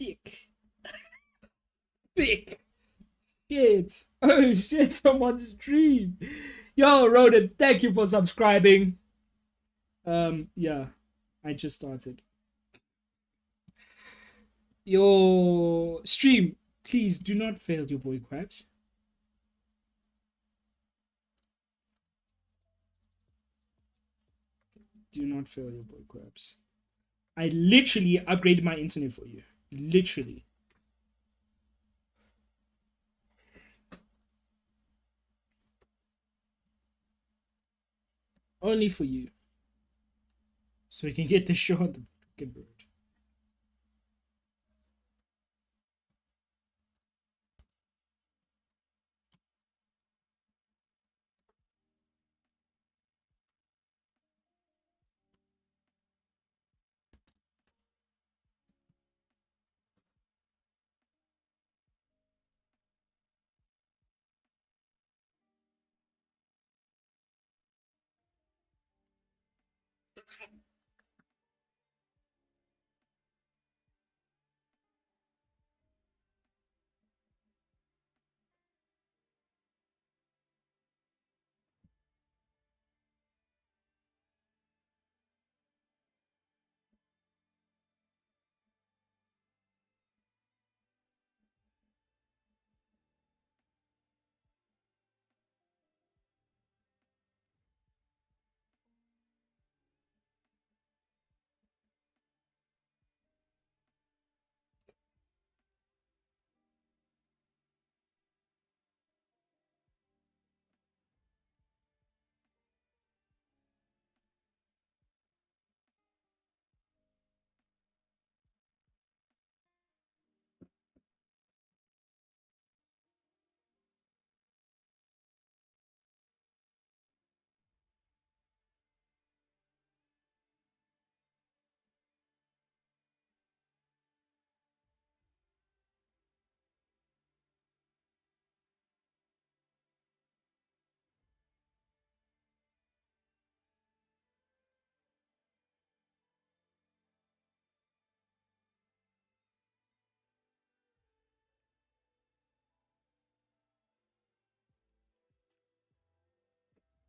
thick. Thick. Shit. Oh shit, someone's stream. Yo, Ronan, thank you for subscribing. Yeah. I just started. Your stream, please do not fail your boy Crabs. Do not fail your boy Crabs. I literally upgraded my internet for you. Literally. Only for you. So we can get the show on the fucking road.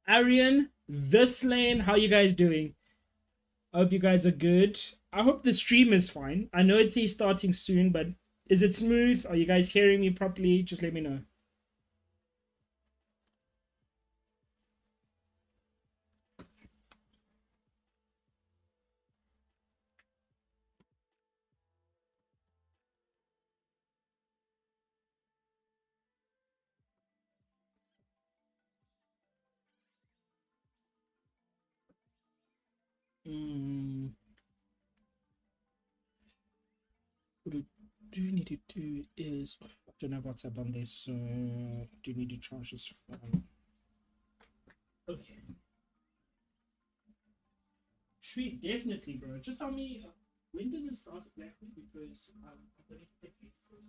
Arian, this lane, how you guys doing? I hope you guys are good. I hope the stream is fine. I know it's starting soon, but is it smooth? Are you guys hearing me properly? Just let me know. What I do need to do is I don't have WhatsApp on this, so I do need to charge this phone. Okay. Sweet, definitely, bro. Just tell me when does it start exactly? Because I'm gonna take it first.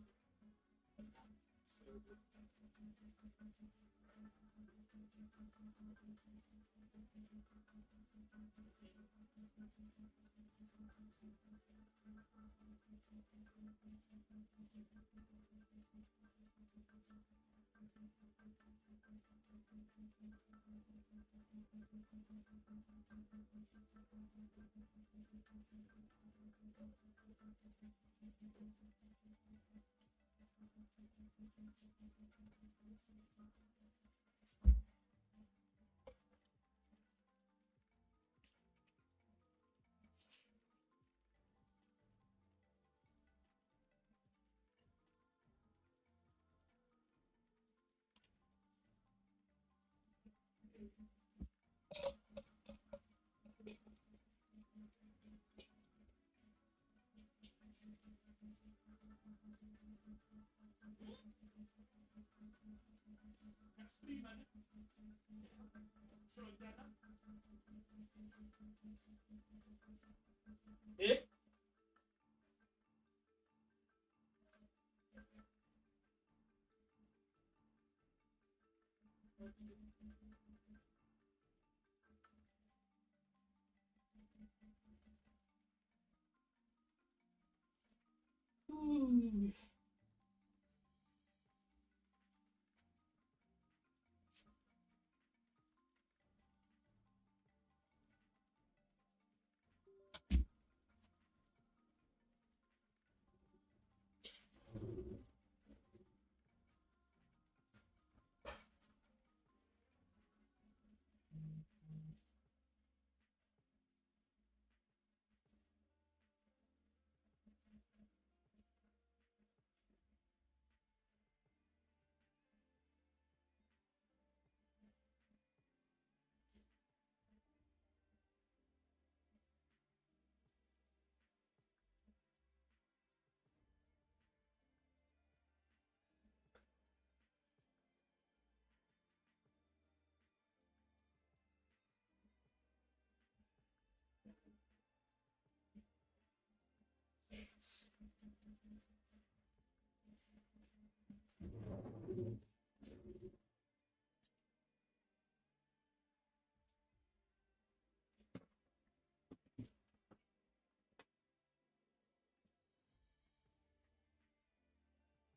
Eh?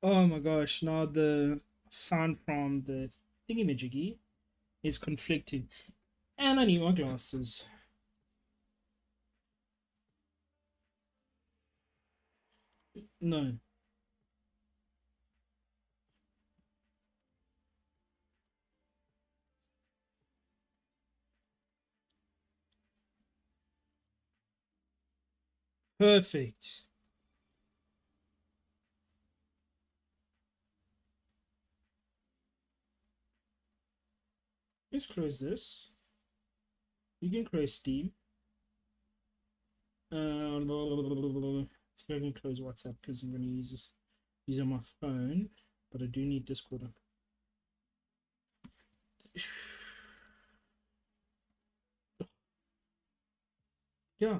Oh my gosh, now the sound from the thingamajiggy is conflicting. And I need my glasses. No. Perfect. Let's close this. You can close Steam. So I can close WhatsApp because I'm going to use this on my phone, but I do need Discord up. Yeah.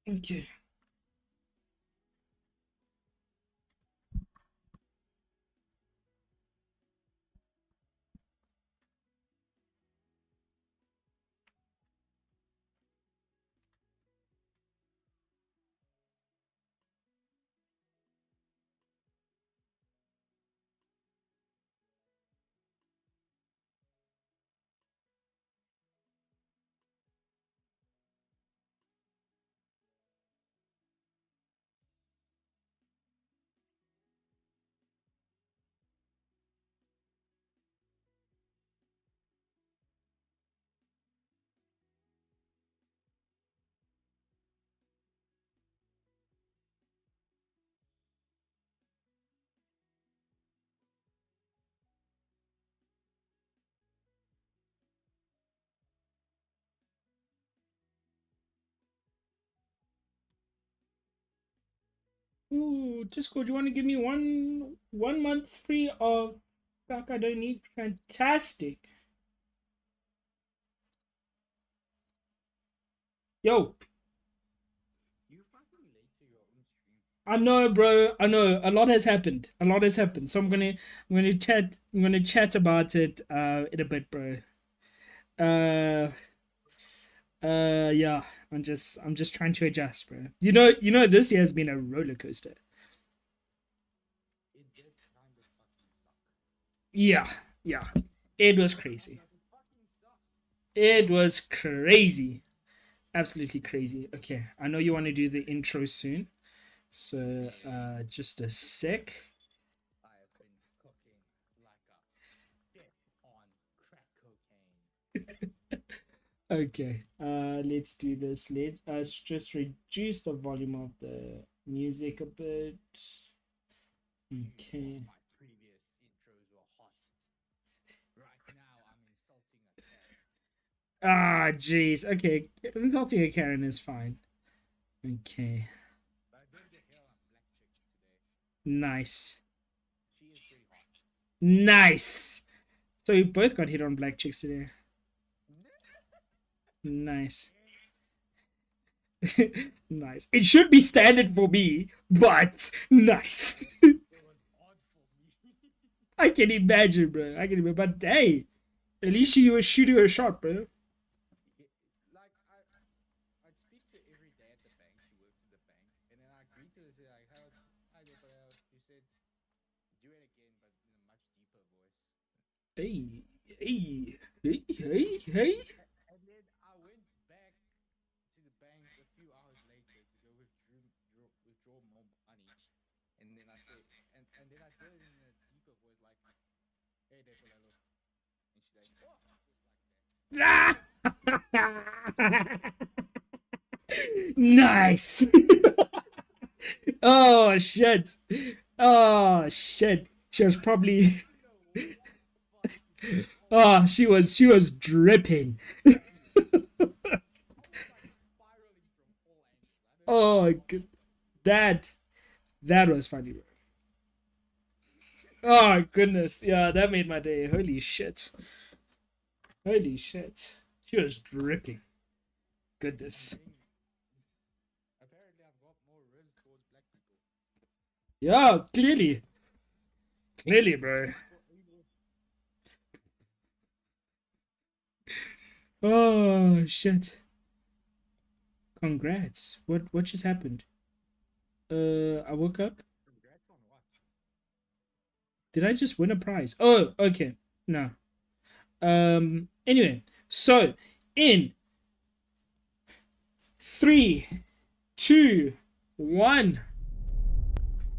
Okay. Ooh, Discord, you want to give me one month free of Fuck, I don't need. Fantastic. Yo, I know, bro. I know a lot has happened. A lot has happened. So I'm gonna chat about it in a bit, bro. Uh yeah. I'm just trying to adjust, bro. This year has been a roller coaster. Yeah, yeah. It was crazy. It was crazy. Absolutely crazy. Okay, I know you want to do the intro soon. So just a sec. Okay, let's do this. Let us just reduce the volume of the music a bit. Even Okay. my previous intros were hot. Right now, I'm insulting a Karen. Ah, jeez. Okay, insulting a Karen is fine. Okay, But I did get hit on a black chick today. nice, She is pretty hot. nice. So we both got hit on black chicks today. Nice. Yeah. Nice. It should be standard for me, but nice. It was odd for me. I can imagine, bro. I can imagine. But hey, at least you were shooting a shot, bro. Like I'd speak to her every day at the bank. She works at the bank, and then I greet her and say like, "How, hi, Nicola." You said, "Do it again, but in a much deeper voice." Hey, hey, hey, hey, hey. And then I went back to the bank a few hours later to go withdraw more money, and then I said, and then I did it in a deeper voice, like, "Hey, Nicola," and she's like, "Oh," just like that. Nice. Oh shit. Oh shit. She was I probably. don't know what the fuck was Oh, going on. she was dripping. I was like spiraling from all angles. I don't know Oh, what happened. that that was funny, bro. Oh goodness, yeah, that made my day. Holy shit, holy shit. She was dripping. I'm Goodness. getting. Apparently, I've got more riz towards black people. Yeah, clearly, clearly, bro. For able. Oh shit. Congrats. What just happened? I woke up. Congrats on what? Did I just win a prize? Oh, okay. No. Anyway, so in three, two, one.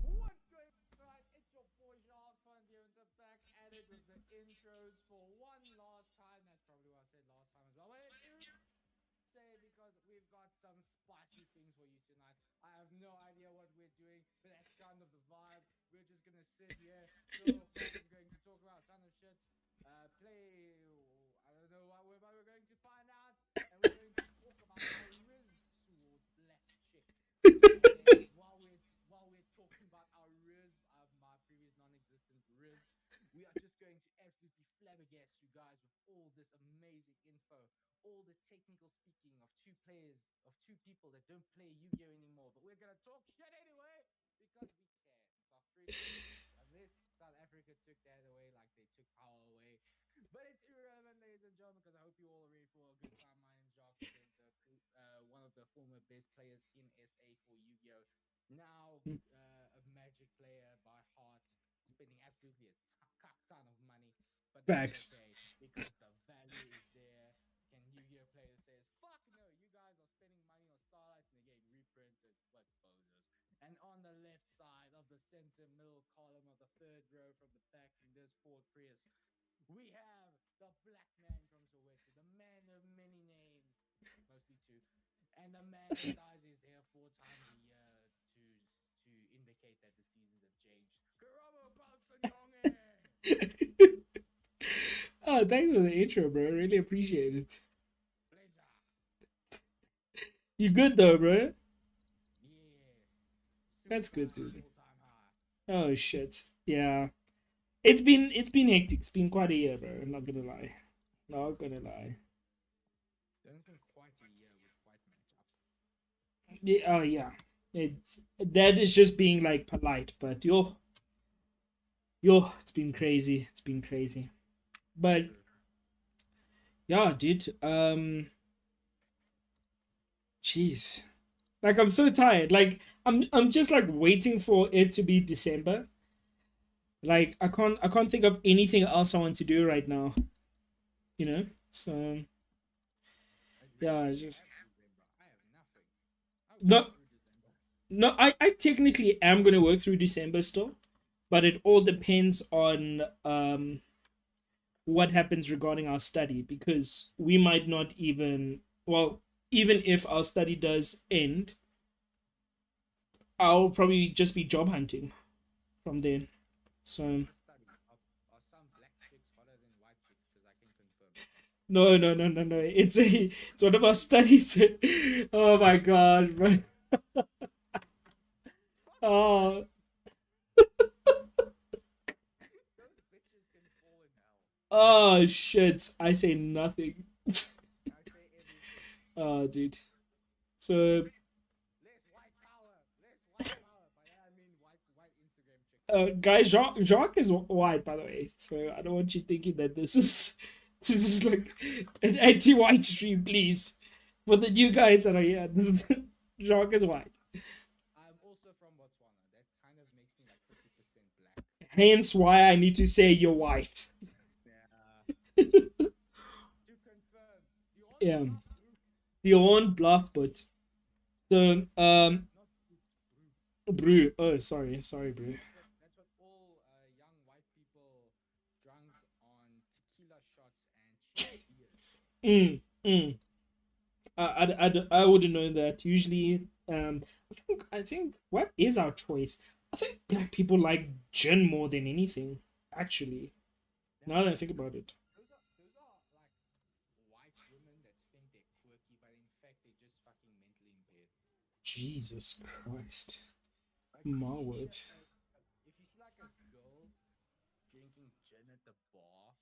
What's going on, guys? It's your boy Jacques Van Dieren's back at it with the intros for one last time. That's probably what I said last time as well. But it's say because we've got some spicy things for you tonight. I have no idea what we're doing, but that's kind of the vibe. We're just gonna sit here, chill. Carter's going to talk about a ton of shit. Play. I don't know what we're going to find out, and we're going to talk about our Riz towards black chicks. And then while we're talking about our Riz, my previous non-existent Riz, we are just going to absolutely flabbergast you guys with all this amazing info, all the technical speaking of two players, of two people that don't play Yu-Gi-Oh anymore. But we're gonna talk shit anyway because we can. It's our freedom of speech. Unless South Africa took that away, like they took power away. But it's irrelevant, ladies and gentlemen, because I hope you all are ready for a good time. My name is Jacques Venter, one of the former best players in SA for Yu-Gi-Oh. Now a Magic player by heart, spending absolutely a ton of money, but that's Facts. okay because the value is there. Can Yu-Gi-Oh player says, "Fuck no, you guys are spending money on Starlights and they're getting reprinted." What bozos. And on the left side of the center middle column of the third row from the back in this Ford Prius, we have the black man from Soweto, the man of many names, mostly two, and the man that dyes his hair 4 times a year to indicate that the seasons have changed. Karabo Balskanyonge! Oh, thanks for the intro, bro. Really appreciate it. Pleasure. You good though, bro? Yes. That's Super good, dude. all time high. Oh shit. Yeah. It's been hectic. It's been quite a year, bro. I'm not gonna lie. Not gonna lie. Don't think quite a year would quite match up. Yeah. Oh yeah. It's that is just being like polite, but it's been crazy. It's been crazy. But True. yeah, dude. Jeez. Like I'm so tired. Like I'm just like waiting for it to be December. Like I can't think of anything else I want to do right now. You know. So At least yeah, you it's just have December. I have nothing. I work no through December. no. I technically am gonna work through December still, but it all depends on what happens regarding our study because we might not even, well, even if our study does end, I'll probably just be job hunting from then. What's So the study? Are some black chicks hotter than white chicks? Because I can confirm it. no, no, no, no, no. It's one of our studies. Oh my god, bro. Fuck that. Oh, Those bitches can fall in hell. oh shit. I say nothing. I say everything. Oh, dude. So, Less white power. Less white power. By that I mean white Instagram chicks. guys, Jacques is white, by the way. So I don't want you thinking that this is this is like an anti-white stream, please. For the new guys that are here, this is Jacques is white. I'm also from Botswana. That kind of makes me like 50% black. Hence why I need to say you're white. Yeah. To confirm, you on Yeah, bluff, bro. the own bluff, but so Not bro. brew. Oh, sorry, brew. That's what all young white people drunk on tequila shots and cheap beers. Mm, mm. I wouldn't know that. Usually, I think what is our choice? I think black people like gin more than anything. Actually, That now that I think about it, those are like white women that think they're quirky, but in fact they're just fucking mentally impaired. Jesus Christ, Like my word. if you see like a girl drinking gin at the bar,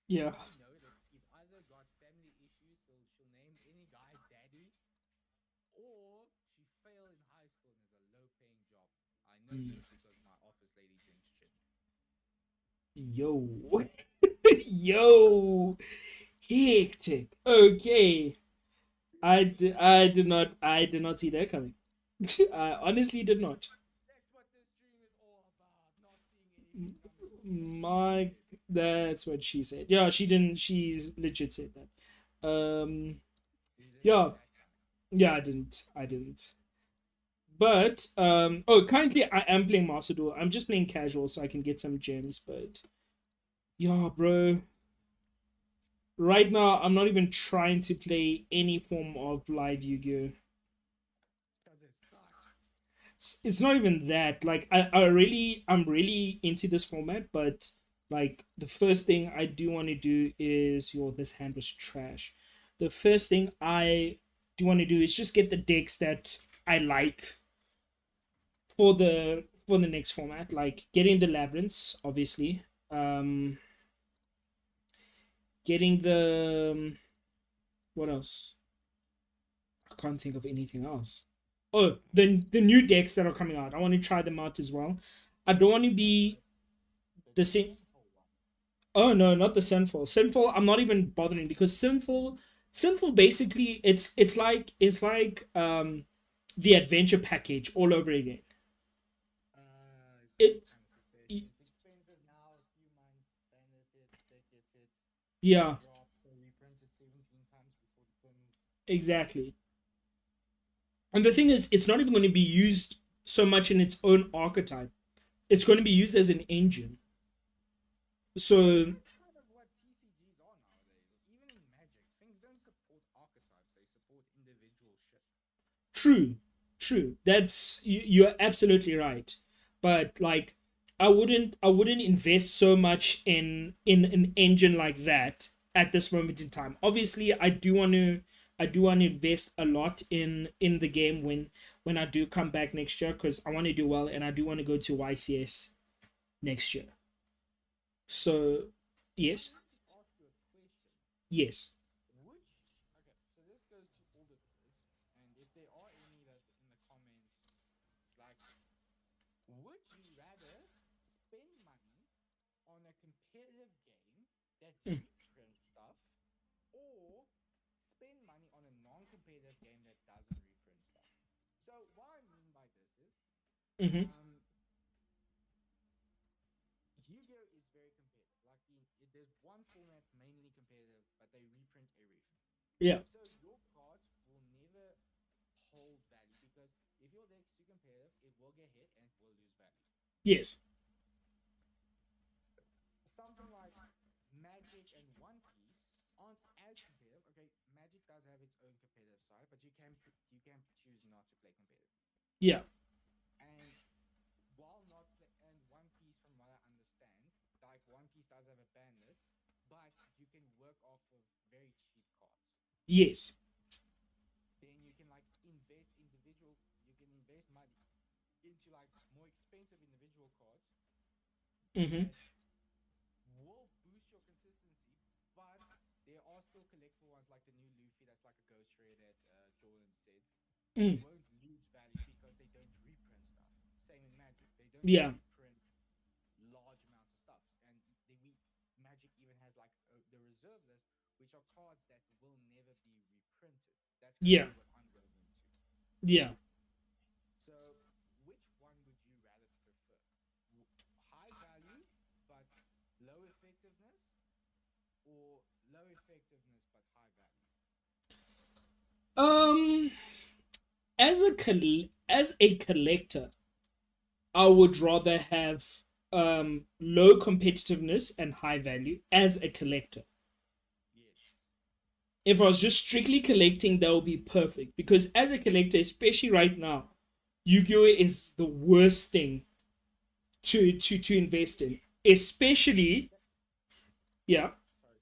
Yeah. I know that she's either got family issues, so she'll name any guy daddy, or she failed in high school and has a low-paying job. I know Mm. this because my office lady drinks gin. Yo, yo, hectic. Okay, I did not see that coming. I honestly did not. That's what this stream is all about. Not seeing anything coming. That's what she My, said. that's what she said. Yeah, she didn't. She legit said that. You didn't see Yeah, that coming. yeah, I didn't. I didn't. But oh, currently I am playing Master Duel. I'm just playing casual so I can get some gems. But yeah, bro, right now I'm not even trying to play any form of live Yu-Gi-Oh. Because it sucks. It's not even that. Like I'm really into this format, but like the first thing I do want to do is yo, this hand was trash. The first thing I do want to do is just get the decks that I like for the next format, like getting the labyrinths, obviously. Um, getting the what else? I can't think of anything else. Oh, the new decks that are coming out. I want to try them out as well. I don't want to Like be the the same. sinful one. Oh no, not the sinful. Sinful, I'm not even bothering because sinful basically it's like the adventure package all over again. It's It kind of stupid. It's expensive now. A few months, bandits hit, stick gets hit, they yeah, drop, they reprint it 17 times before the twins. exactly. And the thing is, it's not even going to be used so much in its own archetype. It's going to be used as an engine. So That's kind of what TCGs are nowadays. Even in Magic, things don't support archetypes; they support individual shit. true, true. That's you're absolutely right. But like, I wouldn't invest so much in an engine like that at this moment in time. Obviously, I do want to invest a lot in the game when I do come back next year because I want to do well and I do want to go to YCS next year. So I yes, need to ask you a question. yes. Which okay, so this goes to all the viewers, and if there are any that in the comments, like, would you rather spend money on a competitive game that Mm, reprints stuff, or spend money on a non-competitive game that doesn't reprint stuff? So what I mean by this is, mm-hmm. um, Yu-Gi-Oh is very competitive. Like there's one format mainly competitive, but they reprint everything. Yeah. So your cards will never hold value because if your deck's too competitive, it will get hit and it will lose value. Yes. Something like Magic and One Piece aren't as competitive. Okay, Magic does have its own competitive side, but you can choose not to play competitive. Yeah. One Piece does have a ban list, but you can work off of very cheap cards. Yes. Then you can like invest individual. You can invest money into like more expensive individual cards Mm-hmm. that will boost your consistency, but there are still collectible ones like the new Luffy that's like a ghost rare that Jordan said that Mm. won't lose value because they don't reprint stuff. Same in Magic, they don't Yeah. reprint large amounts of stuff, and Magic even has like the reserve list, which are cards that will never be reprinted. That's Yeah. currently what I'm going into. Yeah. So, which one would you rather prefer? High value but low effectiveness, or low effectiveness but high value? Um, as a collector, I would rather have low competitiveness and high value as a collector. Yes. If I was just strictly collecting, that would be perfect. Because as a collector, especially right now, Yu-Gi-Oh is the worst thing to invest in. Especially, That, yeah. sorry.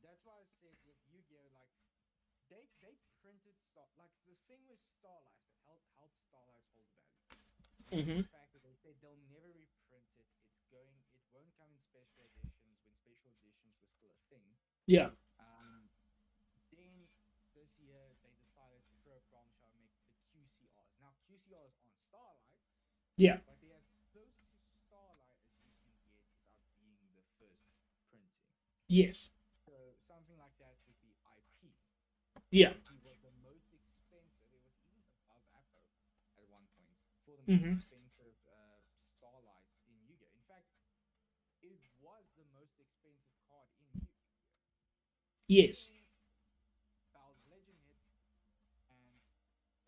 That's why I said with Yu-Gi-Oh, like they printed like the thing with Starlights that helped Starlights hold value was Mm-hmm. the fact that they said they'll never reprint it. It won't come in special editions when special editions were still a thing. Yeah. Um, then this year they decided to throw a bombshell and make the QCRs. Now QCRs aren't Starlights, Yeah. but they're as close to Starlight as you can get without being the first printing. Yes. So something like that would be IP. Yeah. IP was the most expensive. It was even above Appo at one point for the most Mm-hmm. expensive Starlight in Yu-Gi-Oh. In fact, it was the most expensive card in Yu-Gi-Oh. Yes. Then Bow's of Legend hits, and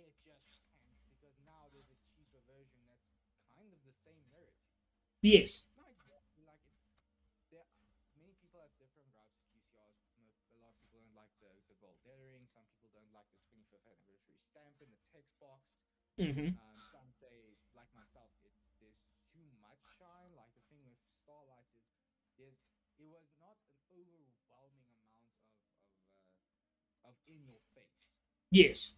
it just tanks because now there's a cheaper version that's kind of the same rarity. Yes. Not exactly like it. There, many people have different gripes with QCRs. A lot of people don't like the gold lettering. Some people don't like the 25th anniversary stamp in the text box. Mm-hmm. Some say, like myself, there's too much shine. Like the thing with Starlights is there's it was not an overwhelming amount of in your face. Yes.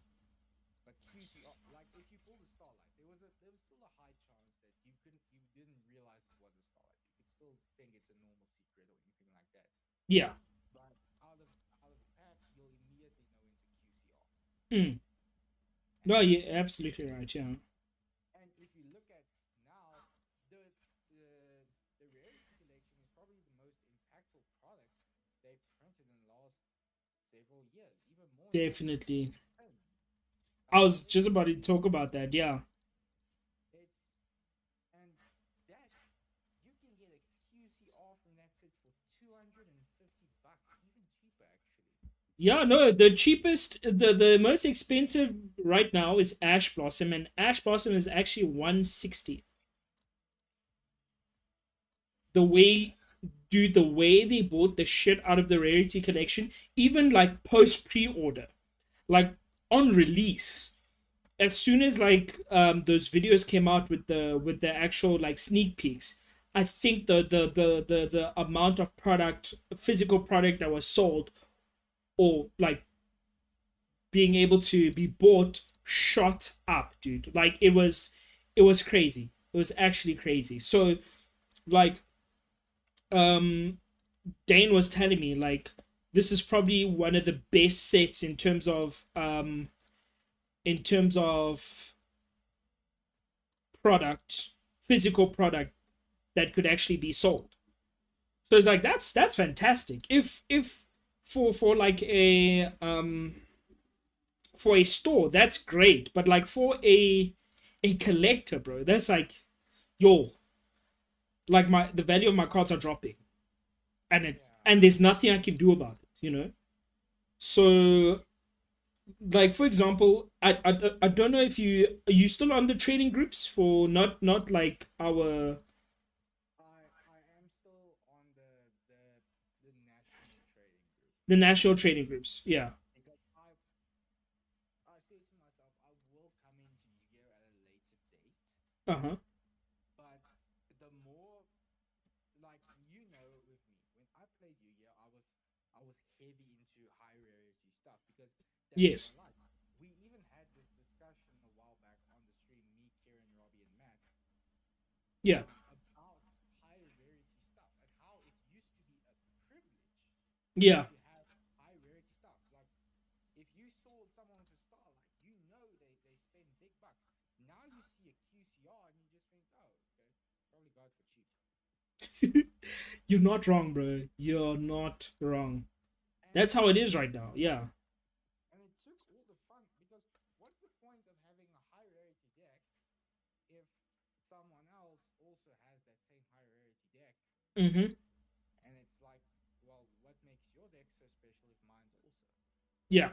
But QCR, like if you pulled a Starlight, there was still a high chance that you didn't realize it was a Starlight. You could still think it's a normal secret or anything like that. Yeah. But out of the pack, you'll immediately know it's a QCR. Mm. No, And you're absolutely right. Yeah. and if you look at now, the the the rarity collection is probably the most impactful product they've printed in the last several years, even more impactful than Definitely. pins. I was It's just about to talk about that. Yeah. it's and that you can get a QCR from that set for $250, even cheaper actually. Yeah, no, the cheapest, the most expensive right now is Ash Blossom, and Ash Blossom is actually 160. The way, dude, the way they bought the shit out of the rarity collection, even like post pre order, like on release, as soon as like those videos came out with the actual like sneak peeks, I think the amount of product, physical product that was sold or like being able to be bought shot up, dude. Like it was crazy. It was actually crazy. So like um Dane was telling me like this is probably one of the best sets in terms of product, physical product that could actually be sold. So it's like that's fantastic. If for like for a store, that's great. But like for a collector, bro, that's like yo, like the value of my cards are dropping, Yeah. and there's nothing I can do about it, you know. So like for example, I don't know if are you still on the trading groups for not like our I am still on the national trading group the national trading groups. Yeah. because I say to myself I will come into Yu-Gi-Oh at a later date, Uh huh. but the more like was heavy into high rarity stuff because that's what I Yes. like. We even had this discussion a while back on the stream, me, Kieran, Robbie, and Matt, Yeah. about high rarity stuff and how it used to be a privilege Yeah. to have high rarity stuff. Like if you saw someone with a star, like they spend big bucks. Now you see a QCR and you just think, oh, okay, probably got it for cheap. You're not wrong, bro. You're not wrong. And That's how it is right now. Yeah. and it took all the fun because what's the point of having a high rarity deck if someone else also has that same high rarity deck? Mm-hmm. And it's like, well, what makes your deck so special if mine's also? Yeah.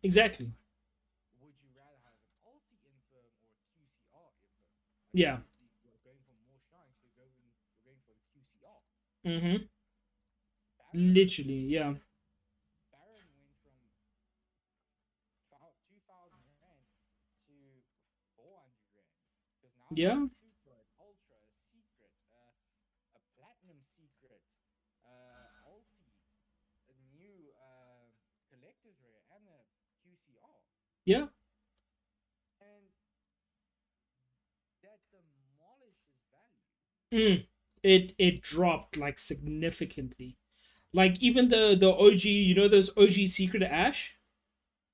Exactly. Like, would you rather have an ulti infirm or a QCR infirm? Like, Yeah. obviously, if you're going for more shrines, we're going for the QCR. Mm-hmm. Baron, Literally. Yeah. Baron went from 2,000 rand to 400 rand because now there's a Yeah. super, an ultra, a secret, a platinum secret, ulti, a new collector's rare, and a QCR. Yeah. And that demolishes value. Mm. It dropped like significantly. Like even the OG, you know, those OG Secret Ash.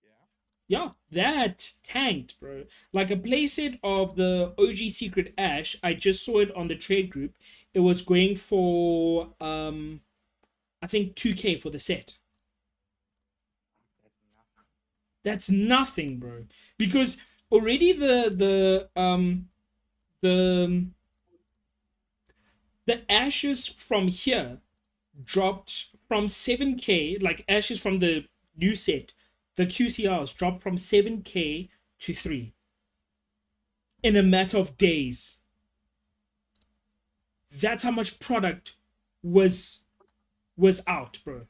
Yeah. Yeah, that tanked, bro. Like a playset of the OG Secret Ash, I just saw it on the trade group. It was going for I think 2K for the set. That's nothing. That's nothing, bro. Because already the the ashes from here dropped from 7K, like ashes from the new set. The QCRs dropped from 7K to 3 in a matter of days. That's how much product was was out, bro.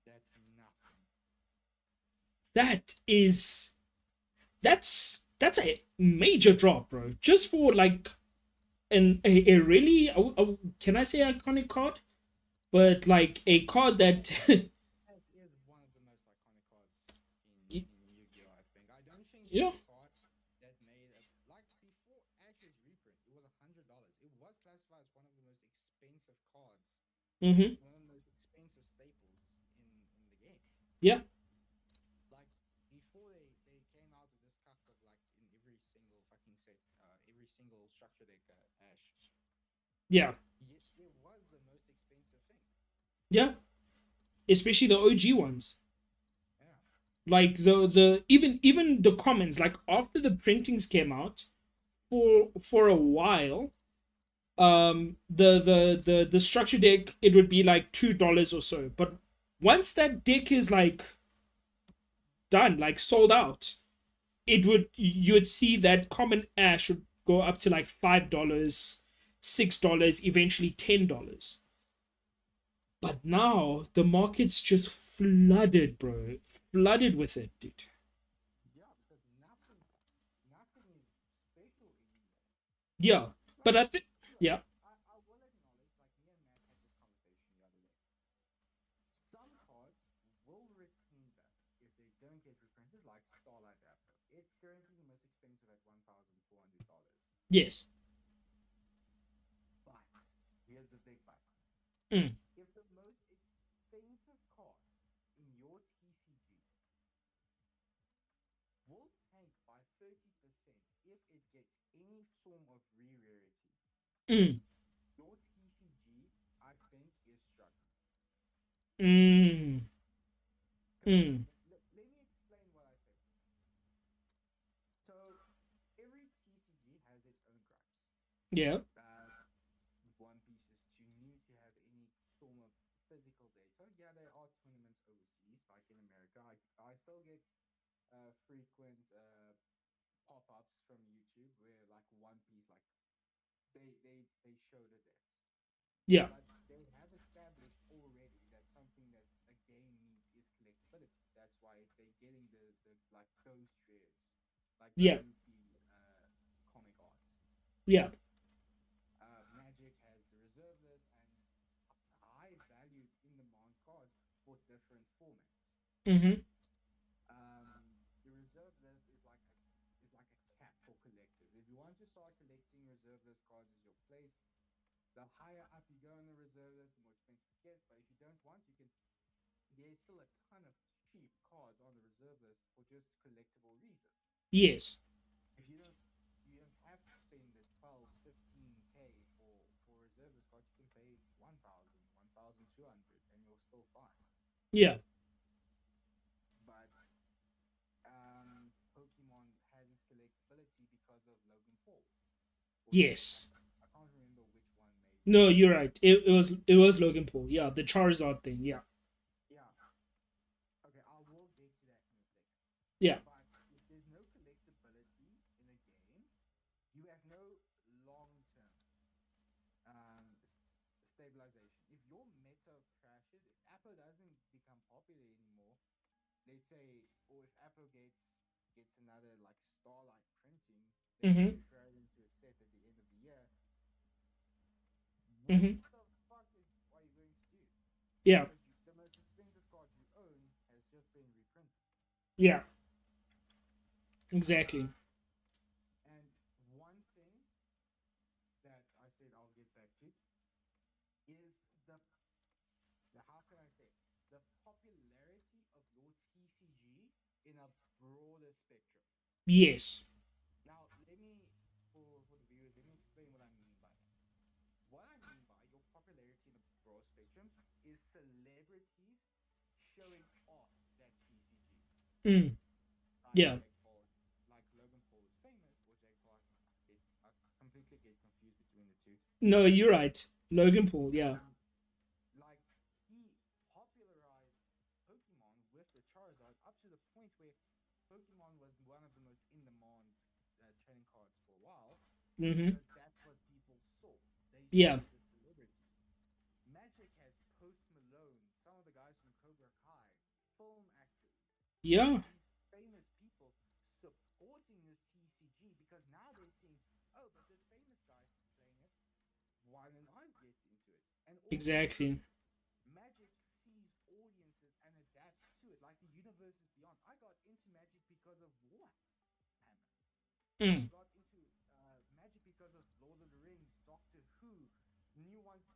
That's nothing. That is that's a major drop, bro. Just for like a really can I say iconic card? But like a card that That is one of the most iconic cards y- in Yu-Gi-Oh! I think. I don't think you there's know, a card that made a like before Ash's reprint. It was $100. It was classified as one of the most expensive cards, mm-hmm, one of the most expensive staples in the game. yeah, Like before they came out with this cup of like in every single fucking set, every single structure deck Ash. yeah, Yes, it was the most expensive thing. yeah. Especially the OG ones. Yeah. Like the even the commons, like after the printings came out for a while, the structure deck it would be like $2 or so. But once that deck is like done, like sold out, it would you would see that common ash would go up to like $5, $6, eventually $10. But now the market's just flooded, bro. Flooded with it, dude. Yeah, because nothing is special anymore. Yeah. But Like, I think yeah, yeah. I will acknowledge, like me and Matt had this conversation the other day. Some cards will retain value if they don't get reprinted, like Starlight Afro. It's currently the most expensive at $1,400. Yes. But here's the big but. Mm. If the most expensive card in your TCG will tank by 30% if it gets any form of re-rarity, Mm. your TCG, I think, is struggling. Mm. Because Mm. let me explain what I say. So every TCG has its own gripes. Yeah. One Piece is too new to have any form of physical data. Yeah, there are tournaments overseas, like in America. I still get frequent pop-ups from YouTube where like One Piece, like they show the decks, Yeah. but they have established already that something that a game needs is collectability. That's why they're getting the like ghost rares, like the Yeah. Luffy comic art. Yeah. Magic has the reserve list and high valued in demand cards. different formats. Mm-hmm. The reserve list is like a cap for collectors. If you want to start collecting reserve list cards as your place, the higher up you go on the reserve list, the more expensive it gets. But if you don't want, you can. There's still a ton of cheap cards on the reserve list for just collectible reasons. Yes. If you don't have to spend the 12, 15K for reserve list cards. You can pay 1,000, 1,200, and you're still fine. Yeah. But Pokemon had its collectability because of Logan Paul. Or Yes. I can't remember which one made it. No, you're right. It was Logan Paul. Yeah, the Charizard thing. Yeah. Yeah. Okay, I will get to that in a second. Yeah. But if there's no collectability in a game, you have no long-term stabilization. If your meta crashes, if Apple doesn't become popular anymore, let's say, or if Apple gets another like Starlight printing, let's say Mm-hmm. they throw it into a set at the end of the year, what Mm-hmm. the fuck are you going to do? Yeah. Because the most expensive card you own has just been reprinted. Yeah. Exactly. And one thing that I said I'll get back to is the how can I say the popularity of your TCG in a broader spectrum. Yes. Now, let me for the viewers, let me explain what I mean by that. What I mean by your popularity in a broad spectrum is celebrities showing off that TCG. Mm. Like Yeah. Jake Paul, like Logan Paul is famous, or Jake Paul. I completely get confused between the two. No, you're right. Logan Paul. Yeah. Um, like he popularized Pokemon with the Charizard up to the point where Pokemon was one of the most in demand trading cards for a while Mm-hmm. because that's what people saw. They Yeah. saw the celebrity. Magic has Post Malone, some of the guys from Cobra Kai, film actors, Yeah. these famous people supporting this TCG because now they're seeing, oh, but this famous guy's playing it. Why don't I get into it? And also, Exactly. Magic sees audiences and adapts to it, like the universe is beyond. I got into Magic because of Warhammer. I Mm. got into Magic because of Lord of the Rings, Doctor Who, new ones,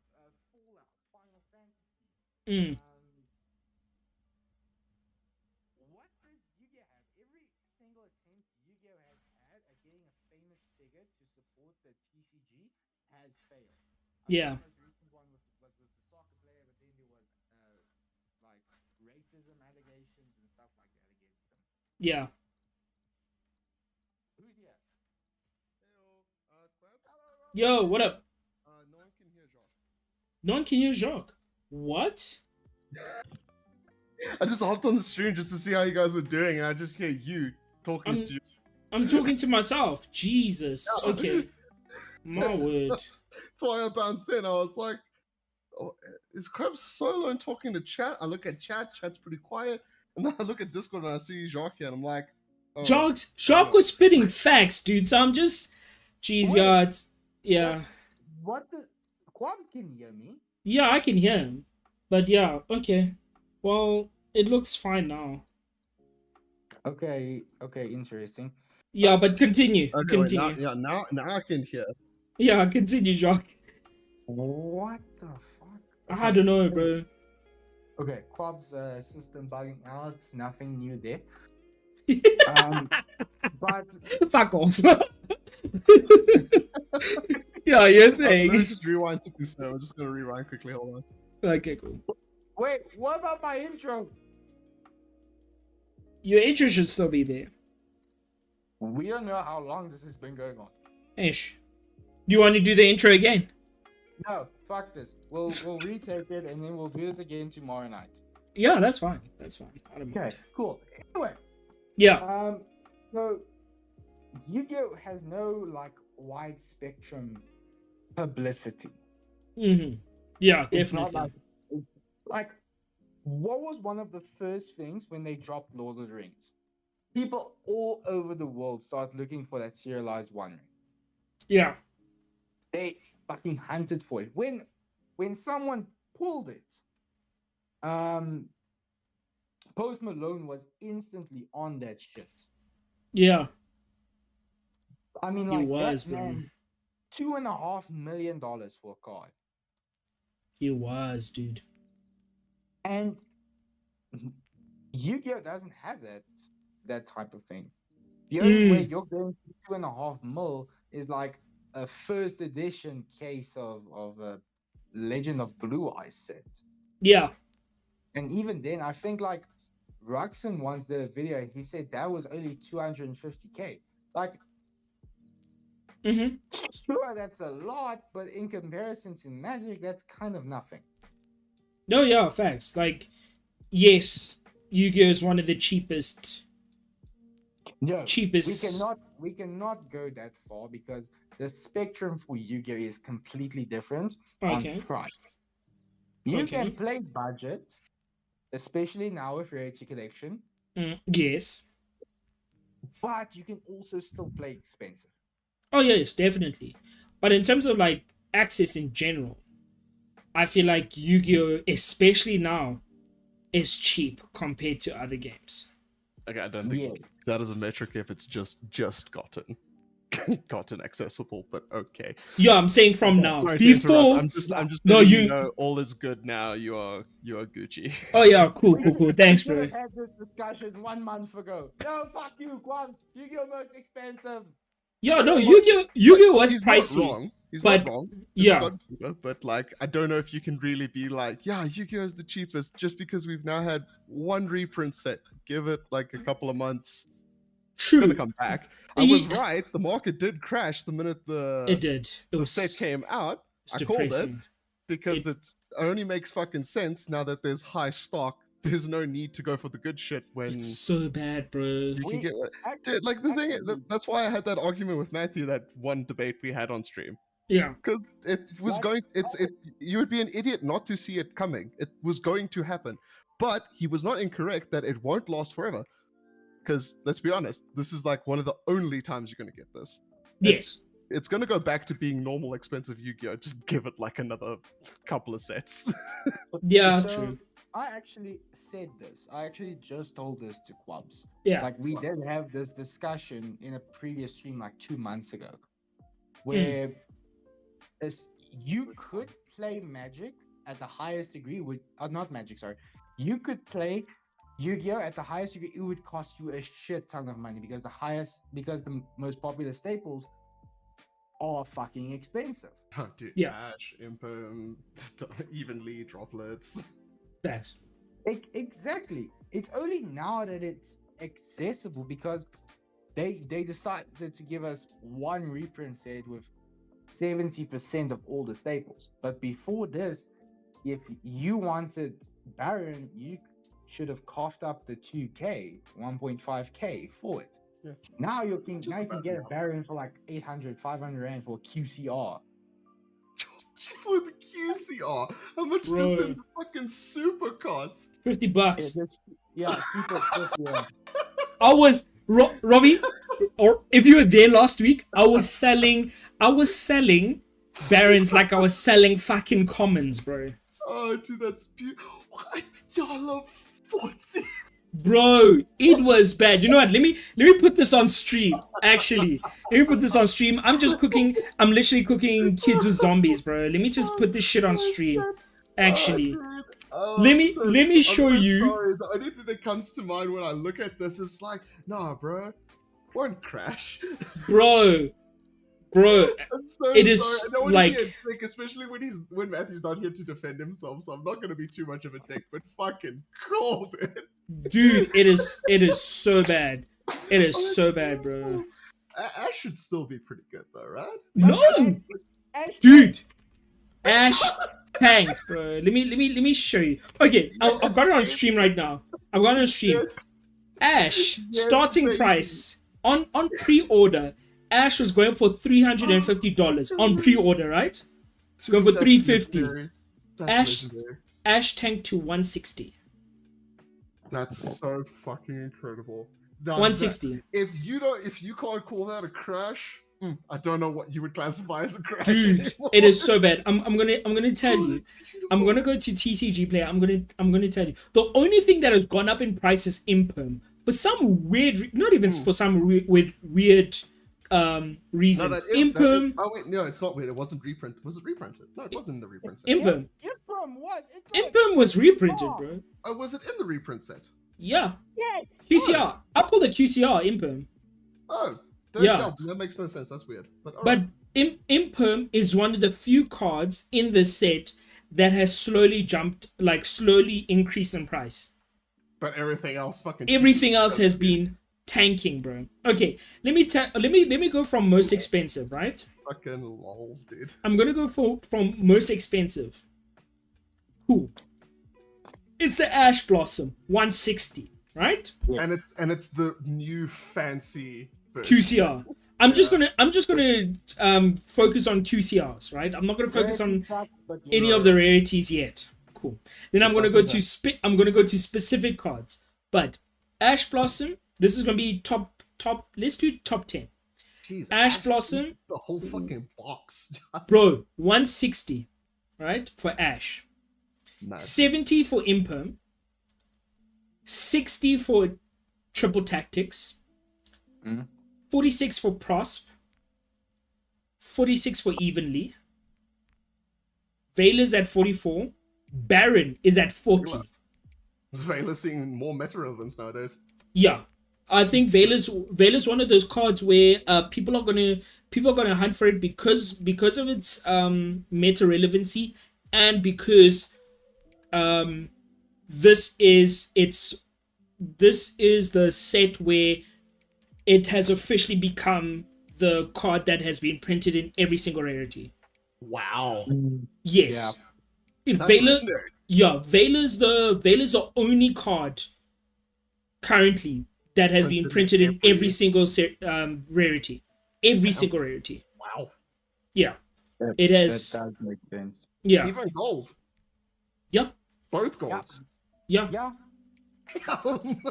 Fallout, Final Fantasy. Mm. Um, what does Yu-Gi-Oh have? Every single attempt Yu-Gi-Oh has had at getting a famous figure to support the TCG has failed. I think Yeah. the most recent one was with the soccer player, but then there was like racism allegations and stuff like that against them. Yeah. Who's here? Heyo, Quabs? Hello, Yo, what Robin. up? No one can hear Jacques. No one can hear Jacques. What? I just hopped on the stream just to see how you guys were doing, and I just hear you talking I'm to you. I'm talking to myself. Jesus. Okay. My that's, word. that's why I bounced in. I was like, oh, is Krabs solo and talking to chat? I look at chat, chat's pretty quiet. And then I look at Discord and I see Jacques here, and I'm like, oh, Jacques no. was spitting facts, dude. So I'm just, jeez, Wait, yeah, yeah, what the? Quabs can hear me. yeah. I can hear him, but yeah, okay. Well, it looks fine now. Okay, okay, interesting. Yeah, But but continue, Okay, wait, now, continue. yeah, now I can hear. Yeah, continue, Jacques. what the fuck? I Okay, don't know, bro. okay. Quab's system bugging out. Nothing new there. Um, but Fuck off. Yeah, you're Let me saying. just rewind to confirm. I'm just gonna rewind quickly. Hold on. Okay, cool. wait, what about my intro? Your intro should still be there. We don't know how long this has been going on. Ish. Do you want to do the intro again? No, fuck this. We'll retake it and then we'll do it again tomorrow night. Yeah, that's fine. That's fine. I don't mind. Okay, cool. Anyway, Yeah. so Yu-Gi-Oh has no like wide spectrum publicity. Mm-hmm. Yeah, It's not definitely. like it's like what was one of the first things when they dropped Lord of the Rings? People all over the world start looking for that serialized one ring. Yeah. They fucking hunted for it. When someone pulled it, um, Post Malone was instantly on that shit. Yeah, I mean, he like was, that bro. man, $2.5 million for a card, He was, dude. and Yu-Gi-Oh doesn't have that type of thing. The only way you're going to 2.5 mil is like a first edition case of a Legend of Blue Eyes set. Yeah. And even then, I think like Ruxin once did a video, he said that was only 250K. Like, Mm-hmm. sure, that's a lot, but in comparison to Magic, that's kind of nothing. No, yeah, facts. Like, yes, Yu-Gi-Oh is one of the cheapest. No, Cheapest. we cannot go that far because the spectrum for Yu-Gi-Oh is completely different Okay. on price. You Okay. can play budget, especially now with Rarity Collection, Yes. but you can also still play expensive. Oh, yes, definitely. But in terms of like access in general, I feel like Yu-Gi-Oh, especially now, is cheap compared to other games. Okay, I don't think that is a metric if it's just gotten gotten accessible, but okay. Yeah, I'm saying from now. Sorry to interrupt. Before, I'm just no, letting you. you know all is good now. You are Gucci. Oh yeah, cool. Thanks, We bro. should have had this discussion 1 month ago. No, fuck you, Quabs. Yu-Gi-Oh most expensive. Yeah, no, Yu-Gi-Oh was He's pricey. not wrong. He's but, not wrong. It's Yeah. gotten cheaper, but like I don't know if you can really be like, yeah, Yu-Gi-Oh is the cheapest just because we've now had one reprint set. Give it like a couple of months. True. It's gonna come back. I was right. The market did crash the minute It did. It the was set came out. I called it because it only makes fucking sense now that there's high stock. There's no need to go for the good shit when It's so bad, bro. you can get. Dude, like the thing, that's why I had that argument with Matthew. That one debate we had on stream. Yeah. Because it was going. You would be an idiot not to see it coming. It was going to happen, but he was not incorrect that it won't last forever. Because let's be honest, this is like one of the only times you're going to get this. Yes. It's going to go back to being normal expensive Yu-Gi-Oh! Just give it like another couple of sets. Yeah, So, true. I actually said this. I actually just told this to Quabs. Yeah. Like, we did have this discussion in a previous stream like 2 months ago, where you could play Magic at the highest degree with, not Magic, sorry. You could play Yu-Gi-Oh at the highest degree. It would cost you a shit ton of money because the most popular staples are fucking expensive. Oh, dude, Yeah. Ash, Impum, evenly droplets. Thanks. Exactly. It's only now that it's accessible because they decided to give us one reprint set with 70% of all the staples. But before this, if you wanted Baron, you should have coughed up the 2K, 1.5K for it. Yeah. Now you can get a Baron for like 800, 500 Rand for QCR. For the QCR, how much does the fucking super cost? $50. Yeah, super 50. I was Robbie, or if you were there last week, I was selling Barons like I was selling fucking commons, bro. Oh, dude, that's beautiful. $1.40. Bro, it was bad. You know what? Let me put this on stream. Actually, let me put this on stream. I'm literally cooking kids with zombies, bro. Let me just put this shit on stream. Actually, let me show you. Sorry, the only thing that comes to mind when I look at this is like, nah, bro, won't crash. Bro, I'm so it is sorry. I don't want like, to be a dick, especially when Matthew's not here to defend himself, so I'm not gonna be too much of a dick, but fucking called it. Dude, it is so bad. It is so bad, bro. Ash should still be pretty good though, right? No, dude, Ash tanked, bro. Let me show you. Okay, I've got it on stream right now. I've got it on stream. Ash starting price on pre-order. Ash was going for $350 on pre-order, right? It's going for $350. Ash tanked to $160. That's so fucking incredible. Now, 160. If you can't call that a crash, I don't know what you would classify as a crash. Dude, anymore. it is so bad. I'm gonna tell Oh, you. beautiful. I'm gonna go to TCG Player. I'm gonna tell you. The only thing that has gone up in price is Imperm. For some weird, not even for some weird No, reason. that is. Imperm, Oh wait, no, it's not weird. It wasn't reprinted. Was it reprinted? No, it wasn't in the reprint set. Imperm, Yipram was. It got Imperm was reprinted, Oh. bro. Oh, was it in the reprint set? Yeah, Yes. QCR. I pulled a QCR Imperm, Oh, Yeah. that makes no sense. That's weird. But all but right. Imperm is one of the few cards in the set that has slowly increased in price. But everything else fucking. Everything else has been tanking, bro. Okay, let me go from most expensive, right? Fucking lols, dude. I'm gonna go from most expensive. Cool. It's the Ash Blossom 160, right? And it's the new fancy version. QCR. I'm just gonna focus on QCRs, right? I'm not gonna focus on any of the rarities yet. Cool. Then I'm gonna go to specific cards. But Ash Blossom, this is gonna be top. Let's do top 10. Jeez, Ash Blossom, the whole fucking box. Just... bro, 160, right, for Ash. Nice. 70 for Imperm. 60 for Triple Tactics. 46 for Prosp. 46 for Evenly. Veiler's at 44. Baron is at 40. Is Veiler seeing more meta relevance nowadays? Yeah, I think Veiler's one of those cards where people are gonna hunt for it because of its meta relevancy, and because this is the set where it has officially become the card that has been printed in every single rarity. Wow. Yes. Yeah. If That's Veiler, legendary. yeah, Veiler's the only card currently that has been printed in every single rarity. Every single rarity. Wow. Yeah. It has. That does make sense. Yeah. Even gold. Yeah. Both golds. Yeah. Yeah.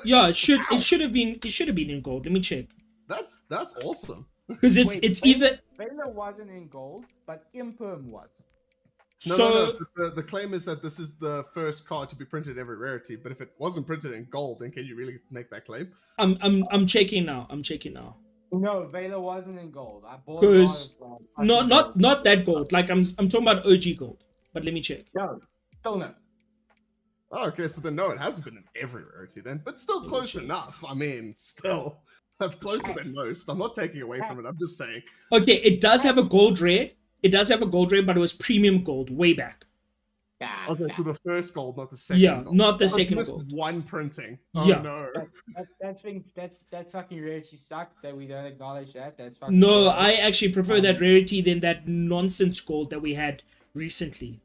Yeah. It should have been in gold. Let me check. That's awesome. Because it's either. Veiler wasn't in gold, but Imperm was. So no. The claim is that this is the first card to be printed in every rarity, but if it wasn't printed in gold, then can you really make that claim? I'm checking now. No, Veiler wasn't in gold. I bought Because a lot of not that gold. Like I'm talking about OG gold. But let me check. No, still no. Oh, okay, so then no, it hasn't been in every rarity then, but still close enough. I mean, still, that's closer than most. I'm not taking away from it. I'm just saying. Okay, it does have a gold rare. But it was premium gold way back. Okay, so the first gold, not the second. Yeah, gold. not the Oh, so second this gold. one printing. Oh Yeah. no. That fucking rarity sucked that we don't acknowledge that. That's fucking No, bullshit. I actually prefer that rarity than that nonsense gold that we had recently.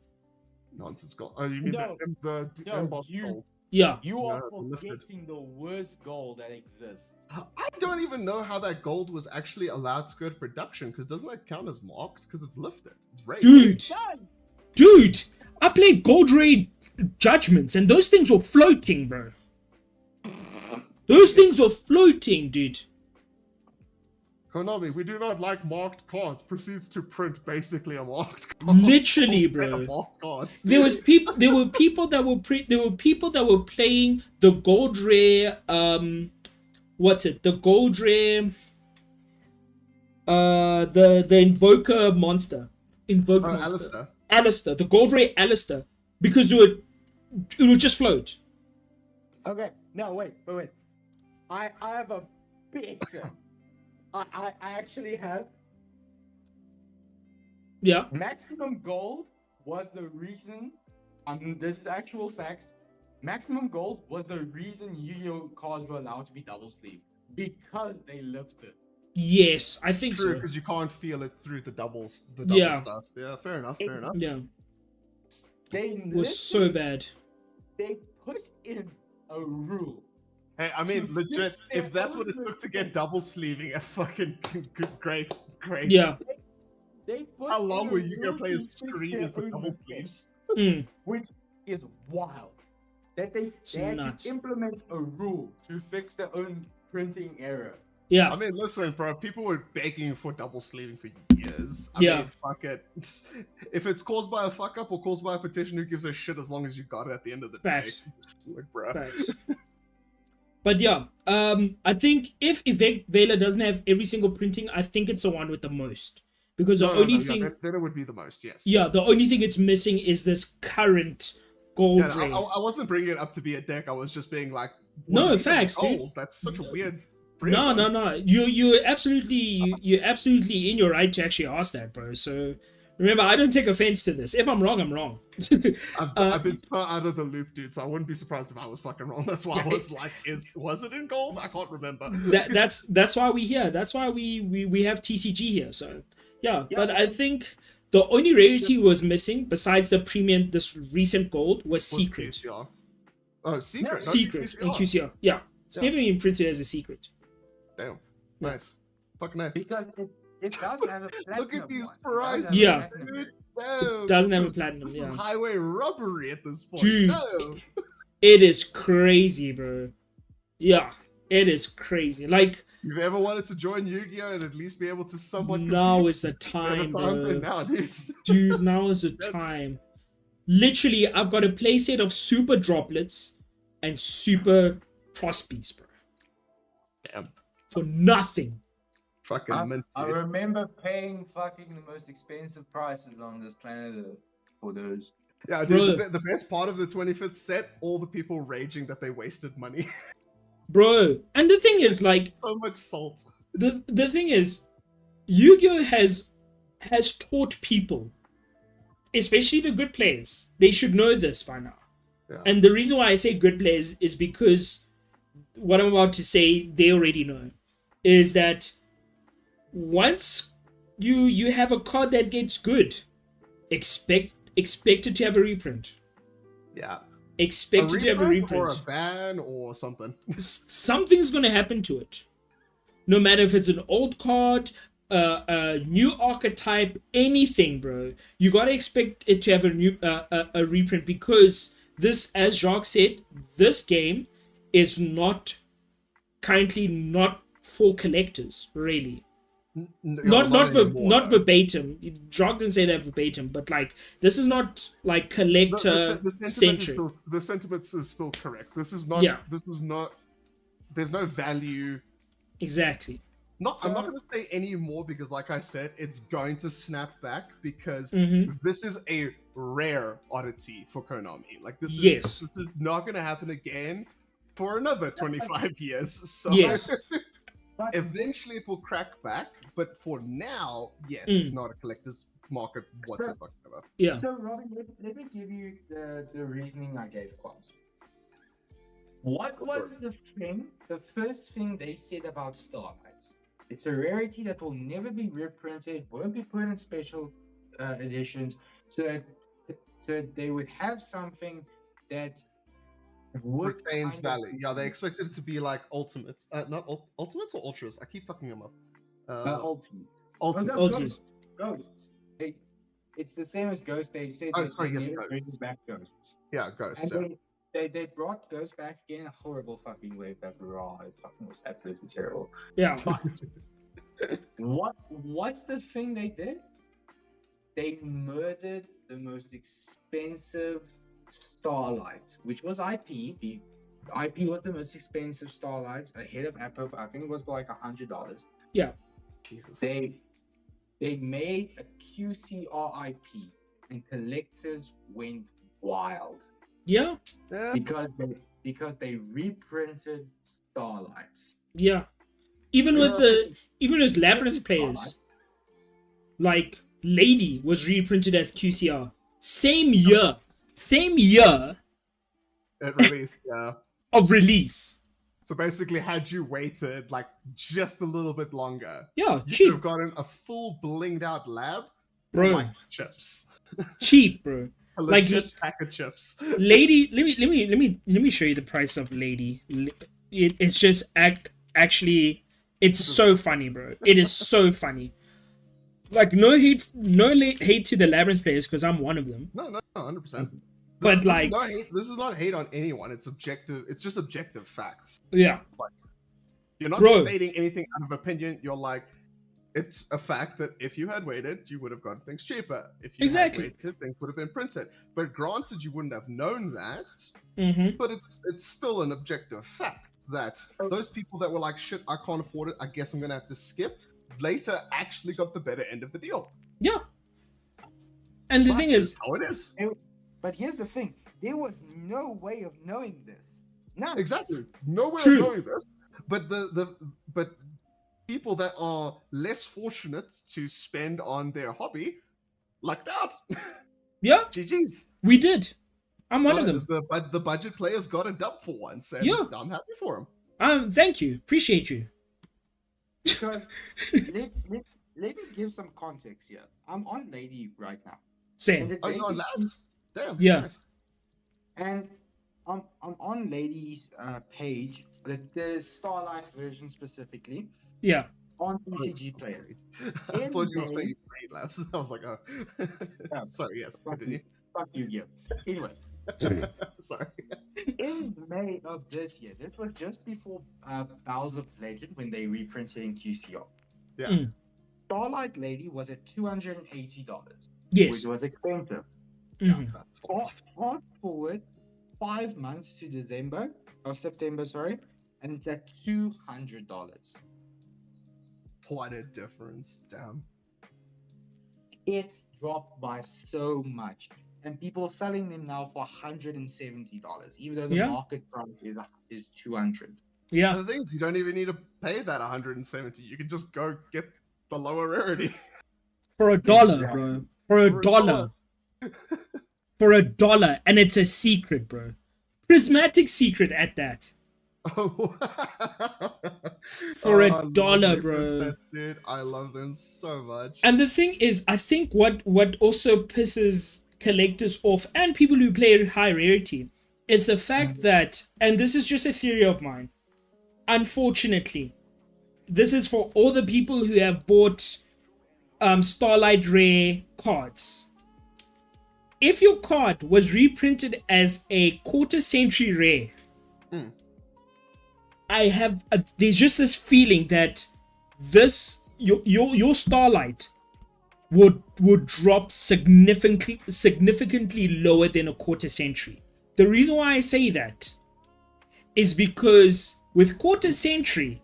Nonsense gold. Oh, you mean No. the No, embossed you- gold? Yeah. You are Yeah, the lifted. forgetting the worst gold that exists. I don't even know how that gold was actually allowed to go to production, because doesn't that count as marked? Because it's lifted. It's raised. Dude, I played gold raid judgments and those things were floating, bro. Those things were floating, dude. Konami, we do not like marked cards. Proceeds to print basically a marked card. Literally, A set of bro. marked cards. There were people that were playing the gold rare the gold rare the invoker monster. Invoker monster. Alistair. Alistair, the gold rare Alistair, because it would just float. Okay, no, wait. I have a big thing. I actually have Yeah. maximum gold was the reason. This is actual facts. Maximum gold was the reason Yu-Gi-Oh cards were allowed to be double sleeved because they lifted. Yes, I think True, so. because you can't feel it through the double Yeah. stuff. Yeah, fair enough. Yeah. They It was lifted, so bad. They put in a rule. Hey, I mean, To legit, fix their if that's what it own took to get mistake. double sleeving a fucking great. Yeah. They put How long in were a you rule gonna play to as fix screaming their for own double mistake, sleeves? Mm, which is wild. That they had nuts. to implement a rule to fix their own printing error. Yeah. I mean, listen, bro. People were begging for double sleeving for years. I Yeah. mean, fuck it. If it's caused by a fuck up or caused by a petition, who gives a shit as long as you got it at the end of the Facts. day? Like, bro. Facts. But yeah, I think if Vela doesn't have every single printing, I think it's the one with the most. Because the only thing, yeah, then it would be the most, yes. yeah, the only thing it's missing is this current gold Yeah, ray. I wasn't bringing it up to be a deck. I was just being like, No, was it even facts, dude. gold? That's such a weird. No. You're absolutely in your right to actually ask that, bro. So remember, I don't take offense to this. If I'm wrong, I'm wrong. I've been so out of the loop, dude. So I wouldn't be surprised if I was fucking wrong. That's why I was like, was it in gold? I can't remember. That's why we here. That's why we have TCG here. So yeah, but I think the only rarity was missing besides the premium, this recent gold, was secret. QCR. Oh, secret. not Secret in QCR. Yeah, it's never been printed as a secret. Damn. Nice. Fucking nice. Because it does have a platinum. Look at these one. It does prices, have a Yeah. platinum dude. one. Damn. Doesn't this have a is- platinum, This yeah. is highway robbery at this point. Dude. No. It is crazy, bro. Yeah, it is crazy. Like, You've ever wanted to join Yu-Gi-Oh and at least be able to somewhat now compete? is the time, Better time than bro. now, dude. Dude, now is the time. Literally, I've got a playset of super droplets and super prospies, bro. Damn. For nothing. Fucking mint, I dude. remember paying fucking the most expensive prices on this planet Earth for those. Yeah, dude, Bro. the best part of the 25th set, all the people raging that they wasted money. Bro. And the thing is, like, So much salt. the thing is, Yu-Gi-Oh has taught people, especially the good players. They should know this by now. Yeah. And the reason why I say good players is because what I'm about to say, they already know. Is that once you have a card that gets good, expect it to have a reprint. Yeah. Expect it to have a reprint or a reprint. ban or something. Something's gonna happen to it. No matter if it's an old card, a new archetype, anything, bro. You gotta expect it to have a new a reprint, because this, as Jacques said, this game is not currently not for collectors, really. Not verbatim. Jacques didn't say that verbatim, but like, this is not like collector centric. The sentiment is still correct. This is not. Yeah. This is not. There's no value. Exactly. I'm not going to say any more because, like I said, it's going to snap back because Mhm. this is a rare oddity for Konami. Like this Yes. is not going to happen again for another 25 years. So Yes. eventually it will crack back, but for now, yes, it's not a collector's market whatsoever. Yeah. So, Robin, let me give you the reasoning I gave Quams. What was the first thing they said about Starlight? It's a rarity that will never be reprinted, won't be put in special editions, so they would have something that would Retains kind of value. Yeah, they expected it to be like ultimates. Not ultimates or ultras. I keep fucking them up. Ultimates. Ultimate. Oh, no, Ultimates. Ghosts. It's the same as Ghost. They said Oh, that sorry, they yes, never bring Ghosts. back Ghosts. Yeah, Ghosts. And they brought Ghost back again in a horrible fucking way. That raw, it fucking was absolutely terrible. Yeah. But what's the thing they did? They murdered the most expensive Starlight, which was IP. The IP was the most expensive Starlight, ahead of Apple. I think it was like $100. Yeah. Jesus. They made a QCR IP, and collectors went wild Yeah. Yeah. because they reprinted Starlights. Yeah. Even with Labyrinth players, Starlight. like Lady was reprinted as QCR. Same year It released. Yeah. of release. So basically, had you waited like just a little bit longer, Yeah, you could cheap, have gotten a full blinged out lab. bro. For, like chips. Cheap, bro. A Like, legit pack of chips. Lady, let me show you the price of Lady. It's just actually, it's so funny, bro. It is so funny. Like, no hate to the Labyrinth players, because I'm one of them. No, 100%. But, like- this is not hate on anyone. It's objective. It's just objective facts. Yeah. You're not Bro. stating anything out of opinion. You're like, it's a fact that if you had waited, you would have gotten things cheaper. If you Exactly. had waited, things would have been printed. But granted, you wouldn't have known that. Mm-hmm. But it's still an objective fact that those people that were like, shit, I can't afford it, I guess I'm gonna have to skip, later actually got the better end of the deal. Yeah. And the But thing is, how it is. But here's the thing: there was no way of knowing this. None. Exactly. No way True. of knowing this. But but people that are less fortunate to spend on their hobby lucked out. yeah, GG's. we did. I'm one of them. The budget players got a dub for once, and Yeah. I'm happy for them. Thank you. Appreciate you. Because let me give some context here. I'm on Lady right now. Same. the Oh, you're on dating- labs? Damn. Yeah. Nice. And I'm on Lady's page, the Starlight version specifically, Yeah. on CCG Player. I thought you were In saying great labs. I was like, oh. Yeah. Sorry, yes, Fuck continue. Fuck you, yeah. Anyway, Sorry. in May of this year, this was just before Bowls of Legend when they reprinted in QCR. Yeah. Mm. Starlight Lady was at $280, Yes. which was expensive. Mhm. That's a lot. Fast forward 5 months to September, sorry, and it's at $200. What a difference. Damn. It dropped by so much, and people selling them now for $170, even though the Yeah. market price is $200. Yeah. The thing is, you don't even need to pay that 170. You can just go get the lower rarity. For $1, Exactly. bro. For For $1. For $1. And it's a secret, bro. Prismatic secret at that. Oh. For Oh, a I love dollar, the bro. princess, dude. I love them so much. And the thing is, I think what also pisses collectors off and people who play high rarity is the fact that, and this is just a theory of mine, unfortunately, this is for all the people who have bought Starlight Rare cards. If your card was reprinted as a quarter century rare, there's just this feeling that your Starlight would drop significantly lower than a quarter century. The reason why I say that is because with quarter century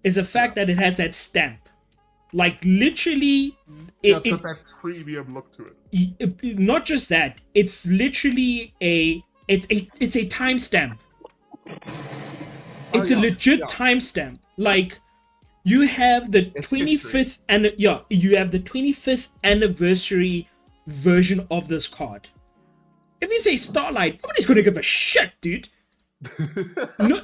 is the fact that it has that stamp. Like literally, It's got that premium look to it. not just that, it's literally it's a timestamp. It's a legit timestamp. Like you have the It's 25th and you have the 25th anniversary version of this card. If you say Starlight, nobody's gonna give a shit, dude. No,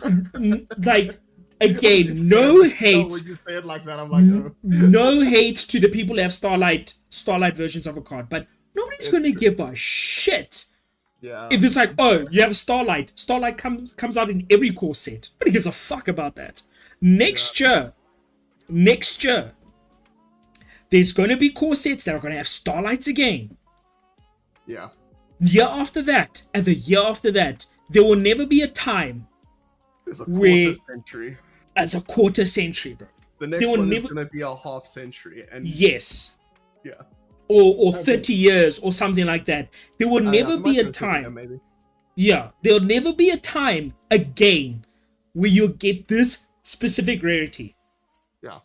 like again, no hate. When you say it like that, I'm like, oh. No hate to the people who have Starlight versions of a card, but nobody's gonna give a shit. Yeah. If it's like, oh, you have a Starlight comes out in every core set. Nobody gives a fuck about that. Next year, there's going to be core sets that are going to have Starlights again. Yeah. Year after that, and the year after that, there will never be a time It's a Where- quarter century. as a quarter century, bro. The next will one is never- going to be a half century. And Yes. yeah. Or 30 years or something like that. There will never it might be a go to yeah, time. maybe. Yeah, there'll never be a time again where you get this specific rarity. Yeah.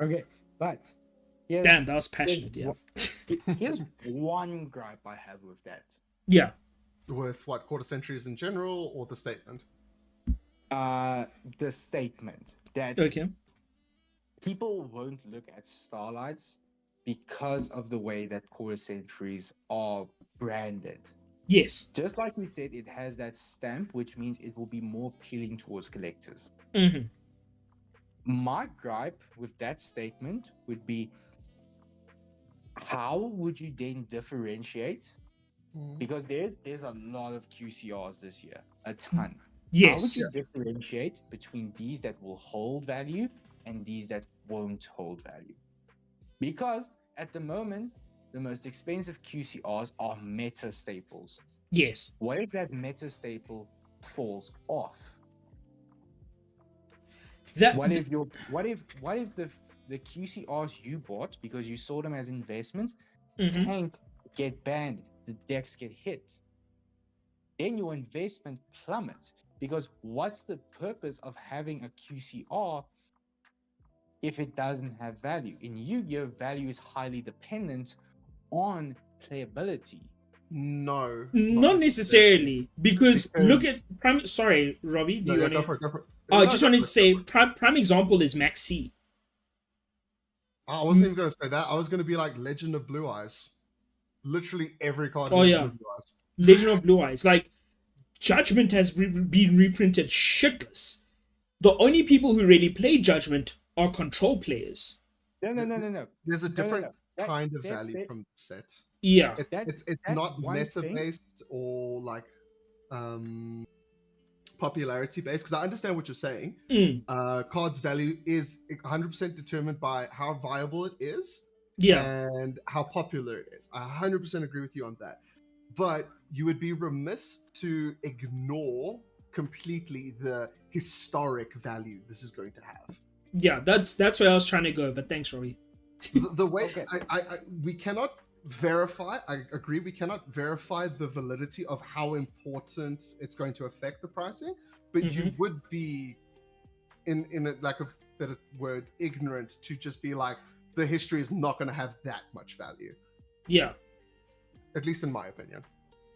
Okay, but here's, Damn, that was passionate, yeah. here's one gripe I have with that. Yeah. With what, quarter centuries in general or the statement? The statement that Okay. people won't look at Starlights because of the way that quarter centuries are branded. Yes. Just like we said, it has that stamp, which means it will be more appealing towards collectors. Mm-hmm. My gripe with that statement would be, how would you then differentiate? Because there's a lot of QCRs this year, a ton. How would Yes. you differentiate between these that will hold value and these that won't hold value? Because at the moment, the most expensive QCRs are meta staples. Yes. What if that meta staple falls off? That what if the QCRs you bought because you saw them as investments Mhm. tank, get banned, the decks get hit, then your investment plummets. Because what's the purpose of having a QCR if it doesn't have value? In Yu-Gi-Oh, value is highly dependent on playability. No, Not necessarily, because look at Because prime. Sorry, Robbie. Do no, you yeah, want go to? for it, go for it. I No, just go wanted for to it. say prime example is Max C. I wasn't even gonna say that. I was gonna be like Legend of Blue Eyes. Literally every card in Oh Legend yeah, of Blue Eyes. Legend of Blue Eyes. Like Judgment has been reprinted shitless. The only people who really play Judgment are control players. No. There's a No, no, different no. That, kind of that, value that, from the set. Yeah, It's that's not one meta thing. based or like popularity based, because I understand what you're saying. Mm. Cards value is 100% determined by how viable it is yeah, and how popular it is. I 100% agree with you on that. But you would be remiss to ignore completely the historic value this is going to have. yeah. That's where I was trying to go. But thanks, Robbie. The way Okay. we cannot verify, I agree, we cannot verify the validity of how important it's going to affect the pricing, but you would be in a lack of better word, ignorant to just be like, the history is not going to have that much value, Yeah, at least in my opinion.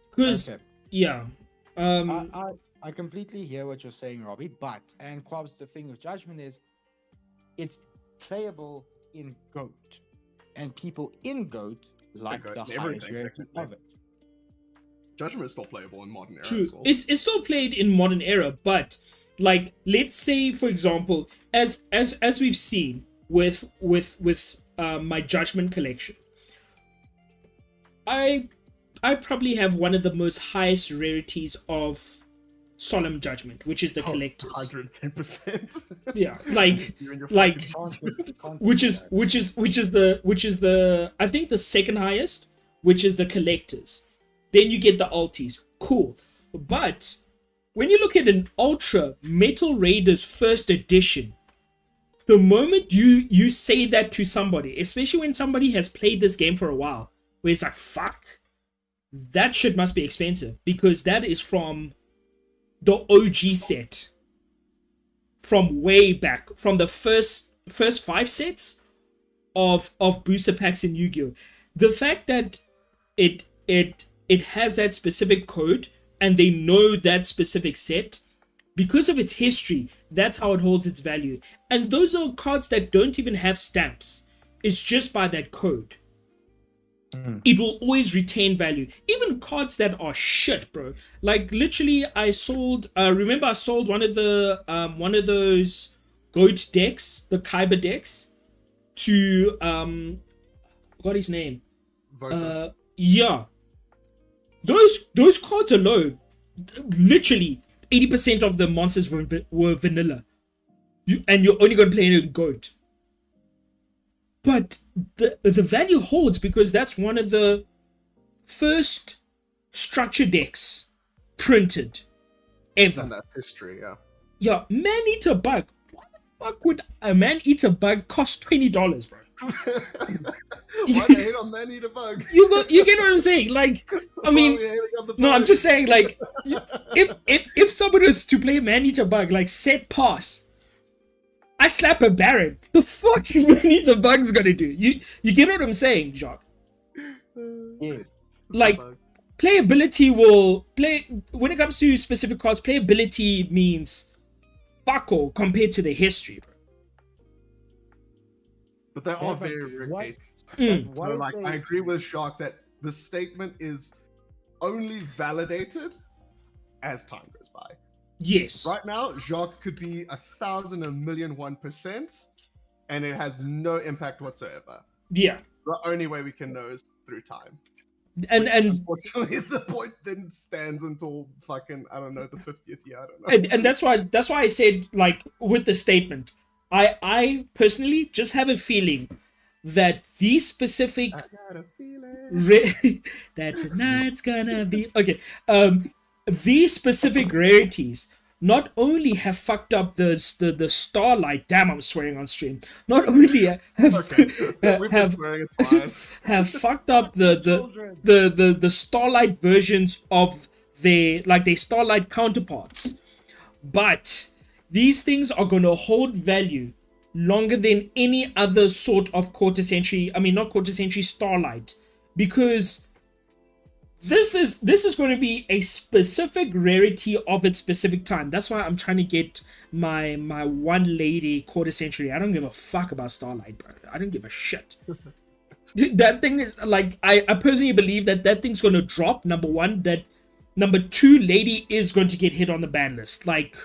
because Okay. yeah, I completely hear what you're saying, Robbie. But and Quab's the thing with Judgment is it's playable in GOAT, and people in GOAT like GOAT the and highest everything, rarity technically. of it. Judgment is still playable in modern era true. as well. It's still played in modern era, but like let's say for example, as we've seen with my Judgment collection, I probably have one of the most highest rarities of Solemn Judgment, which is the collectors. 110%. Yeah, like You and your like fucking judgments. which is the I think the second highest, which is the collectors. Then you get the alties. Cool. But when you look at an Ultra Metal Raiders first edition, the moment you say that to somebody, especially when somebody has played this game for a while, where it's like, fuck, that shit must be expensive, because that is from the OG set, from way back, from the first 5 sets of booster packs in Yu-Gi-Oh. The fact that it has that specific code and they know that specific set, because of its history, that's how it holds its value. And those are cards that don't even have stamps. It's just by that code. It will always retain value. Even cards that are shit, bro. Like literally, I sold. Remember, I sold one of those goat decks, the Kyber decks, to forgot his name. Voter. Yeah, those cards alone, literally 80% of the monsters were vanilla. And you're only gonna play it in goat. But the value holds because that's one of the first structure decks printed ever. And that's history, yeah. Yeah, man-eater bug. Why the fuck would a man-eater bug cost $20, bro? Why they hate on Man-Eater Bug? You get what I'm saying? Like, I mean, no, I'm just saying, like, if somebody was to play man-eater bug, like set pass, I slap a Baron. The fuck man-eater bug's gonna do? You get what I'm saying, Jacques? Yes. Like, playability will play when it comes to specific cards. Playability means fuck all compared to the history, bro. But there are but very rare what- cases. Mm. So, like, I agree with Shark that the statement is only validated as time goes by. Yes. Right now, Jacques could be 1,000, 1,000,001%, and it has no impact whatsoever. Yeah. The only way we can know is through time. And Unfortunately, the point then stands until fucking, I don't know, the 50th year. I don't know. and that's why I said, like, with the statement, I personally just have a feeling that these specific I got a feeling. that tonight's gonna be okay. These specific rarities not only have fucked up the Starlight. Damn, I'm swearing on stream. Not only have Okay, we've been have swearing. It's fine. have fucked up the Children. the Starlight versions of their Starlight counterparts, but these things are going to hold value longer than any other sort of quarter century. I mean, not quarter century Starlight, because this is going to be a specific rarity of its specific time. That's why I'm trying to get my one lady quarter century. I don't give a fuck about Starlight, bro. I don't give a shit. That thing is like, I personally believe that thing's going to drop. Number one. That number two, lady is going to get hit on the ban list. Like,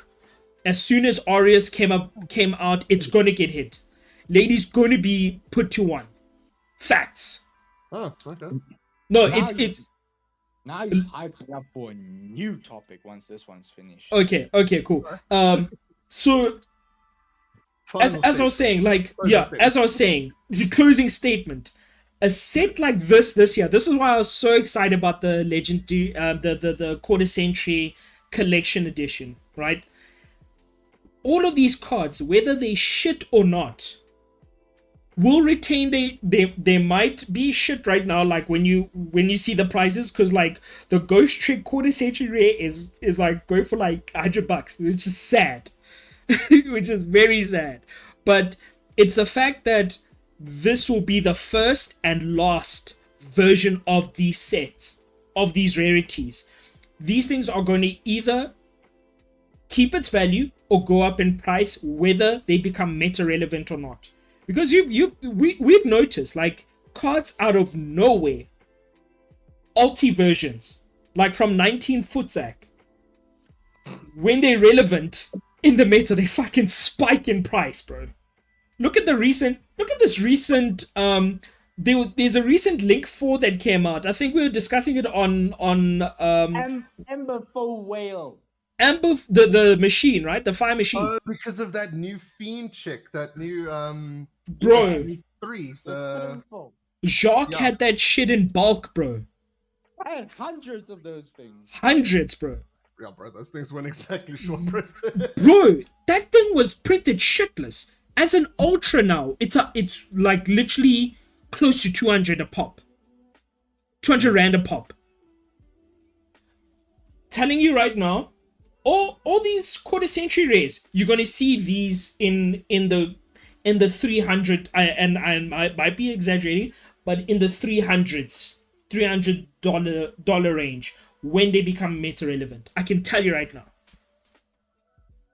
as soon as Aureus came out, it's going to get hit. Lady's going to be put to one. Facts. Oh, okay. No, Now it's Now you've hyped it up for a new topic once this one's finished. okay, cool. So as I was saying, like, yeah, as I was saying, the closing statement. A set like this year, this is why I was so excited about the legendary, the quarter century collection edition, right? All of these cards, whether they shit or not, will retain they might be shit right now, like when you see the prices, because like the Ghost Trick quarter century rare is like going for like $100, which is sad. Which is very sad. But it's the fact that this will be the first and last version of these sets, of these rarities. These things are going to either keep its value or go up in price, whether they become meta relevant or not. Because we've noticed, like, cards out of nowhere, alti versions, like from 19 Futzak, when they're relevant in the meta, they fucking spike in price, bro. Look at this recent there's a recent Link 4 that came out. I think we were discussing it on Ember Full Whale. Amber, the machine, right? The fire machine. Oh, because of that new fiend chick, that new Bro, 3. The Sinful. Jacques Yeah. had that shit in bulk, bro. I had hundreds of those things. Hundreds, bro. Yeah, bro, those things weren't exactly short print. Bro, that thing was printed shitless. As an ultra now, it's like literally close to 200 a pop. 200 rand a pop. Telling you right now, all these quarter century rares, you're gonna see these in the 300, and I might be exaggerating, but in the 300s, $300 range when they become meta relevant. I can tell you right now.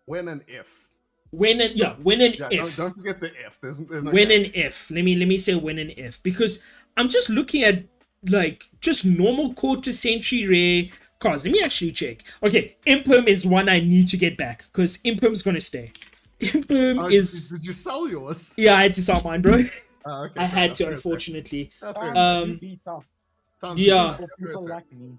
When and if. When and Yeah, if. Don't forget the if. There's no When catch. and if. Let me say when and if, because I'm just looking at like just normal quarter century rare cards. Let me actually check. Okay, Imperm is one I need to get back because Imperm's gonna stay. Imperm Oh, is Did you sell yours? yeah, I had to sell mine, bro. Oh, okay, I fair had enough, to, fair, unfortunately. fair. Oh, fair Um, enough. Be tough Times yeah. are for tough, fair, people fair. like me.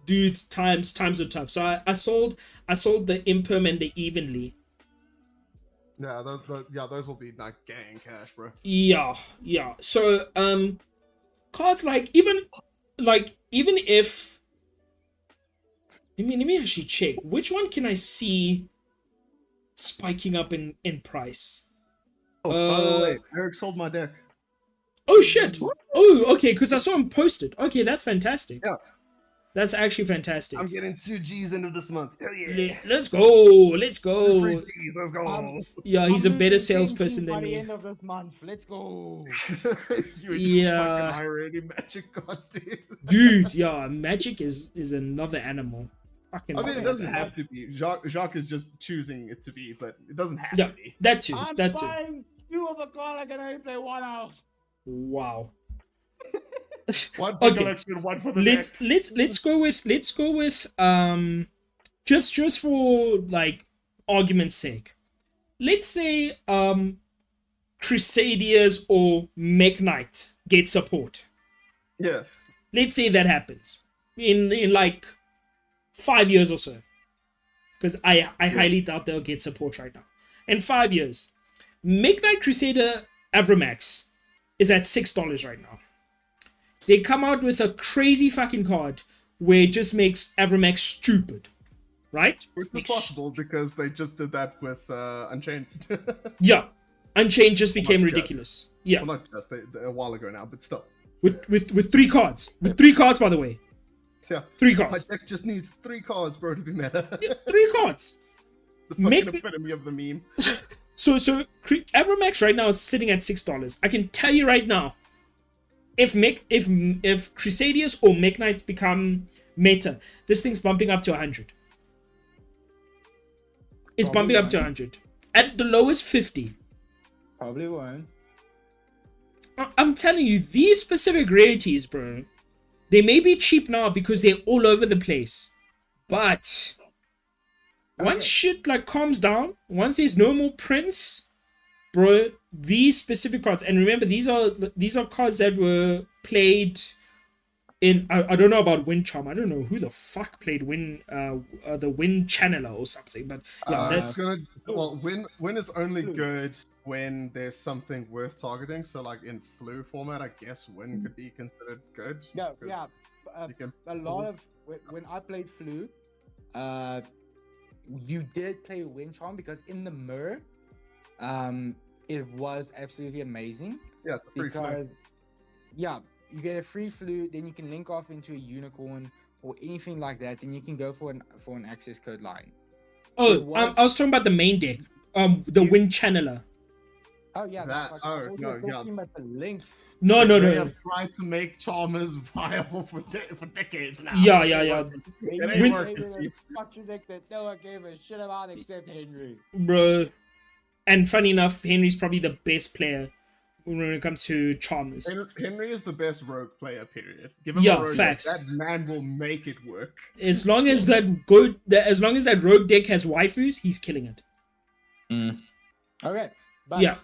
Dude, times are tough. So I sold the Imperm and the Evenly. Yeah, those will be like gang cash, bro. Yeah. So cards like even if let me actually check which one can I see spiking up in price. Oh, by the way, Eric sold my deck. Oh shit! Oh, okay, because I saw him post it. Okay, that's fantastic. Yeah. That's actually fantastic. I'm getting 2 G's end of this month. Hell yeah. Let's go. 3 G's, let's go. Yeah, he's a I'm better losing 10 salesperson by than the me. end of this month. Let's go. You and your Yeah. fucking high-rated magic cards, dude. Dude, yeah, Magic is another animal. Fucking I mean, it love doesn't it. have to be. Jacques is just choosing it to be, but it doesn't have Yeah, to be. that too. I'm That too. buying 2 of a card I can only play 1 of. Wow. One for Okay. collection, one for the Let's go with just for like argument's sake. Let's say Crusaders or Mech Knight get support. Yeah. Let's say that happens in like 5 years or so, because I highly doubt they'll get support right now. In 5 years, Mech Knight Crusader Avramax is at $6 right now. They come out with a crazy fucking card where it just makes Avramax stupid. right? Which is possible because they just did that with Unchained. Yeah, Unchained just became Not just. ridiculous. Yeah, Well, not just a while ago now, but still. with 3 cards. With 3 cards, by the way. Yeah. 3 My cards. deck just needs 3 cards, bro, to be meta. Yeah, 3 cards. The fucking Make- epitome of the meme. So Avramax right now is sitting at $6. I can tell you right now, if Crusaders or Mech Knights become meta, this thing's bumping up to 100. It's Probably bumping up to won't. 100. At the lowest 50. Probably won't. I'm telling you, these specific rarities, bro, they may be cheap now because they're all over the place. But once shit like calms down, once there's no more prints, bro, these specific cards, and remember these are cards that were played in I don't know about Wind Charm. I don't know who the fuck played the Wind Channeler or something, but yeah, It's that's gonna win is only good when there's something worth targeting. So like in flu format, I guess win could be considered good. No, 'cause yeah. you can A lot of when I played Flu, you did play Wind Charm because in the mirror, it was absolutely amazing yeah, it's a free flu. because yeah, you get a free Flu, then you can link off into a unicorn or anything like that, then you can go for an access code line. oh, it was- I was talking about the main deck, the Wind Channeler. Oh yeah, That- fuck, oh, I was no, yeah. talking about the link. No, They have tried to make Charmers viable for decades now. Yeah. They It ain't made working, it a Chief. fucking deck that no one gave a shit about except Henry. Bro. And funny enough, Henry's probably the best player when it comes to Charmers. Henry is the best rogue player. Period. Give him Yeah, a rogue facts. deck, that man will make it work. As long as that rogue deck has waifus, he's killing it. Okay, but Yeah.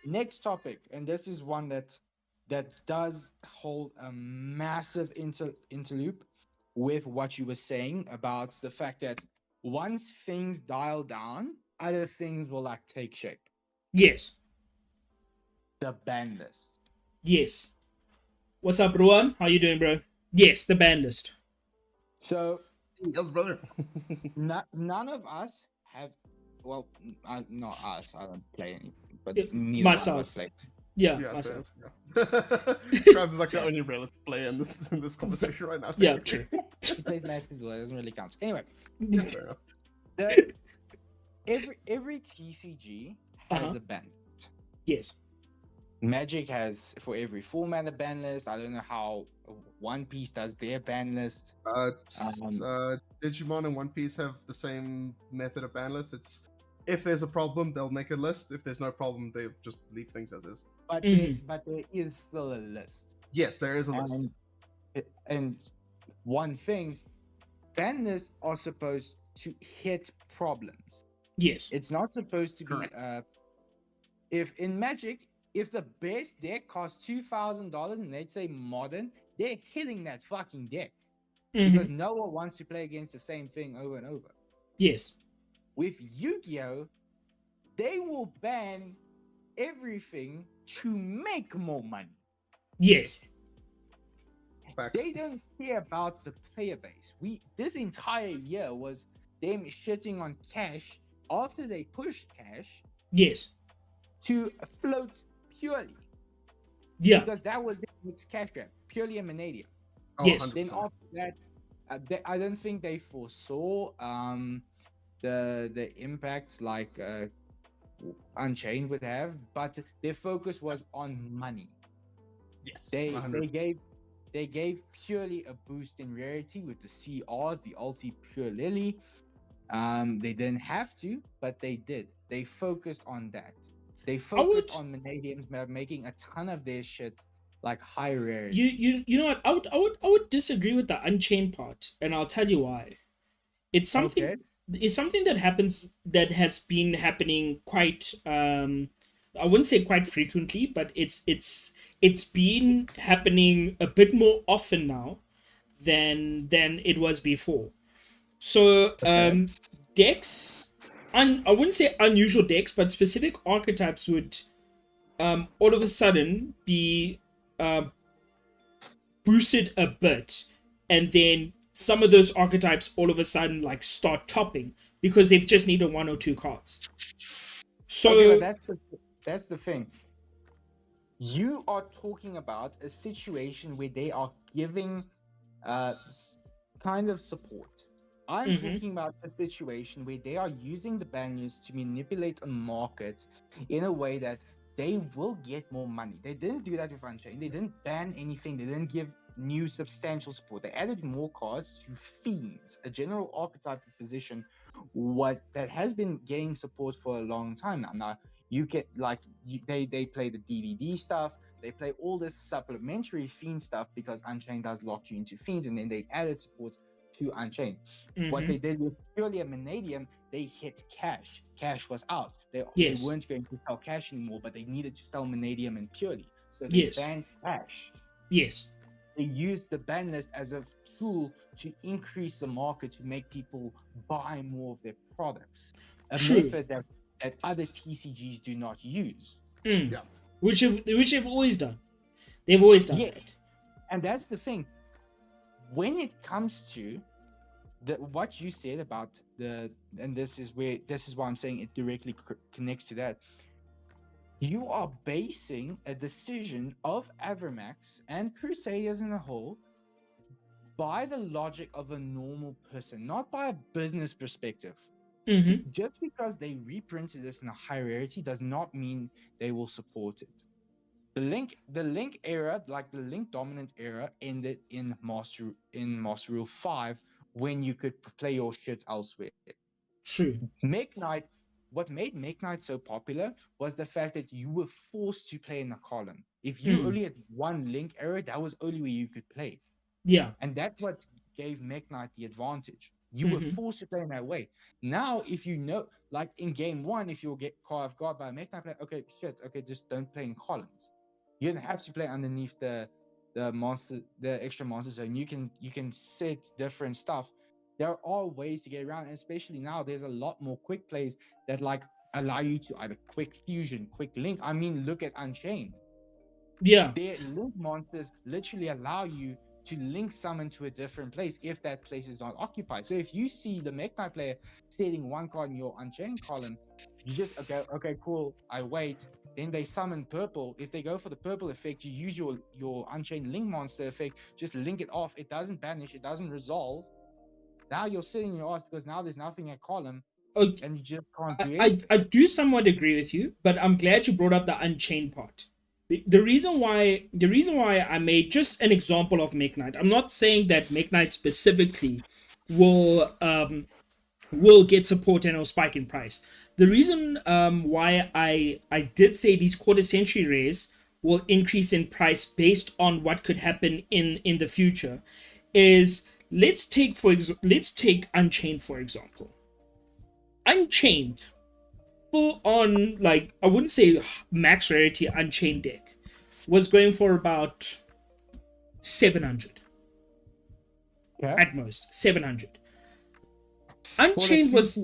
next topic, and this is one that does hold a massive interloop with what you were saying about the fact that once things dial down, other things will like take shape. Yes. The ban list. Yes. What's up, Ruan? How you doing, bro? Yes, the ban list. So Yes, brother. none of us have. Well, not us. I don't play any, but Yeah, neither myself. one of us play. Yeah, Yeah, myself. yeah. Travis is like the only realistic player in this conversation right now. Yeah, technically. He plays Massive Duel. It doesn't really count. Anyway, Yeah, fair enough. the, every TCG has Uh-huh. a ban list. Yes. Magic has for every format a ban list. I don't know how One Piece does their ban list. Digimon and One Piece have the same method of ban list. It's if there's a problem, they'll make a list. If there's no problem, they just leave things as is. But Mhm. there is still a list. Yes, there is a list. And one thing, ban lists are supposed to hit problems. Yes. It's not supposed to be Correct. if in Magic, if the best deck costs $2,000 and they'd say modern, they're hitting that fucking deck. Mhm. Because no one wants to play against the same thing over and over. Yes. With Yu-Gi-Oh, they will ban everything to make more money. Yes. Facts. They don't care about the player base. This entire year was them shitting on cash after they pushed cash Yes. to float purely. Yeah. Because that was its cash grab, purely a Manadia. Oh, Yes. 100%. Then after that, I don't think they foresaw the impacts like Unchained would have, but their focus was on money. Yes. They 100%. gave purely a boost in rarity with the CRs, the Ulti Pure Lily. They didn't have to, but they did. They focused on that. They focused on Manadians making a ton of their shit like high rarity. You know what? I would disagree with the Unchained part, and I'll tell you why. It's something. Okay. It's something that has been happening quite. I wouldn't say quite frequently, but it's been happening a bit more often now than it was before. So decks, I wouldn't say unusual decks, but specific archetypes would all of a sudden be boosted a bit, and then some of those archetypes all of a sudden like start topping because they've just needed 1 or 2 cards. So Okay, but that's the thing. You are talking about a situation where they are giving kind of support. I'm talking about a situation where they are using the banners to manipulate a market in a way that they will get more money. They didn't do that with Unchained. They didn't ban anything. They didn't give new substantial support. They added more cards to Fiends, a general archetype position, what that has been getting support for a long time now. Now you get like they play the DDD stuff. They play all this supplementary Fiend stuff because Unchained does lock you into Fiends, and then they added support to Unchained. What they did was purely a Manadium. They hit cash. Cash was out. They yes, weren't going to sell cash anymore, but they needed to sell Manadium and purely. So they yes, banned cash. yes, They used the ban list as a tool to increase the market to make people buy more of their products. A true. method that other TCGs do not use. Yeah. Which they've always done. They've always done Yes. And that's the thing. When it comes to what you said about and this is why I'm saying it directly connects to that. You are basing a decision of Avermax and Crusaders in a whole by the logic of a normal person, not by a business perspective. that. Just because they reprinted this in a high rarity does not mean they will support it. The link era, like the link dominant era, ended in Master Rule 5 when you could play your shit elsewhere. True. Make Knight, what made Make Knight so popular was the fact that you were forced to play in a column. If you only had one link era, that was only where you could play. Yeah. And that's what gave Make Knight the advantage. You were forced to play in that way. Now, if you know, like in game 1, if you'll get caught off guard by a Make Knight player, okay, shit, okay, just don't play in columns. You don't have to play underneath the extra monster zone. You can set different stuff. There are ways to get around, and especially now, there's a lot more quick plays that like allow you to either quick fusion, quick link. I mean, look at Unchained. Yeah. Their link monsters literally allow you to link summon to a different place if that place is not occupied. So if you see the Mech Knight player setting one card in your Unchained column, you just okay, cool. I wait. Then they summon purple. If they go for the purple effect, you use your Unchained link monster effect. Just link it off. It doesn't banish. It doesn't resolve. Now you're sitting in your ass because now there's nothing at column, Okay. and you just can't do I anything. do somewhat agree with you, but I'm glad you brought up the Unchained part. The reason why I made just an example of Make Knight, I'm not saying that Make Knight specifically will get support and will spike in price. The reason why I did say these quarter century rares will increase in price based on what could happen in the future is let's take Unchained for example. Unchained, full on, like I wouldn't say max rarity Unchained deck was going for about 700 at most. 700. Unchained was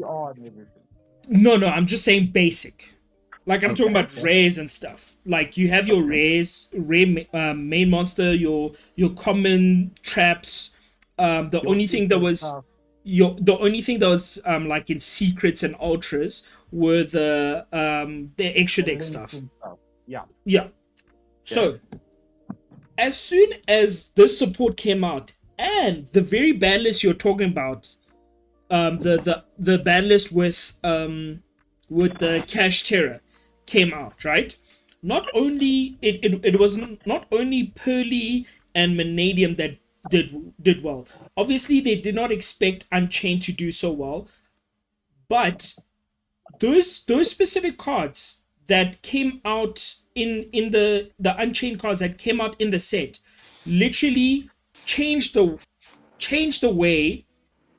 no, I'm just saying basic. Like I'm talking about rares and stuff. Like you have your rares, main monster, your common traps. The only thing that was like in secrets and ultras were the extra deck stuff. Yeah. So as soon as this support came out and the very ban list you're talking about, the ban list with the Cash Terror came out, right? Not only it was not only Pearly and Manadium that did well. Obviously, they did not expect Unchained to do so well, but those specific cards that came out in the Unchained cards that came out in the set literally changed the way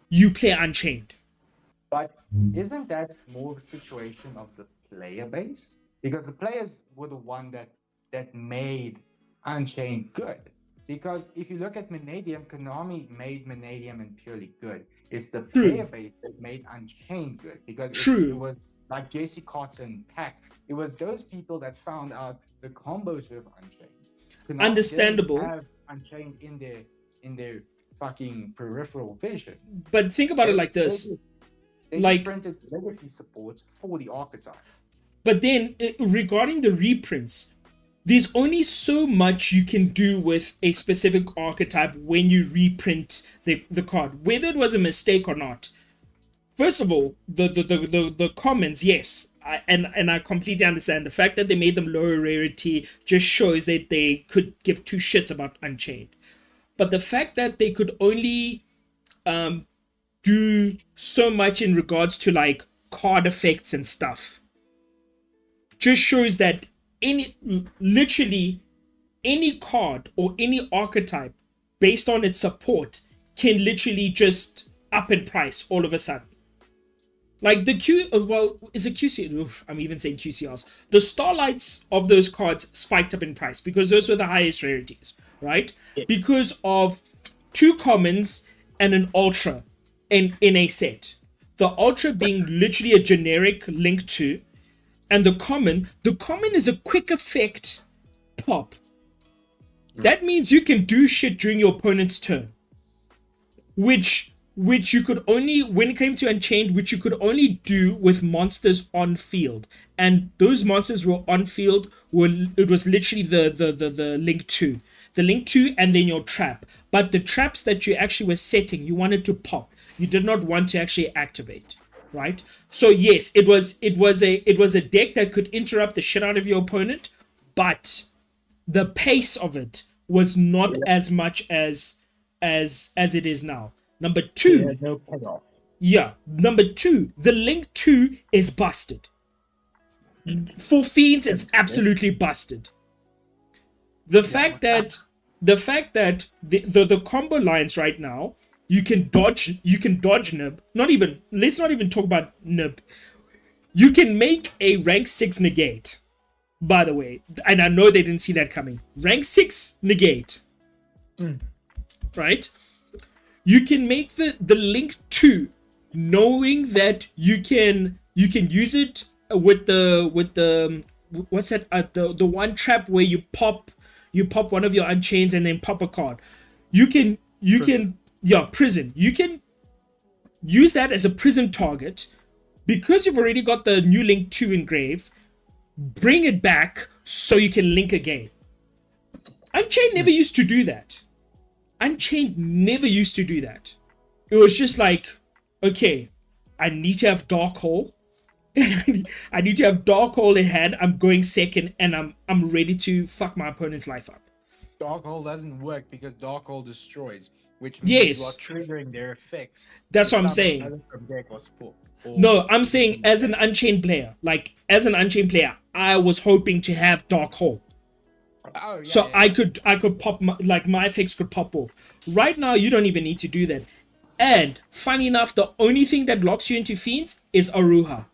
you play Unchained. But isn't that more of a situation of the player base? Because the players were the one that made Unchained good. Because if you look at Manadium, Konami made Manadium and Purely good. It's the player base that made Unchained good. Because it was like JC Cotton, Pack. It was those people that found out the combos with Unchained. Konami Understandable. didn't have Unchained in their fucking peripheral vision. But think about it like this. They Like, printed legacy support for the archetype. but then regarding the reprints, there's only so much you can do with a specific archetype when you reprint the card, whether it was a mistake or not. First of all, the commons, yes, and I completely understand the fact that they made them lower rarity just shows that they could give two shits about Unchained. But the fact that they could only do so much in regards to like card effects and stuff just shows that literally any card or any archetype based on its support can literally just up in price all of a sudden. Like the is it QC? Oof, I'm even saying QCRs. The starlights of those cards spiked up in price because those were the highest rarities, right? Yeah. Because of two commons and an ultra in a set. The ultra being literally a generic link to, and the common is a quick effect pop. That means you can do shit during your opponent's turn, which you could only, when it came to Unchained, which you could only do with monsters on field, and those monsters were on field. It was literally the link to, and then your trap. But the traps that you actually were setting, you wanted to pop. You did not want to actually activate, right? So yes, it was a deck that could interrupt the shit out of your opponent, but the pace of it was not as much as it is now. Number two, no payoff. Number two, the link 2 is busted. For Fiends, it's absolutely busted. The fact that the combo lines right now, you can dodge nib. Let's not even talk about nib. You can make a rank 6 negate, by the way, and I know they didn't see that coming. Rank 6 negate. Right? You can make the link 2, knowing that you can use it with the what's that, the one trap where you pop one of your Unchains and then pop a card. You can prison. You can use that as a prison target because you've already got the new link 2 engraved. Bring it back so you can link again. Unchained never used to do that. Unchained never used to do that. It was just like, okay, I need to have Dark Hole. I need to have Dark Hole in hand. I'm going second, and I'm ready to fuck my opponent's life up. Dark Hole doesn't work because Dark Hole destroys, which means you are triggering their effects. That's what I'm saying. No, I'm saying as an Unchained player, I was hoping to have Dark Hole. Oh, yeah, so yeah. I could pop my effects could pop off. Right now, you don't even need to do that. And funny enough, the only thing that locks you into Fiends is Aruha.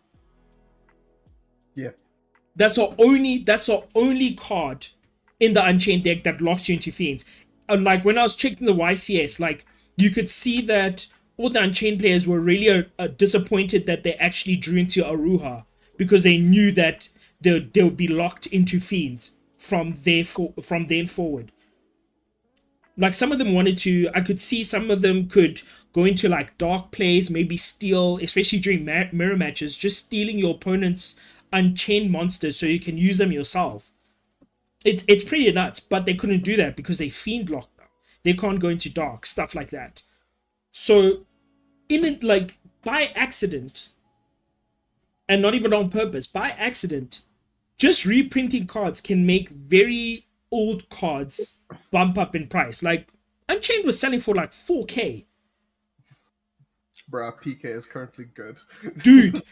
Yeah. That's the only card in the Unchained deck that locks you into Fiends. Like when I was checking the YCS, like you could see that all the Unchained players were really disappointed that they actually drew into Aruha because they knew that they would be locked into Fiends from then forward. Like some of them wanted to, I could see some of them could go into like dark plays, maybe steal, especially during mirror matches, just stealing your opponent's Unchained monsters so you can use them yourself. It's pretty nuts, but they couldn't do that because they fiend locked now. They can't go into dark, stuff like that. So, by accident, and not even on purpose, by accident, just reprinting cards can make very old cards bump up in price. Like, Unchained was selling for like 4K. Bruh, PK is currently good. Dude,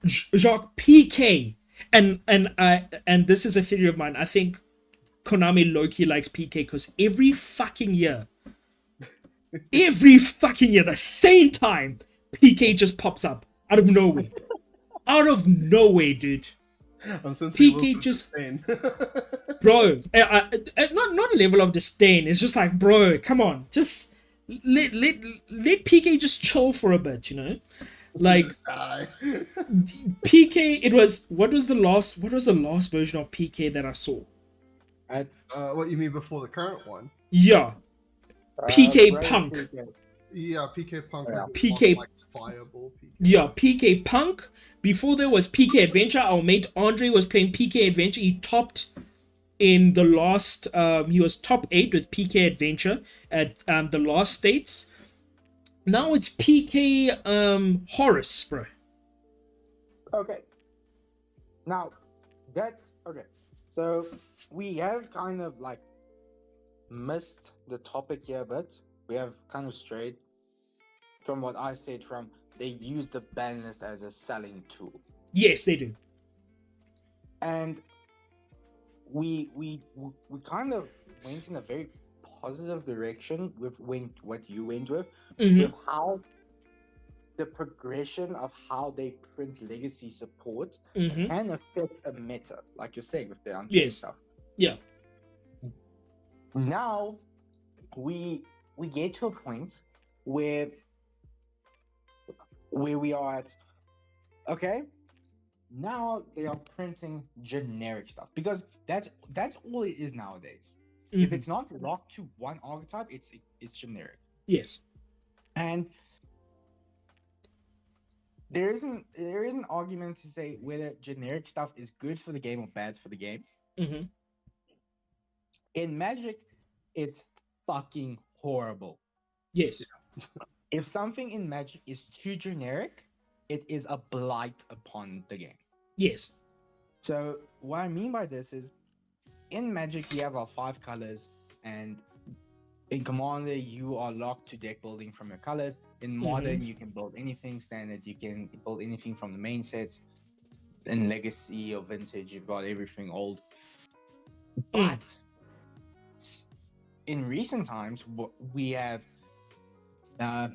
Jacques, PK. And this is a theory of mine. I think Konami low-key likes PK because every fucking year, the same time, PK just pops up out of nowhere. Out of nowhere, dude. I'm sensing PK just disdain. bro, not a level of disdain. It's just like, bro, come on, just let PK just chill for a bit, you know? Like PK, it was what was the last version of PK that I saw? What you mean before the current one? Yeah. PK Brave Punk. PK. Yeah, PK Punk Yeah. was the PK most, like, viable PK. Yeah, PK Punk. Before there was PK Adventure, our mate Andre was playing PK Adventure. He topped in the last. He was top 8 with PK Adventure at the last states. Now it's PK Horace, bro. Okay. Now, that's okay. So we have kind of like missed the topic here a bit. We have kind of strayed from what I said from they use the ban list as a selling tool. Yes, they do. And we kind of went in a very positive direction with what you went with how the progression of how they print legacy support can affect a meta, like you're saying with the unchained Yes. stuff. Yeah. Now we get to a point where we are at, okay, now they are printing generic stuff because that's all it is nowadays. If it's not locked to one archetype, it's generic. Yes. And there is an argument to say whether generic stuff is good for the game or bad for the game. In Magic, it's fucking horrible. Yes. If something in Magic is too generic, it is a blight upon the game. Yes. So what I mean by this is, in Magic we have our 5 colors, and in Commander you are locked to deck building from your colors. In Modern you can build anything. Standard you can build anything from the main sets. In Legacy or Vintage you've got everything old. But in recent times we have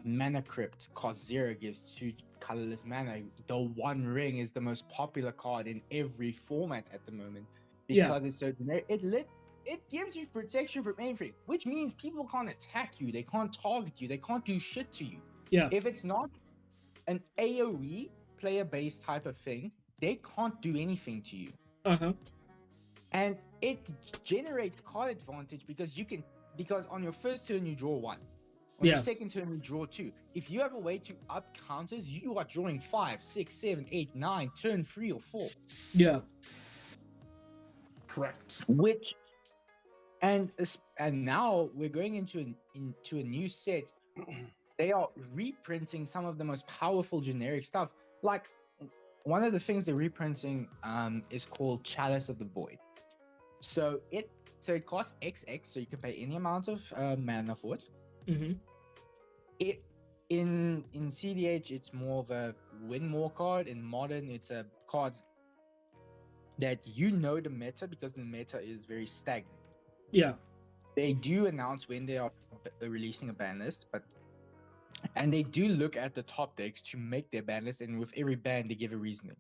Mana Crypt cost 0, gives 2 colorless mana. The One Ring is the most popular card in every format at the moment because it's so generic. It gives you protection from anything, which means people can't attack you, they can't target you, they can't do shit to you. Yeah. If it's not an AoE player-based type of thing, they can't do anything to you. And it generates card advantage because on your first turn you draw 1. On your second turn, you draw 2. If you have a way to up counters, you are drawing 5, 6, 7, 8, 9, turn 3 or 4. Yeah. Correct. And now we're going into a new set. They are reprinting some of the most powerful generic stuff. Like one of the things they're reprinting is called Chalice of the Void. So it costs XX, so you can pay any amount of mana for it. It in CDH it's more of a win more card. In Modern it's a card that the meta because the meta is very stagnant. Yeah. They do announce when they are releasing a ban list, and they do look at the top decks to make their ban list, and with every ban they give a reasoning.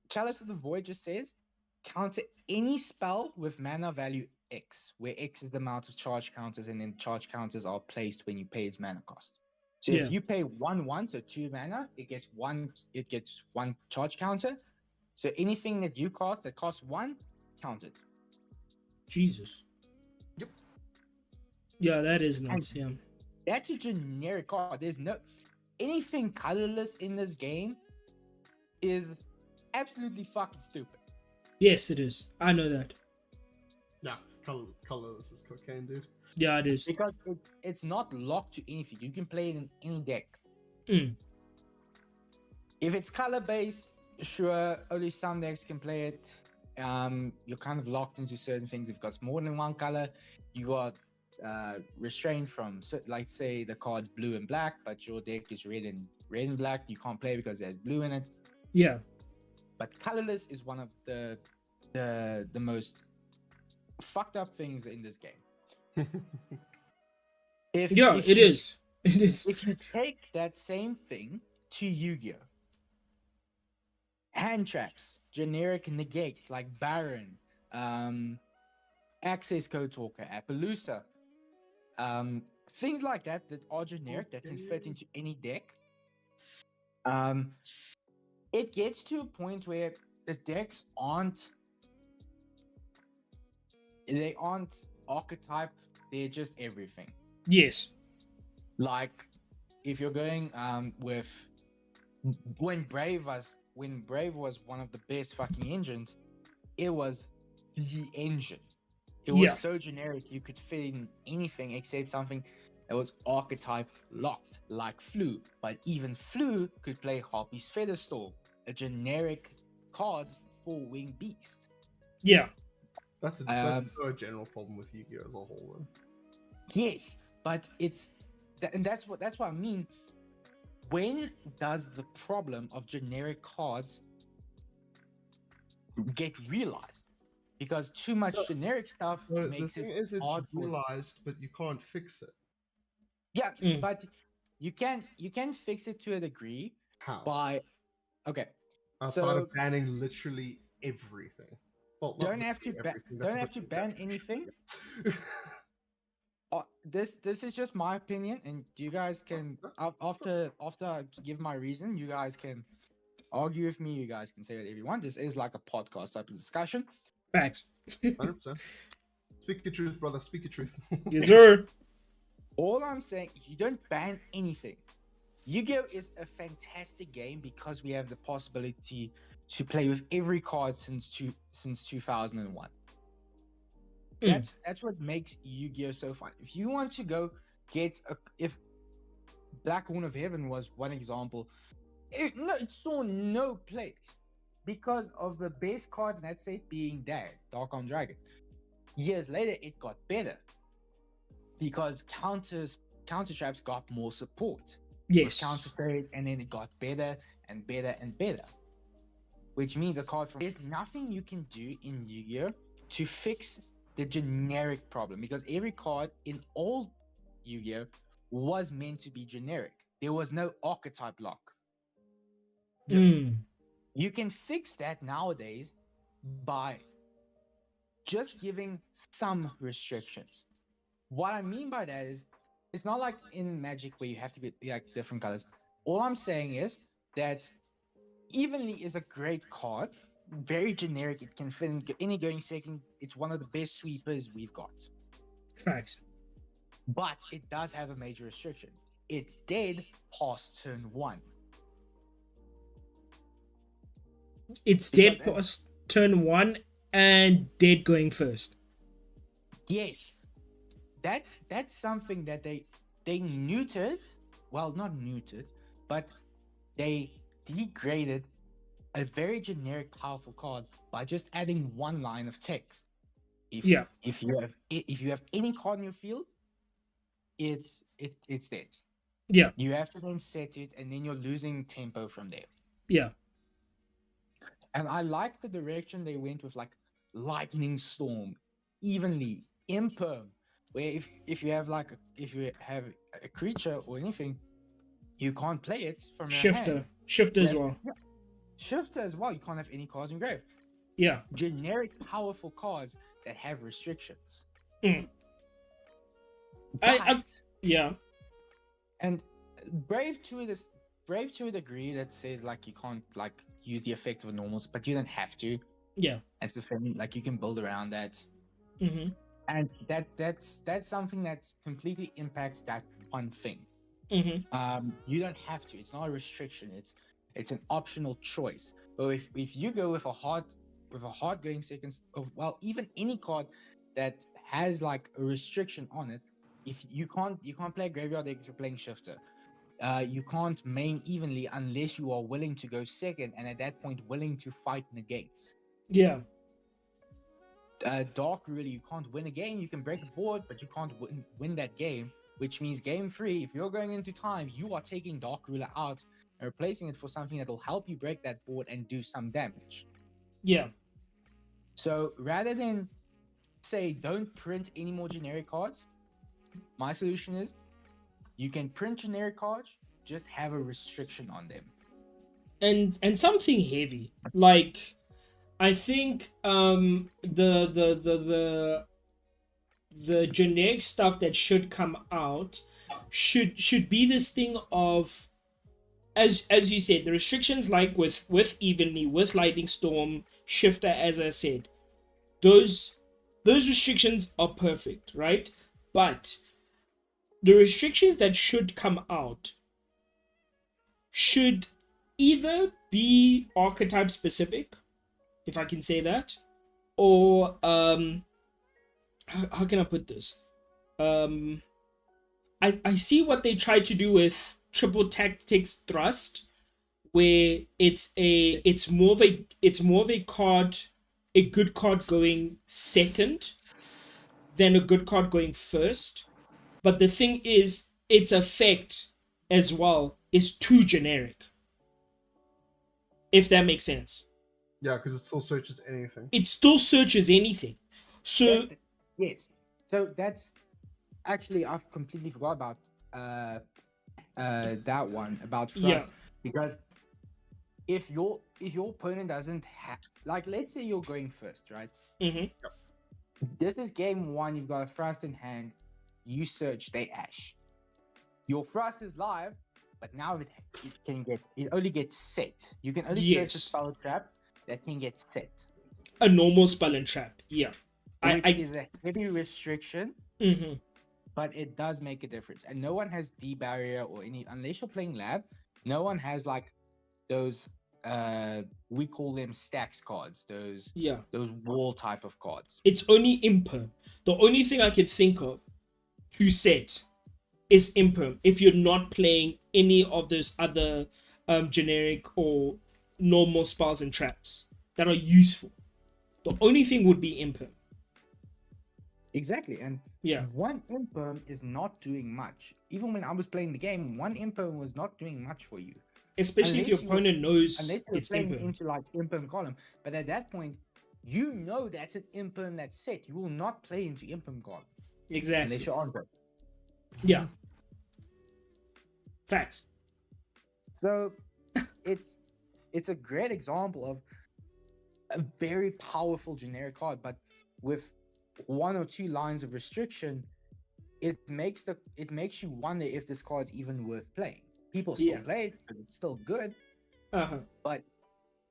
Chalice of the Void just says counter any spell with mana value X, where X is the amount of charge counters, and then charge counters are placed when you pay its mana cost. So if you pay 1/1, so 2 mana, it gets one charge counter. So anything that you cast that costs 1, count it. Jesus. Yep. Yeah, that is nuts. That's a generic card. There's no anything colorless in this game is absolutely fucking stupid. Yes, it is. I know that. Yeah, colorless is cocaine, dude. Yeah, it is. Because it's not locked to anything. You can play it in any deck. If it's color based, sure, only some decks can play it. You're kind of locked into certain things. If you've got more than one color, you are restrained from, like, say the card's blue and black, but your deck is red and black. You can't play because there's blue in it. Yeah. But colorless is one of the most fucked up things in this game. It is. It is. If you take that same thing to Yu-Gi-Oh, hand traps, generic negates like Baron, Access Code Talker, Appaloosa, things like that are generic that can fit into any deck. It gets to a point where the decks aren't archetype they're just everything. Yes. Like if you're going with when Brave was one of the best fucking engines, it was the engine. It was Yeah. so generic you could fit in anything except something that was archetype locked, like Flu. But even Flu could play Harpy's Featherstorm, a generic card for Winged Beast. Yeah. That's a general problem with Yu-Gi-Oh as a whole. Then. Yes, but and that's what I mean. When does the problem of generic cards get realized? Because too much generic stuff The makes thing it is, it's hard for. realized, but you can't fix it. Yeah, Mm. but you can fix it to a degree How? by okay. Outside of So banning literally everything. Well, not don't have to literally everything, that's don't a have bit to ban exaggerated. anything. This is just my opinion, and you guys can after I give my reason, you guys can argue with me. You guys can say whatever you want. This is like a podcast type of discussion. Facts. 100%. Speak your truth, brother. Speak your truth. Yes, sir. All I'm saying, you don't ban anything. Yu-Gi-Oh is a fantastic game because we have the possibility to play with every card since 2001. That's what makes Yu-Gi-Oh so fun. If you want to go get if Black Horn of Heaven was one example, it saw no place because of the base card in that set being Dark on Dragon. Years later, it got better because counter traps got more support. Yes. Counter trade, and then it got better and better and better. Which means there's nothing you can do in Yu-Gi-Oh to fix the generic problem, because every card in all Yu-Gi-Oh was meant to be generic. There was no archetype lock. Mm. You can fix that nowadays by just giving some restrictions. What I mean by that is, it's not like in Magic where you have to be like different colors. All I'm saying is that Evenly is a great card, very generic. It can fit in any going second. It's one of the best sweepers we've got. Facts. But it does have a major restriction. It's dead past turn 1. It's Because dead past turn 1 and dead going first. Yes. That's something that they neutered. Well, not neutered, but they degraded a very generic powerful card by just adding one line of text. If you have any card in your field, it's dead. Yeah. You have to then set it, and then you're losing tempo from there. Yeah. And I like the direction they went with, like Lightning Storm, Evenly, Imperm, where if you have a creature or anything, you can't play it from your hand. Shifter as well. Yeah. Shifter as well. You can't have any cards engraved. Yeah. Generic powerful cards that have restrictions. Mm. Yeah. And Brave to a degree that says like you can't like use the effect of a normals, but you don't have to. Yeah. That's the thing. Like you can build around that. Mm-hmm. And that's something that completely impacts that one thing. Mm-hmm. You don't have to. It's not a restriction. It's an optional choice. But if you go with a hard going seconds of, well, even any card that has like a restriction on it, if you can't play graveyard deck if you're playing shifter. You can't main Evenly unless you are willing to go second, and at that point willing to fight negates. Yeah. Dark really, you can't win a game. You can break a board, but you can't win that game. Which means game 3, if you're going into time, you are taking Dark Ruler out and replacing it for something that will help you break that board and do some damage. Yeah. So rather than say don't print any more generic cards, my solution is you can print generic cards, just have a restriction on them. And something heavy. Like I think the generic stuff that should come out should be this thing of, as you said, the restrictions like with Evenly, with Lightning Storm, Shifter, as I said, those restrictions are perfect, right? But the restrictions that should come out should either be archetype specific, if I can say that, or how can I put this? I see what they try to do with triple tactics thrust, where it's more of a card, a good card going second than a good card going first. But the thing is, its effect as well is too generic. If that makes sense. Yeah, because it still searches anything. It still searches anything. So Yes. So that's actually I've completely forgot about that one about Yeah. thrust, because if your opponent doesn't have, like, let's say you're going first, right? mhm, This is game one. You've got a thrust in hand. You search, they ash. Your thrust is live, but now it only gets set. You can only search a Yes. spell trap that can get set, a normal spell and trap. Yeah. which I is a heavy restriction, mhm, but it does make a difference. And no one has D barrier or any, unless you're playing lab. No one has like those we call them stacks cards. Those yeah. wall type of cards. It's only imperm. The only thing I can think of to set is imperm if you're not playing any of those other generic or normal spells and traps that are useful. The only thing would be imperm. Exactly, and Yeah. one imperm is not doing much. Even when I was playing the game, one imperm was not doing much for you. Especially if your Unless you- opponent knows Unless you're it's playing imperm. into like imperm column. But at that point, you know that's an imperm that's set. You will not play into imperm column Exactly. unless you're on them. Yeah. Facts. So it's a great example of a very powerful generic card, but with one or two lines of restriction, it makes you wonder if this card's even worth playing. People still Yeah. play it, but it's still good. Uh-huh. But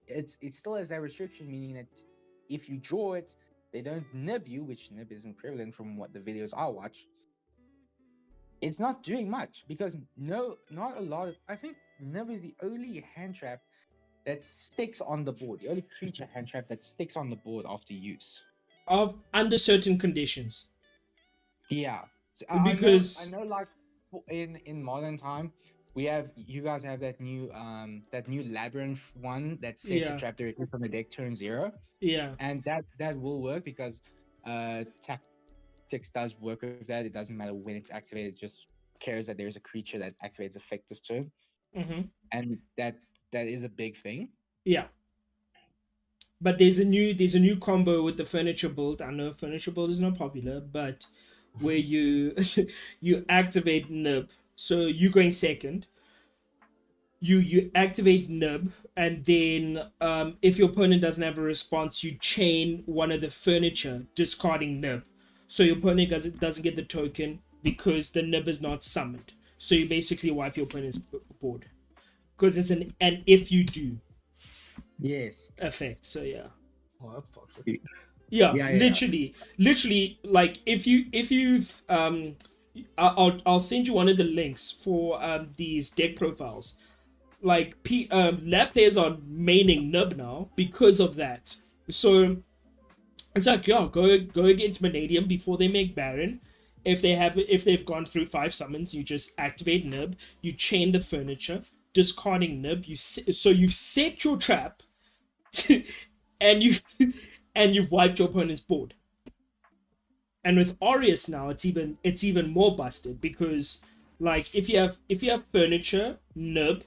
it still has that restriction, meaning that if you draw it, they don't nib you, which nib isn't prevalent from what the videos I watch. It's not doing much because not a lot of, I think nib is the only hand trap that sticks on the board, the only creature hand trap that sticks on the board after use. Of under certain conditions. Yeah. So Because- I know like in modern time, you guys have that new labyrinth one that sets Yeah. a trap directly from the deck turn 0. Yeah. And that will work because tactics does work with that. It doesn't matter when it's activated, it just cares that there's a creature that activates effect this turn. Mm-hmm. And that is a big thing. Yeah. But there's a new combo with the furniture build. I know furniture build is not popular, but where you you activate nib. So you going second. You activate nib, and then if your opponent doesn't have a response, you chain one of the furniture, discarding nib. So your opponent doesn't get the token because the nib is not summoned. So you basically wipe your opponent's board because it's an if you do Yes. effect. So yeah. Oh, that's toxic. Yeah, Yeah. literally, like if you've I'll send you one of the links for these deck profiles. Like lab players are maining nub now because of that. So it's like, yeah, go against Vanadium before they make Baron. If they've gone through 5 summons, you just activate nib, you chain the furniture, discarding nib, so you've set your trap and you've wiped your opponent's board. And with Aureus now, it's even more busted because like if you have furniture, nib,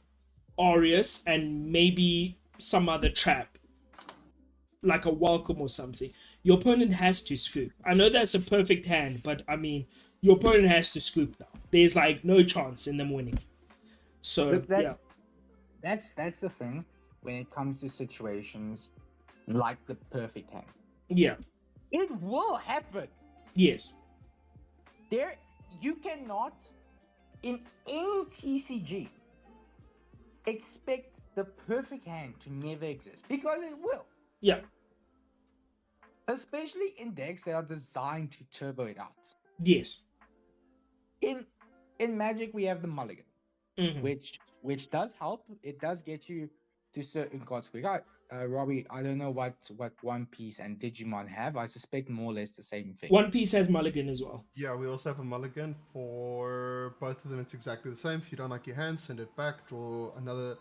Aureus, and maybe some other trap, like a welcome or something, your opponent has to scoop. I know that's a perfect hand, but I mean, your opponent has to scoop now. There's like no chance in them winning. So But yeah, that's the thing when it comes to situations like the perfect hand. yeah, It will happen. yes, You cannot in any TCG expect the perfect hand to never exist because it will. yeah, Especially in decks that are designed to turbo it out. yes, In Magic we have the mulligan, Mhm. which does help. It does get you to certain cards quick. Robbie, I don't know what One Piece and Digimon have. I suspect more or less the same thing. One Piece has mulligan as well. Yeah, we also have a mulligan for both of them. It's exactly the same. If you don't like your hand, send it back. Draw another.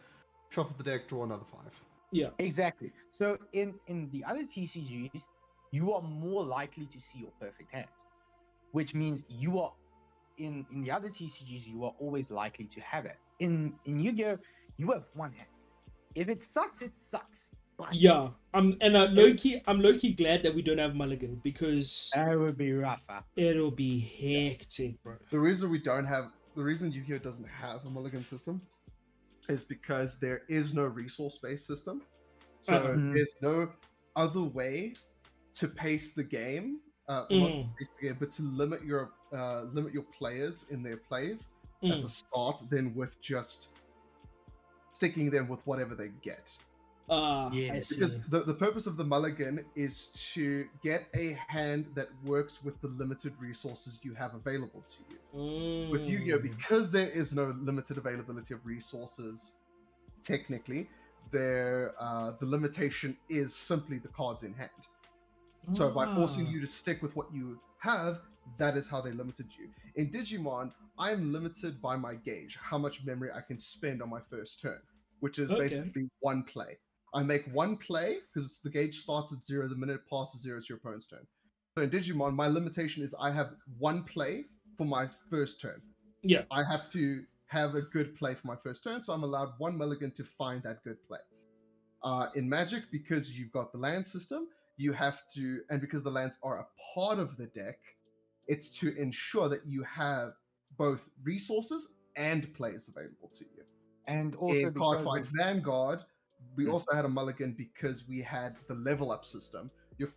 Shuffle the deck. Draw another 5. Yeah. Exactly. So in the other TCGs, you are more likely to see your perfect hand, which means you are in the other TCGs you are always likely to have it. In Yu-Gi-Oh, you have one hand. If it sucks, it sucks. But Yeah. I'm low key glad that we don't have mulligan because that would be rough. Huh? it'll be hectic, bro. The reason Yu-Gi-Oh doesn't have a mulligan system is because there is no resource-based system. So there's no other way to pace the game, not to pace the game, but to limit your players in their plays at the start than with just sticking them with whatever they get. I see. Because the purpose of the mulligan is to get a hand that works with the limited resources you have available to you. With Yu-Gi-Oh, because there is no limited availability of resources, technically, the limitation is simply the cards in hand. So by forcing you to stick with what you have, that is how they limited you. In Digimon, I'm limited by my gauge, how much memory I can spend on my first turn, which is basically one play. I make one play because the gauge starts at 0 the minute it passes 0 it's your opponent's turn. So in Digimon, my limitation is I have one play for my first turn. Yeah. I have to have a good play for my first turn, so I'm allowed one mulligan to find that good play. In Magic, because you've got the land system, you have to, and because the lands are a part of the deck, it's to ensure that you have both resources and plays available to you. And also in Cardfight Vanguard, we also had a mulligan because we had the level up system.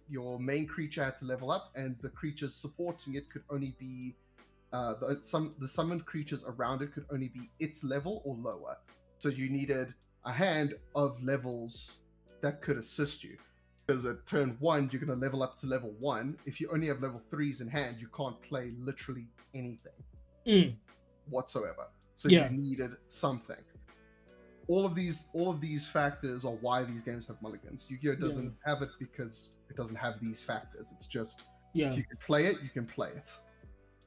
Your main creature had to level up, and the creatures supporting it could only be the summoned creatures around it could only be its level or lower. So you needed a hand of levels that could assist you. Because at turn 1, you're going to level up to level 1. If you only have level 3s in hand, you can't play literally anything whatsoever. So you needed something. All of these factors are why these games have mulligans. Yu-Gi-Oh doesn't have it because it doesn't have these factors. It's just if you can play it, you can play it.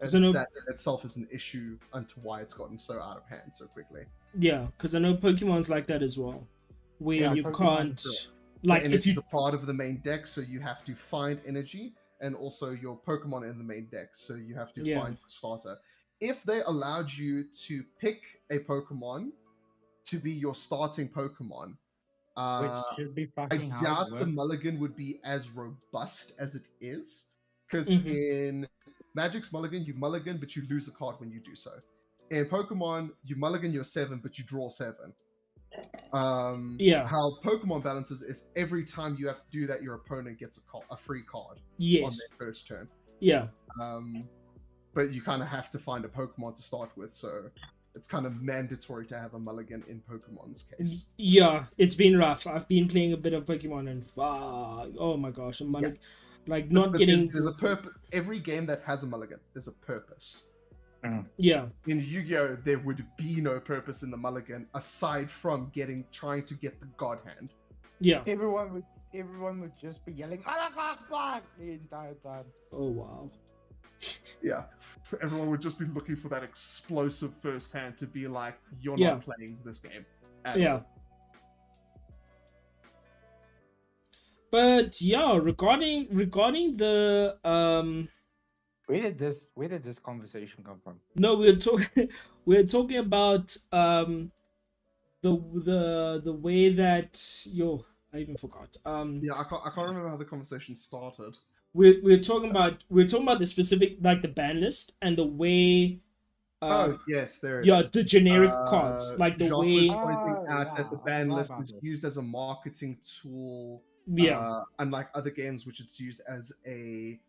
And that in itself is an issue unto why it's gotten so out of hand so quickly. Yeah, because I know Pokemon's like that as well, where you can't, like, if you a part of the main deck, so you have to find energy, and also your Pokemon in the main deck, so you have to find your starter. If they allowed you to pick a Pokemon to be your starting Pokemon, which should be fucking I doubt the mulligan would be as robust as it is, because in Magic's mulligan, you mulligan, but you lose a card when you do so. In Pokemon, you mulligan your 7, but you draw 7. How Pokemon balances is every time you have to do that, your opponent gets a free card on their first turn. But you kind of have to find a Pokemon to start with, so it's kind of mandatory to have a mulligan in Pokemon's case. Yeah, it's been rough. I've been playing a bit of Pokemon and oh my gosh, like not getting. There's a purpose. Every game that has a mulligan, there's a purpose. Yeah. In Yu-Gi-Oh, there would be no purpose in the mulligan aside from trying to get the God Hand. Yeah. Everyone would just be yelling the entire time. Oh wow. Yeah, everyone would just be looking for that explosive first hand to be like, you're not playing this game. All. But yeah, regarding the where did this conversation come from? No, we're talking about the way that I even forgot. I can't remember how the conversation started. We're talking about the specific, like, the ban list and the way. Yes, there it is. The generic cards, like the Jacques way. was pointing out that the ban list is used as a marketing tool. Unlike other games, which it's used as a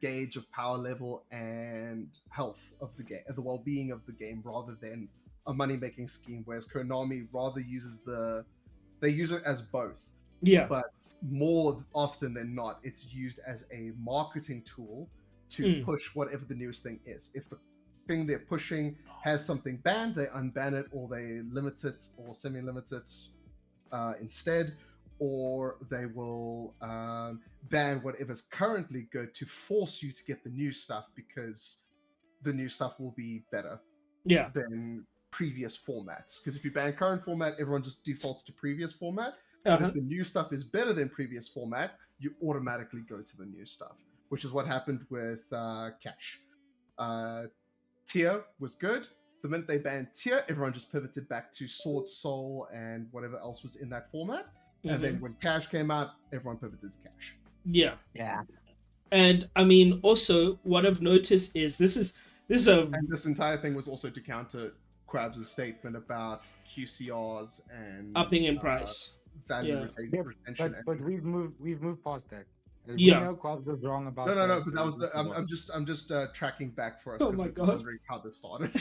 gauge of power level and health of the game, the well-being of the game, rather than a money-making scheme. Whereas Konami rather uses they use it as both. Yeah. But more often than not, it's used as a marketing tool to push whatever the newest thing is. If the thing they're pushing has something banned, they unban it, or they limit it or semi-limit it instead, or they will ban whatever's currently good to force you to get the new stuff, because the new stuff will be better Yeah. than previous formats. Because if you ban current format, everyone just defaults to previous format. But if the new stuff is better than previous format, you automatically go to the new stuff, which is what happened with Cash. Tier was good. The minute they banned Tier, everyone just pivoted back to Sword, Soul, and whatever else was in that format. And then when Cash came out, everyone pivoted to Cash. Yeah. Yeah. And I mean, also, what I've noticed is this is a And this entire thing was also to counter Krabs' statement about QCRs and upping in price. value Yeah. retention. But we've moved past that. We Yeah. know Cobb was wrong about No, that. but so that was we the. I'm just tracking back for us Oh because my we're God. wondering how this started.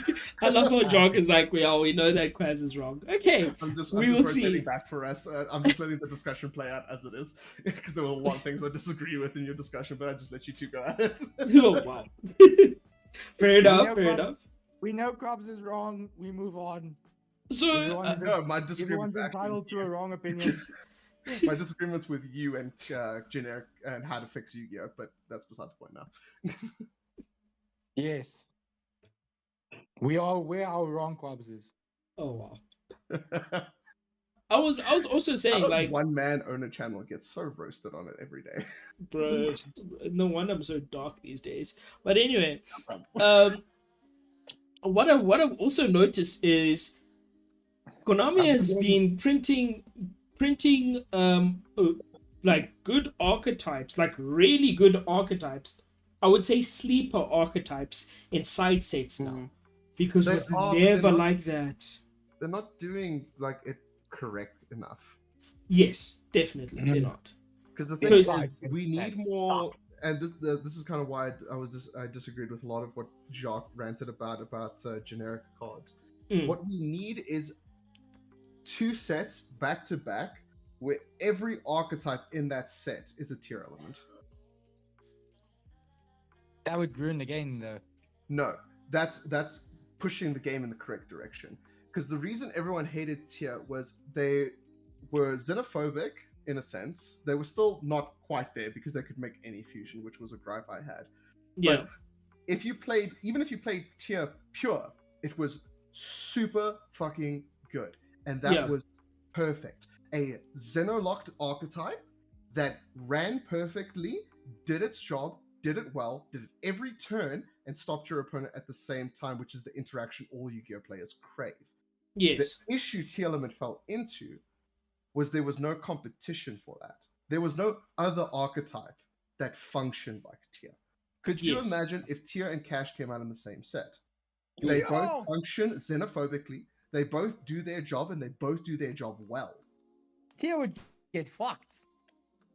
I love how Jock is like, we know that Krabs is wrong. Okay, I'm just we will rotating see. back for us. I'm just letting the discussion play out as it is, because there were a lot of things I disagree with in your discussion, but I just let you two go at it. Oh wow. Fair enough. know Fair Krabs- enough. We know Cobbs is wrong. We move on. So Everyone's, No, my disagreement's everyone's actually entitled to a with wrong opinion. you. My disagreement's with you and generic and how to fix Yu-Gi-Oh, but that's beside the point now. Yes. We are where our wrong Cobbs is. oh wow. I was also How saying does like, one man own a channel and gets so roasted on it every day? bro, no wonder I'm so dark these days. But anyway, what I've also noticed is Konami has been printing like good archetypes, like really good archetypes. I would say sleeper archetypes in side sets now, because it They was are, but they're never not- like that. They're not doing like it correct enough. Yes, definitely they're not. Because the thing Because- is, we need more, and this is kind of why I disagreed with a lot of what Jacques ranted about generic cards. What we need is 2 sets back to back, where every archetype in that set is a tier element. That would ruin the game, though. No, that's pushing the game in the correct direction. Because the reason everyone hated tier was they were xenophobic in a sense. They were still not quite there because they could make any fusion, which was a gripe I had. Yeah. But if you played tier pure, it was super fucking good, and that Yeah. was perfect. A xeno-locked archetype that ran perfectly, did its job, did it well, did it every turn, and stopped your opponent at the same time, which is the interaction all Yu-Gi-Oh players crave. Yes. The issue Tier Element fell into was there was no competition for that. There was no other archetype that functioned like Tier. Could you Yes. imagine if Tier and Cash came out in the same set? They both function xenophobically, they both do their job, and they both do their job well. Tia would get fucked.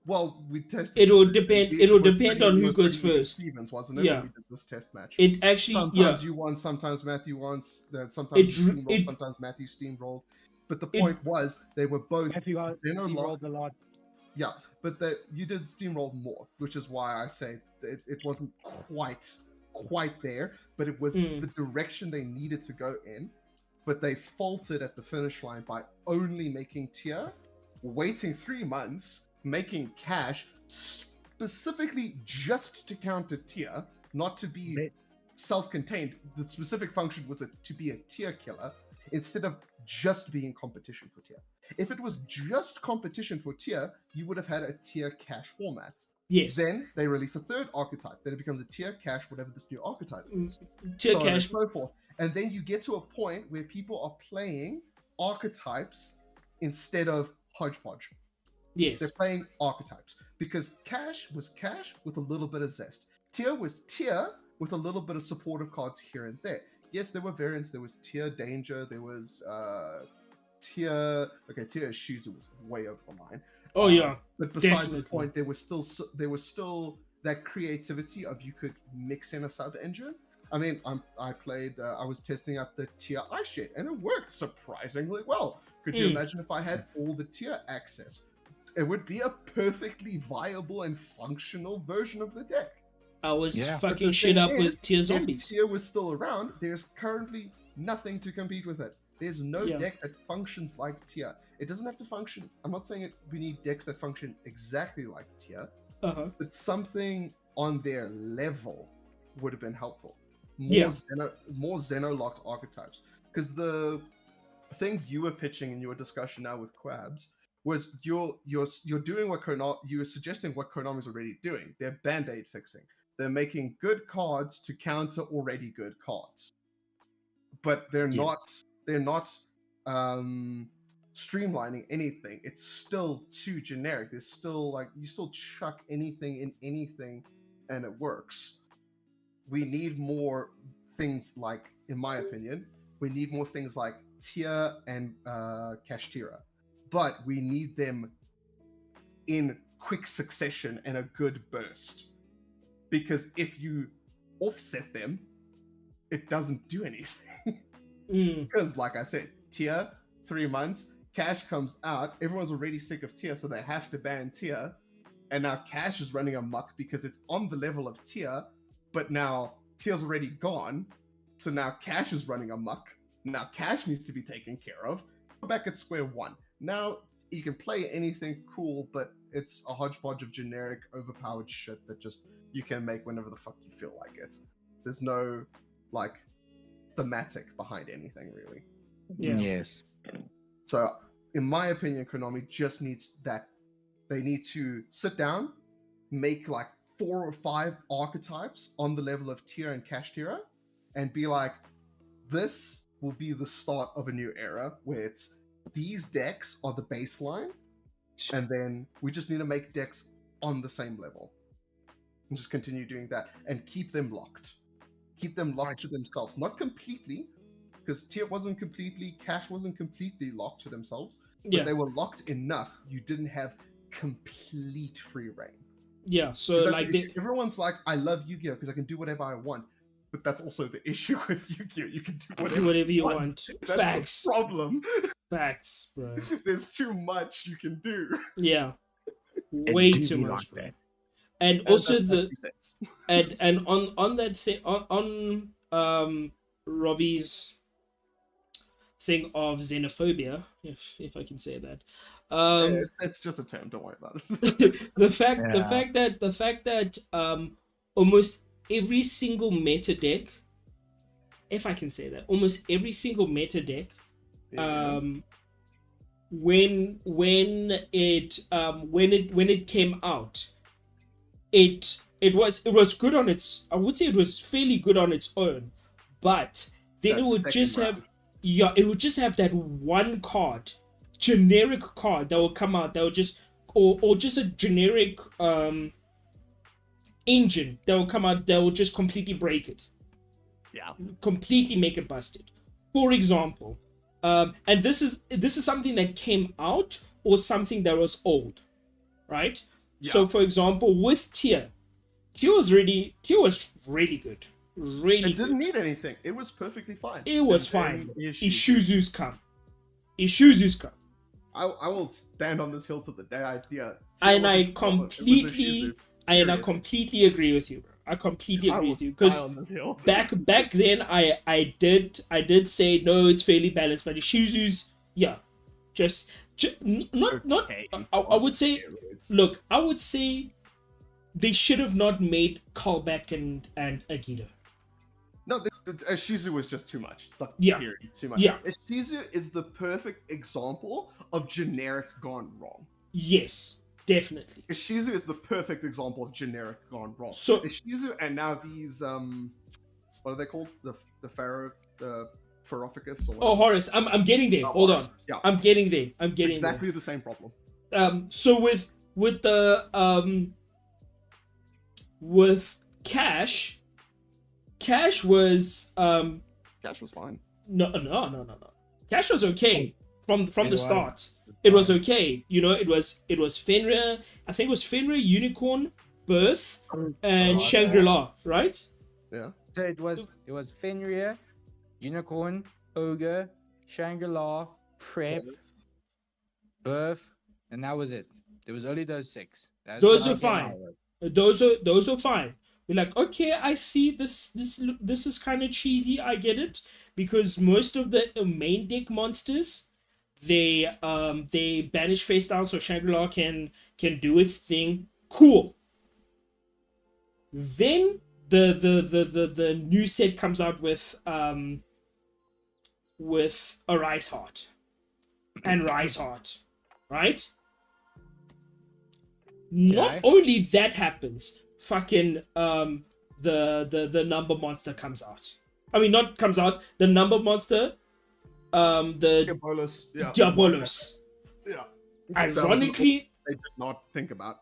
Well, we tested. It will this- depend. it It will was depend pretty- on it who was goes pretty first. Stevens, wasn't it? Yeah. When we did this test match. It actually, Sometimes yeah. you won, sometimes Matthew won, sometimes you steamrolled, sometimes Matthew steamrolled. But the point was, they were both Matthew xeno-locked. rolled a lot. Yeah, but you did steamroll more, which is why I say that it wasn't quite there, but it was the direction they needed to go in. But they faltered at the finish line by only making Tier, waiting 3 months, making Cash specifically just to counter Tier, not to be self-contained. The specific function was to be a Tier killer instead of just being competition for Tier. If it was just competition for Tier, you would have had a Tier Cash format. Yes. Then they release a third archetype. Then it becomes a Tier Cash, whatever this new archetype is. Tier So on and Cash. so forth. And then you get to a point where people are playing archetypes instead of hodgepodge. Yes. They're playing archetypes because Cash was Cash with a little bit of zest. Tier was Tier with a little bit of supportive cards here and there. Yes, there were variants. There was Tier Danger. There was Tier. Okay, Tier Shuzu was way over the line. Oh yeah. But besides definitely. the point, there was still that creativity of you could mix in a sub engine. I mean, I was testing out the Tier Ice Jet, and it worked surprisingly well. Could you imagine if I had all the Tier access? It would be a perfectly viable and functional version of the deck. I was Yeah. But fucking the shit thing up with is, tier if zombies. tier was still around, there's currently nothing to compete with it. There's no Yeah. deck that functions like tier. It doesn't have to function. I'm not saying we need decks that function exactly like tier, Uh-huh. but something on their level would have been helpful. Yeah. More Xeno-locked archetypes. Because the thing you were pitching in your discussion now with Quabs was you're doing what you were suggesting what Konami's already doing. They're band-aid fixing. They're making good cards to counter already good cards. But they're Yes. not streamlining anything. It's still too generic. There's still like you still chuck anything in anything and it works. We need more things like, in my opinion, we need more things like Tier and Kashtira. But we need them in quick succession and a good burst. Because if you offset them, it doesn't do anything. Because, like I said, Tier, 3 months, Cash comes out, everyone's already sick of Tier, so they have to ban Tier. And now Cash is running amok because it's on the level of Tier, but now Tier's already gone, so now Cash is running amok. Now Cash needs to be taken care of. We're back at square one. Now you can play anything cool, but it's a hodgepodge of generic, overpowered shit that just you can make whenever the fuck you feel like it. There's no, like, thematic behind anything, really. Yeah. Yes. So, in my opinion, Konami just needs that. They need to sit down, make like 4 or 5 archetypes on the level of Tier and Kashtira, and be like, this will be the start of a new era where it's these decks are the baseline, and then we just need to make decks on the same level. And just continue doing that and keep them locked. Keep them locked to themselves. Not completely, because Tier wasn't completely, Cash wasn't completely locked to themselves, but Yeah. they were locked enough. You didn't have complete free reign. Yeah. So 'Cause that's like the issue. Everyone's like, I love Yu-Gi-Oh because I can do whatever I want. But that's also the issue with Yu-Gi-Oh. You can do do whatever you want. That's Facts. the problem. Facts, bro. There's too much you can do. Yeah. It Way do too be much, like bro. that. And And also that's my the 2 cents. and on that thing on Robbie's thing of xenophobia, if I can say that. It's just a term. Don't worry about it. the fact Yeah. the fact that almost every single meta deck, if I can say that, almost every single meta deck, Yeah. when it came out, it was good on its, I would say it was fairly good on its own, but then That it would second just have round. it would just have that one card, generic card that will come out that will just or just a generic engine that will come out that will just completely break it, Yeah. completely make it busted. For example, and this is something that came out or something that was old, right? So Yeah. for example, with Tier was really good, really It didn't good. need anything. It was perfectly fine. It was And fine. then Ishizu's come. Ishizu's come. I will stand on this hill to the day I Tier And wasn't I the problem, it was completely Ishizu, and I period. completely agree with you, bro. I completely I agree will with you die because on this hill. back then I did say no, it's fairly balanced, but Ishizu's, yeah, just not Okay, I would say, steroids. look, I would say they should have not made Callback and Agita. No, Shizu was just too much. Like, Yeah. period, too much. Yeah. Shizu is the perfect example of generic gone wrong. Yes, definitely. Shizu is the perfect example of generic gone wrong. So Shizu and now these what are they called? The Ferophicus or oh, Horace, I'm getting there. Oh, Hold Horus. on. Yeah. I'm getting there. I'm It's getting exactly the same problem. there. So with the with Cash was Cash was fine. no. Cash was okay from It the was. start. It was okay. You know, it was Fenrir. I think it was Fenrir, Unicorn, Birth, and Oh, Shangri-La, right? Yeah. So it was Fenrir, Unicorn, Ogre, Shangri-La, Prep, Birth, and that was it. There was only those 6. That's Those what I are came fine. out with. Those are fine. You're like, okay, I see this is kind of cheesy. I get it, because most of the main deck monsters, they banish face down so Shangri-La can do its thing. Cool. Then the new set comes out with a Rice Heart and Rice Heart, right? Not Okay. only that happens, fucking the number monster comes out. I mean, not comes out. The number monster, the Diabolus, yeah. Diabolus. Yeah. Ironically, They did not think about.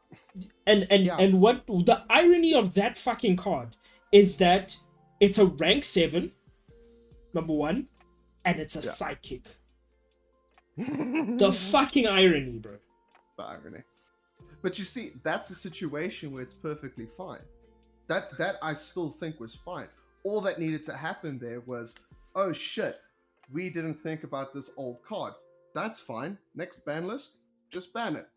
and what the irony of that fucking card is that it's a rank 7, number 1, and it's a psychic. The fucking irony, bro. The irony. But you see, that's a situation where it's perfectly fine. That I still think was fine. All that needed to happen there was, oh shit, we didn't think about this old card. That's fine. Next ban list, just ban it.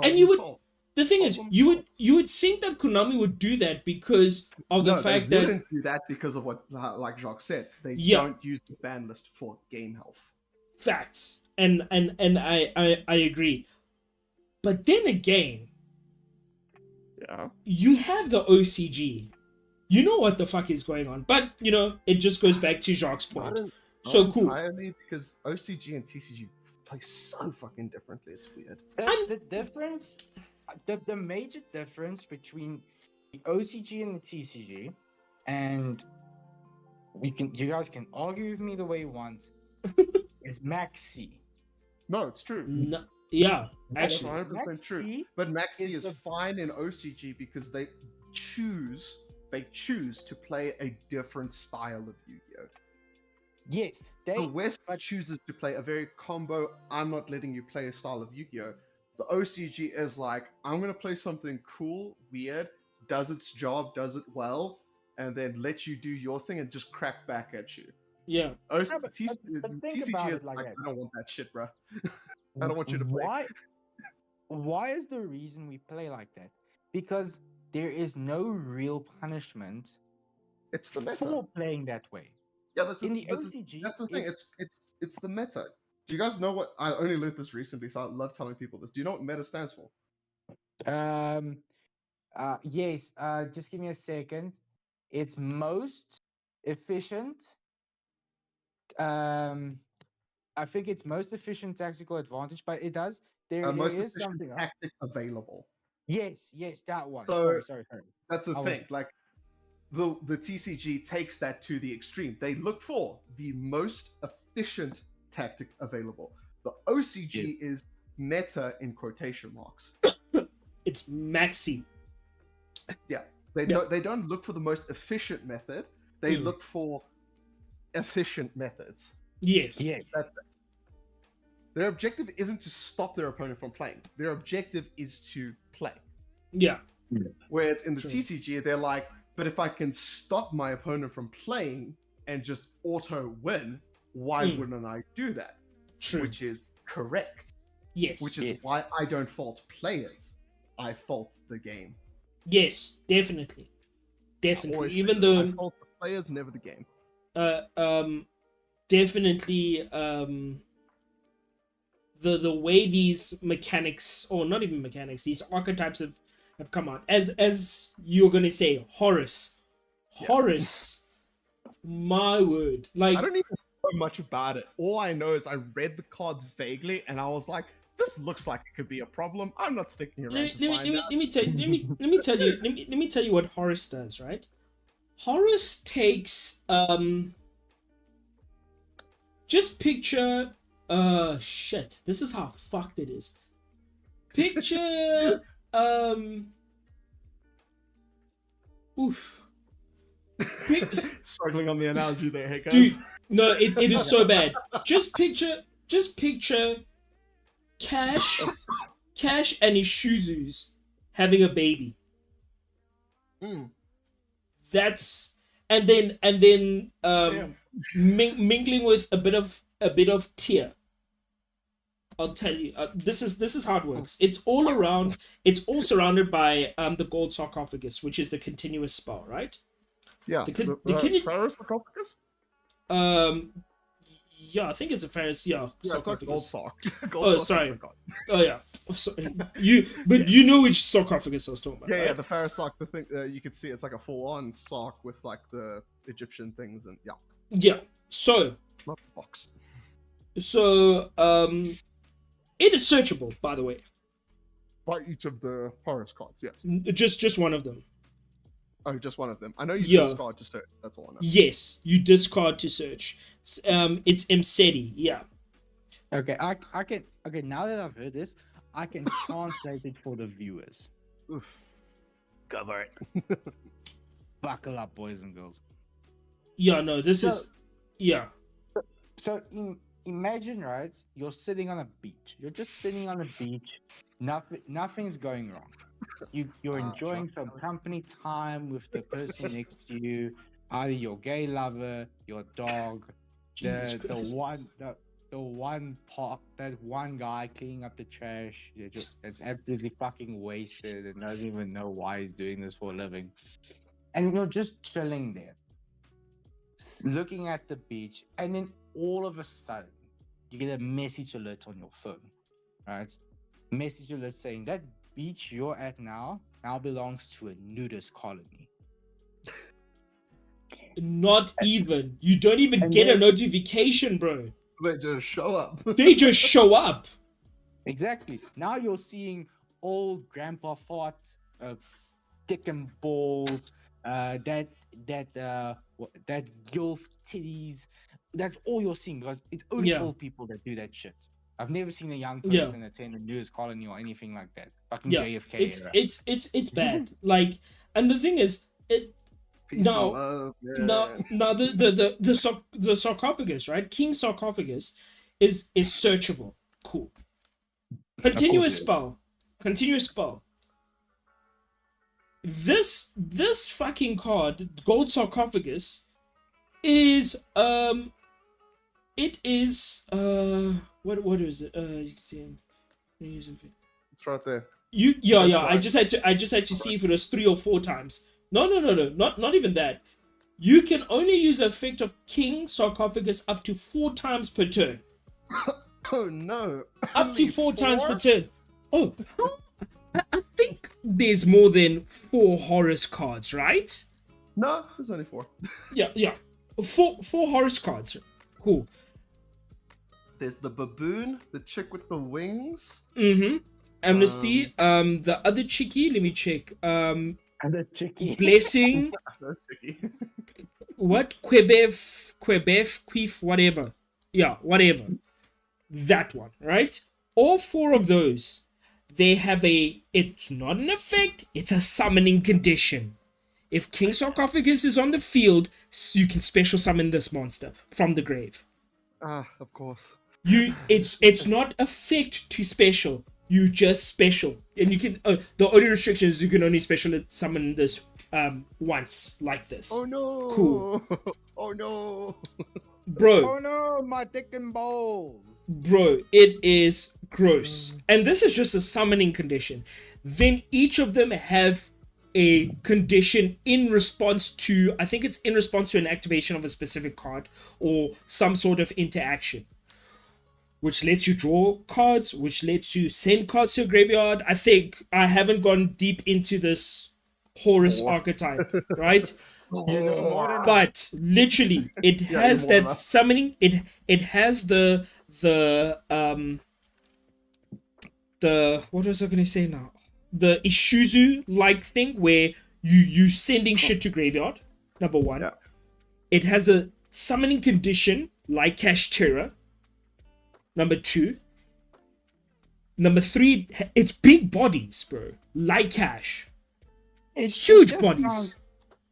And you would. Solved. The thing is, you would think that Konami would do that because of the fact they that wouldn't do that because of what, like Jacques said, they don't use the ban list for game health. Facts, and I agree. But then again, you have the OCG. You know what the fuck is going on, but you know it just goes back to Jacques' point. So cool. Entirely, because OCG and TCG play so fucking differently. It's weird. The difference, the major difference between the OCG and the TCG, and you guys can argue with me the way you want, is Maxi. No, it's true. No, yeah, That's actually, 100% true. Maxi But Maxi is the- fine in OCG because they choose to play a different style of Yu-Gi-Oh! Yes, The West chooses to play a very combo, I'm not letting you play a style of Yu-Gi-Oh! The OCG is like, I'm going to play something cool, weird, does its job, does it well, and then let you do your thing and just crack back at you. yeah. but think TCG about is it like like, that. I don't want that shit, bro. I don't want you to play. Why is the reason we play like that? Because there is no real punishment It's the meta. for playing that way. Yeah, that's In the OCG, that's the thing. it's- It's the meta. Do you guys know what? I only learned this recently, so I love telling people this. Do you know what meta stands for? Yes. Just give me a second. It's most efficient. I think it's most efficient tactical advantage, but it does. There Most is efficient something else. tactic available. Yes, that one. So- Sorry. That's the I thing. was- Like the TCG takes that to the extreme. They look for the most efficient tactic available. The OCG is meta in quotation marks. It's Maxi. They don't look for the most efficient method. They look for efficient methods. Yes. Yes. That's it. Their objective isn't to stop their opponent from playing. Their objective is to play. Yeah. Whereas in the True. TCG, they're like, but if I can stop my opponent from playing and just auto win, why wouldn't I do that? True. Which is correct. Yes. Which is why I don't fault players. I fault the game. Yes, definitely. Definitely. Always say Even this, I though fault the players, never the game. definitely the way these mechanics, or not even mechanics, these archetypes have come out. As you're gonna say, Horus. Horus. My word. Like I don't even know much about it. All I know is I read the cards vaguely and I was like, this looks like it could be a problem. I'm not sticking around to find out. let me tell you what Horus does, right? Horus takes just picture shit. This is how fucked it is. Picture oof. Struggling on the analogy there, hey guys. Dude, no, it is so bad. Just picture Cash and Ishizu's having a baby. Mm. That's and then Damn. mingling with a bit of tear. I'll tell you. This is how it works. It's all around. It's all surrounded by the gold sarcophagus, which is the continuous spell, right? Yeah, The Pharaoh sarcophagus? um, yeah, I think it's a Ferris. Yeah, Yeah, it's like gold sarcophagus. sock. Gold Oh, sock, sorry. I forgot. Oh yeah. Oh, sorry. You know which sarcophagus I was talking about, Yeah, right? yeah, the Pharaoh sock, the thing, you can see it's like a full-on sock with like the Egyptian things and yeah, Yeah. So not a box. it is searchable, by the way. By each of the Horus cards, yes. Just one of them. Oh, just one of them. I know you Yeah. discard to search, that's all I know. Yes, you discard to search. It's Msedi, yeah. Okay, I can. Okay, now that I've heard this, I can translate it for the viewers. Oof. Cover it. Buckle up, boys and girls. Yeah, no, this is yeah. So imagine, right? You're sitting on a beach. You're just sitting on a beach. Nothing's going wrong. You're enjoying some company time with the person next to you, either your gay lover, your dog, Jesus the Christ. one part, that one guy cleaning up the trash that's absolutely fucking wasted and doesn't even know why he's doing this for a living. And you're just chilling there, looking at the beach, and then all of a sudden you get a message alert on your phone, right? Message alert saying that beach you're at now belongs to a nudist colony. Not even. You don't even And get a then- notification, bro. They just show up. They just show up. Exactly. Now you're seeing old grandpa fart, dick and balls, that gilf titties. That's all you're seeing, because it's only Yeah. old people that do that shit. I've never seen a young Yeah. person attend a nudist colony or anything like that. Fucking Yeah, JFK it's era. it's bad. Like, and the thing is, Peace No, and love, now the sarcophagus, right? King sarcophagus is searchable. Cool. Continuous it is. spell. Continuous spell. This fucking card, gold sarcophagus, is it is what is it? You can see him. It's right there. Yeah. That's I just had to see if it was 3 or 4 times. No, not even that. You can only use the effect of King Sarcophagus up to 4 times per turn. Oh no. Up to Only 4 times per 4? turn. Oh, I think there's more than 4 Horus cards, right? No, there's only 4. Yeah. 4 Horus cards. Cool. There's the baboon, the chick with the wings. Mm-hmm. Amnesty. The other chickie, let me check. And the chickie. Blessing. That's tricky. What? Queef, whatever. Yeah, whatever. That one, right? All 4 of those, they have it's not an effect, it's a summoning condition. If King Sarcophagus is on the field, you can special summon this monster from the grave. Of course. It's not effect to special. You just special. And you can, the only restriction is you can only special summon this once, like this. Oh no. Cool. Oh no. Bro. Oh no, my dick and balls. Bro, it is gross. And this is just a summoning condition. Then each of them have a condition in response to, I think it's in response to an activation of a specific card or some sort of interaction, which lets you draw cards, which lets you send cards to a graveyard. I think I haven't gone deep into this Horus archetype, right? But literally, it has that summoning. It has the what was I gonna say now? The Ishizu like thing where you sending shit to graveyard. Number 1. Yeah. It has a summoning condition like Cash Terror. Number 2. Number 3, it's big bodies, bro. Like Cash. Huge bodies.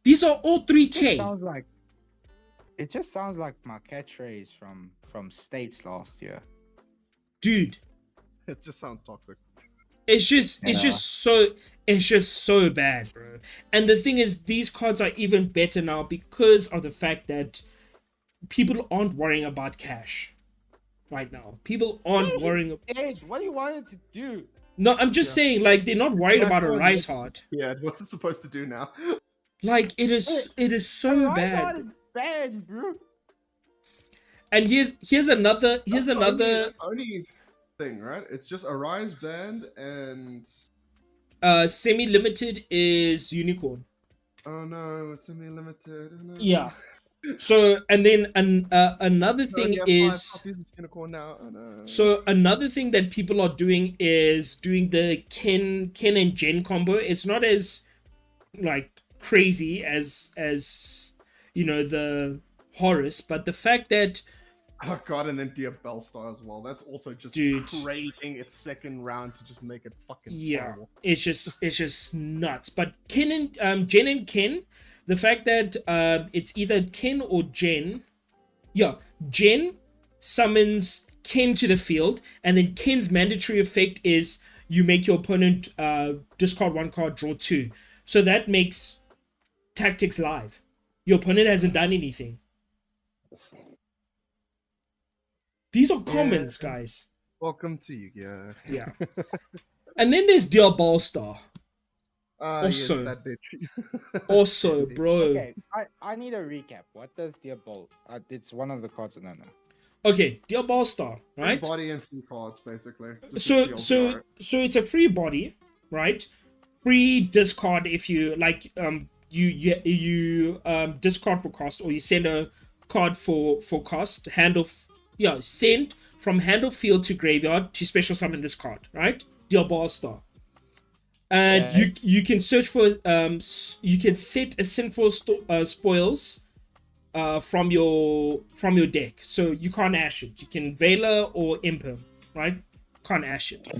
These are all 3K. It just sounds like my catchphrase from States last year. Dude, It just sounds toxic. it's just so bad, bro. And the thing is, these cards are even better now because of the fact that people aren't worrying about cash, right now. People aren't worrying. Age, what do you want it to do? No, I'm just saying, like, they're not worried about a rise heart. Yeah, what's it supposed to do now? Like, it is so Rise bad. is banned, bro. And here's another That's the only thing, right? It's just Arise band and semi-limited is unicorn. oh no, semi-limited. Oh, no. Yeah. So and then another We thing only have 5 is copies of unicorn now. Oh, no. so another thing that people are doing is doing the Ken and Jen combo. It's not as like crazy as you know the Horus, but the fact that Oh god, and then Dear Bellstar as well. That's also just Dude. craving its second round to just make it fucking yeah, horrible. it's just nuts. But Ken and Jen and Ken, the fact that it's either Ken or Jen. Yeah, Jen summons Ken to the field, and then Ken's mandatory effect is you make your opponent discard 1 card, draw 2. So that makes Tactics live. Your opponent hasn't done anything. These are commons, guys. Welcome to Yu-Gi-Oh! Yeah. And then there's Dear Ballstar. Also, Also- that bitch. Also, bro. Okay, I need a recap. What does Dear Bolt? It's one of the cards. No. Okay, Dear Ballstar, Free right? body and free cards, basically. Just So a so shield so it's a free body, right? Free discard if you like you discard for cost, or you send a card for cost. Send from hand of field to graveyard to special summon this card, right? Deal Ballstar. And Okay. you can search for you can set a sinful spoils from your deck, so you can't ash it. You can Veiler or Imperm, right? Can't ash it.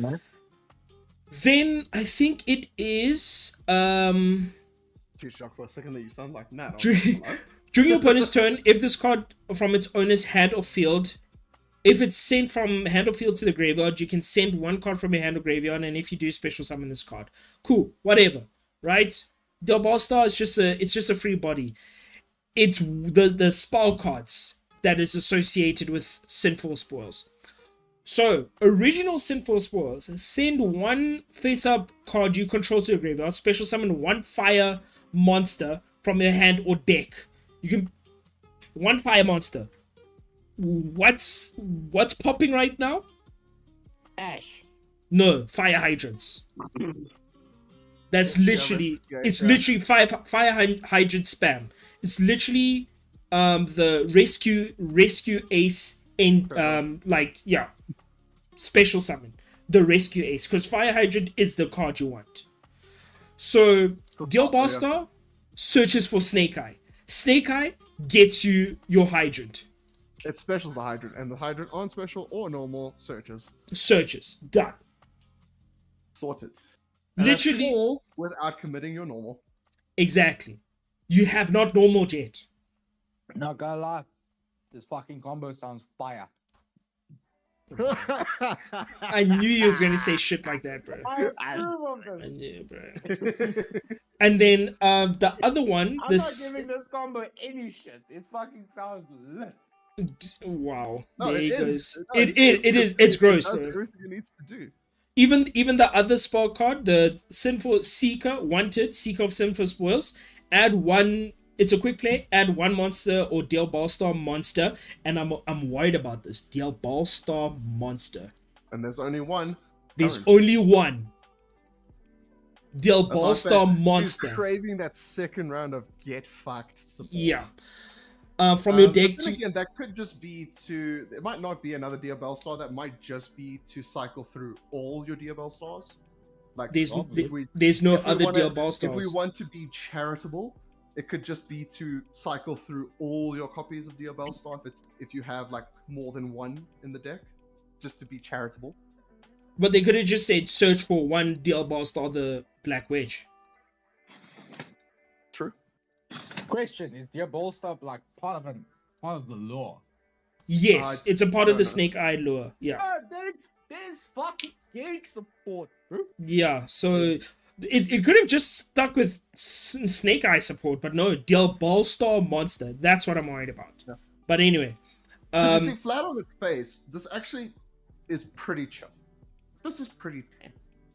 Then I think it is Too shocked for a second that you sound like Nat. during your opponent's turn, if this card from its owner's hand or field, if it's sent from hand or field to the graveyard, you can send 1 card from your hand or graveyard, and if you do, special summon this card. Cool, whatever, right? The Ballstar is just a free body. It's the spell cards that is associated with Sinful Spoils. So, original Sinful Spoils, send 1 face-up card you control to the graveyard, special summon 1 fire monster from your hand or deck. You can 1 fire monster. What's popping right now? Ash. No, fire hydrants. That's literally it's literally fire hydrant spam. It's literally the rescue ace in special summon the rescue ace, because fire hydrant is the card you want. So Deal Ballstar searches for Snake Eye. Snake Eye gets you your hydrant. It specials the hydrant, and the hydrant on special or normal searches. Searches. Done. Sorted. And that's Literally. all without committing your normal. Exactly. You have not normal yet. Not gonna lie, this fucking combo sounds fire. I knew you was gonna say shit like that, bro. I approve of I this. knew, bro. And then the other one, I'm this not giving this combo any shit. It fucking sounds lit. wow. No, There it he is. goes. No, It is. It's gross, It does bro. everything it needs to do. Even the other spell card, the Sinful Seeker, Wanted, Seeker of Sinful Spoils, add 1. It's a quick play. Add 1 monster or Deal Ballstar monster, and I'm worried about this. Deal Ballstar monster. And there's only one. There's current. only one. Deal That's what I'm Ballstar saying. monster. He's craving that second round of get fucked support. Yeah. From your deck but to then again, that could just be to. It might not be another Dear Bellstar. That might just be to cycle through all your Dear Bellstars. Like there's if we there's no if we other wanna- Deal Ballstars. If we want to be charitable, it could just be to cycle through all your copies of Dear Bellstar if you have like more than 1 in the deck, just to be charitable. But they could have just said search for 1 Deal Ballstar, the Black Wedge. True. Question: is Dear Ballstar like part of the lore? Yes, it's a part of no, the no. Snake Eye lure. Yeah. There's fucking gig support, bro. Yeah, so it could have just stuck with Snake Eye support, but no, Deal Ballstar monster. That's what I'm worried about. Yeah. But anyway, Because you see, Um, flat on its face, this actually is pretty chill. This is pretty tame.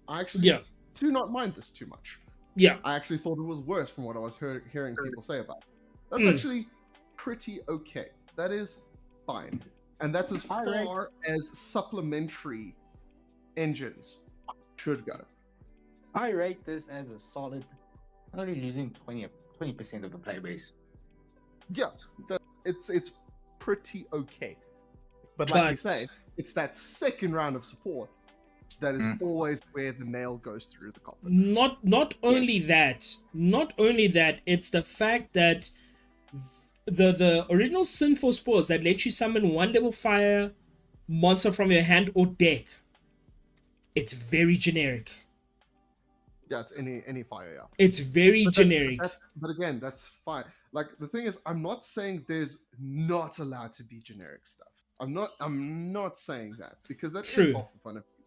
I actually yeah, do not mind this too much. yeah, I actually thought it was worse from what I was hearing people say about it. That's Mm. actually pretty okay. That is fine. And that's as All right. far as supplementary engines should go. I rate this as a solid, only losing 20% of the play base. Yeah, it's pretty okay. But like we but say, it's that second round of support that is always where the nail goes through the coffin. not only that, it's the fact that the original Sinful Spores that let you summon one level fire monster from your hand or deck, it's very generic. Yeah, it's any fire, yeah. It's very But generic. but again, that's fine. Like the thing is, I'm not saying there's not allowed to be generic stuff. I'm not saying that because that is True. half the fun of it.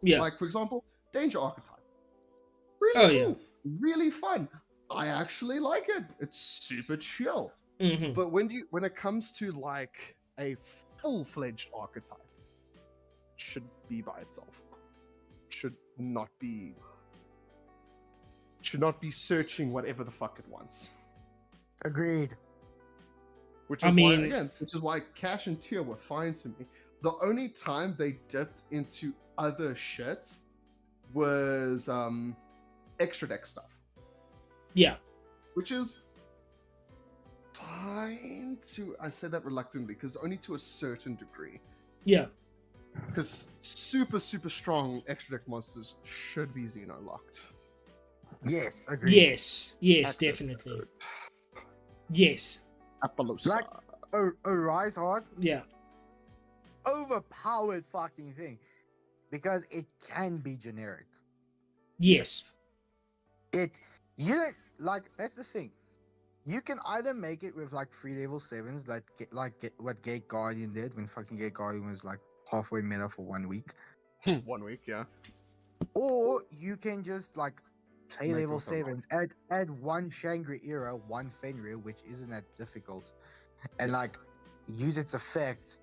Yeah. Like for example, Danger Archetype. Oh, Really yeah. cool, really fun. I actually like it. It's super chill. Hmm. But when it comes to like a full-fledged archetype, it should be by itself. Should not be searching whatever the fuck it wants. Agreed. Which I is mean- which is why Cash and Tier were fine to me. The only time they dipped into other shit was extra deck stuff, Yeah. which is fine to. I say that reluctantly because only to a certain degree. Yeah. Because super strong extra deck monsters should be Xeno locked. Yes, agreed. Yes. Yes, Access definitely. code. Yes. Appaloosa. Like- A Rise Heart, Yeah. overpowered fucking thing. Because it can be generic. Yes. You don't, like, that's the thing. You can either make it with like 3 level 7s, get what Gate Guardian did when fucking Gate Guardian was like halfway meta for 1 week. 1 week, yeah. Or you can just like play Make level them come 7s, add 1 Shangri-Era, 1 Fenrir, which isn't that difficult, and like use its effect,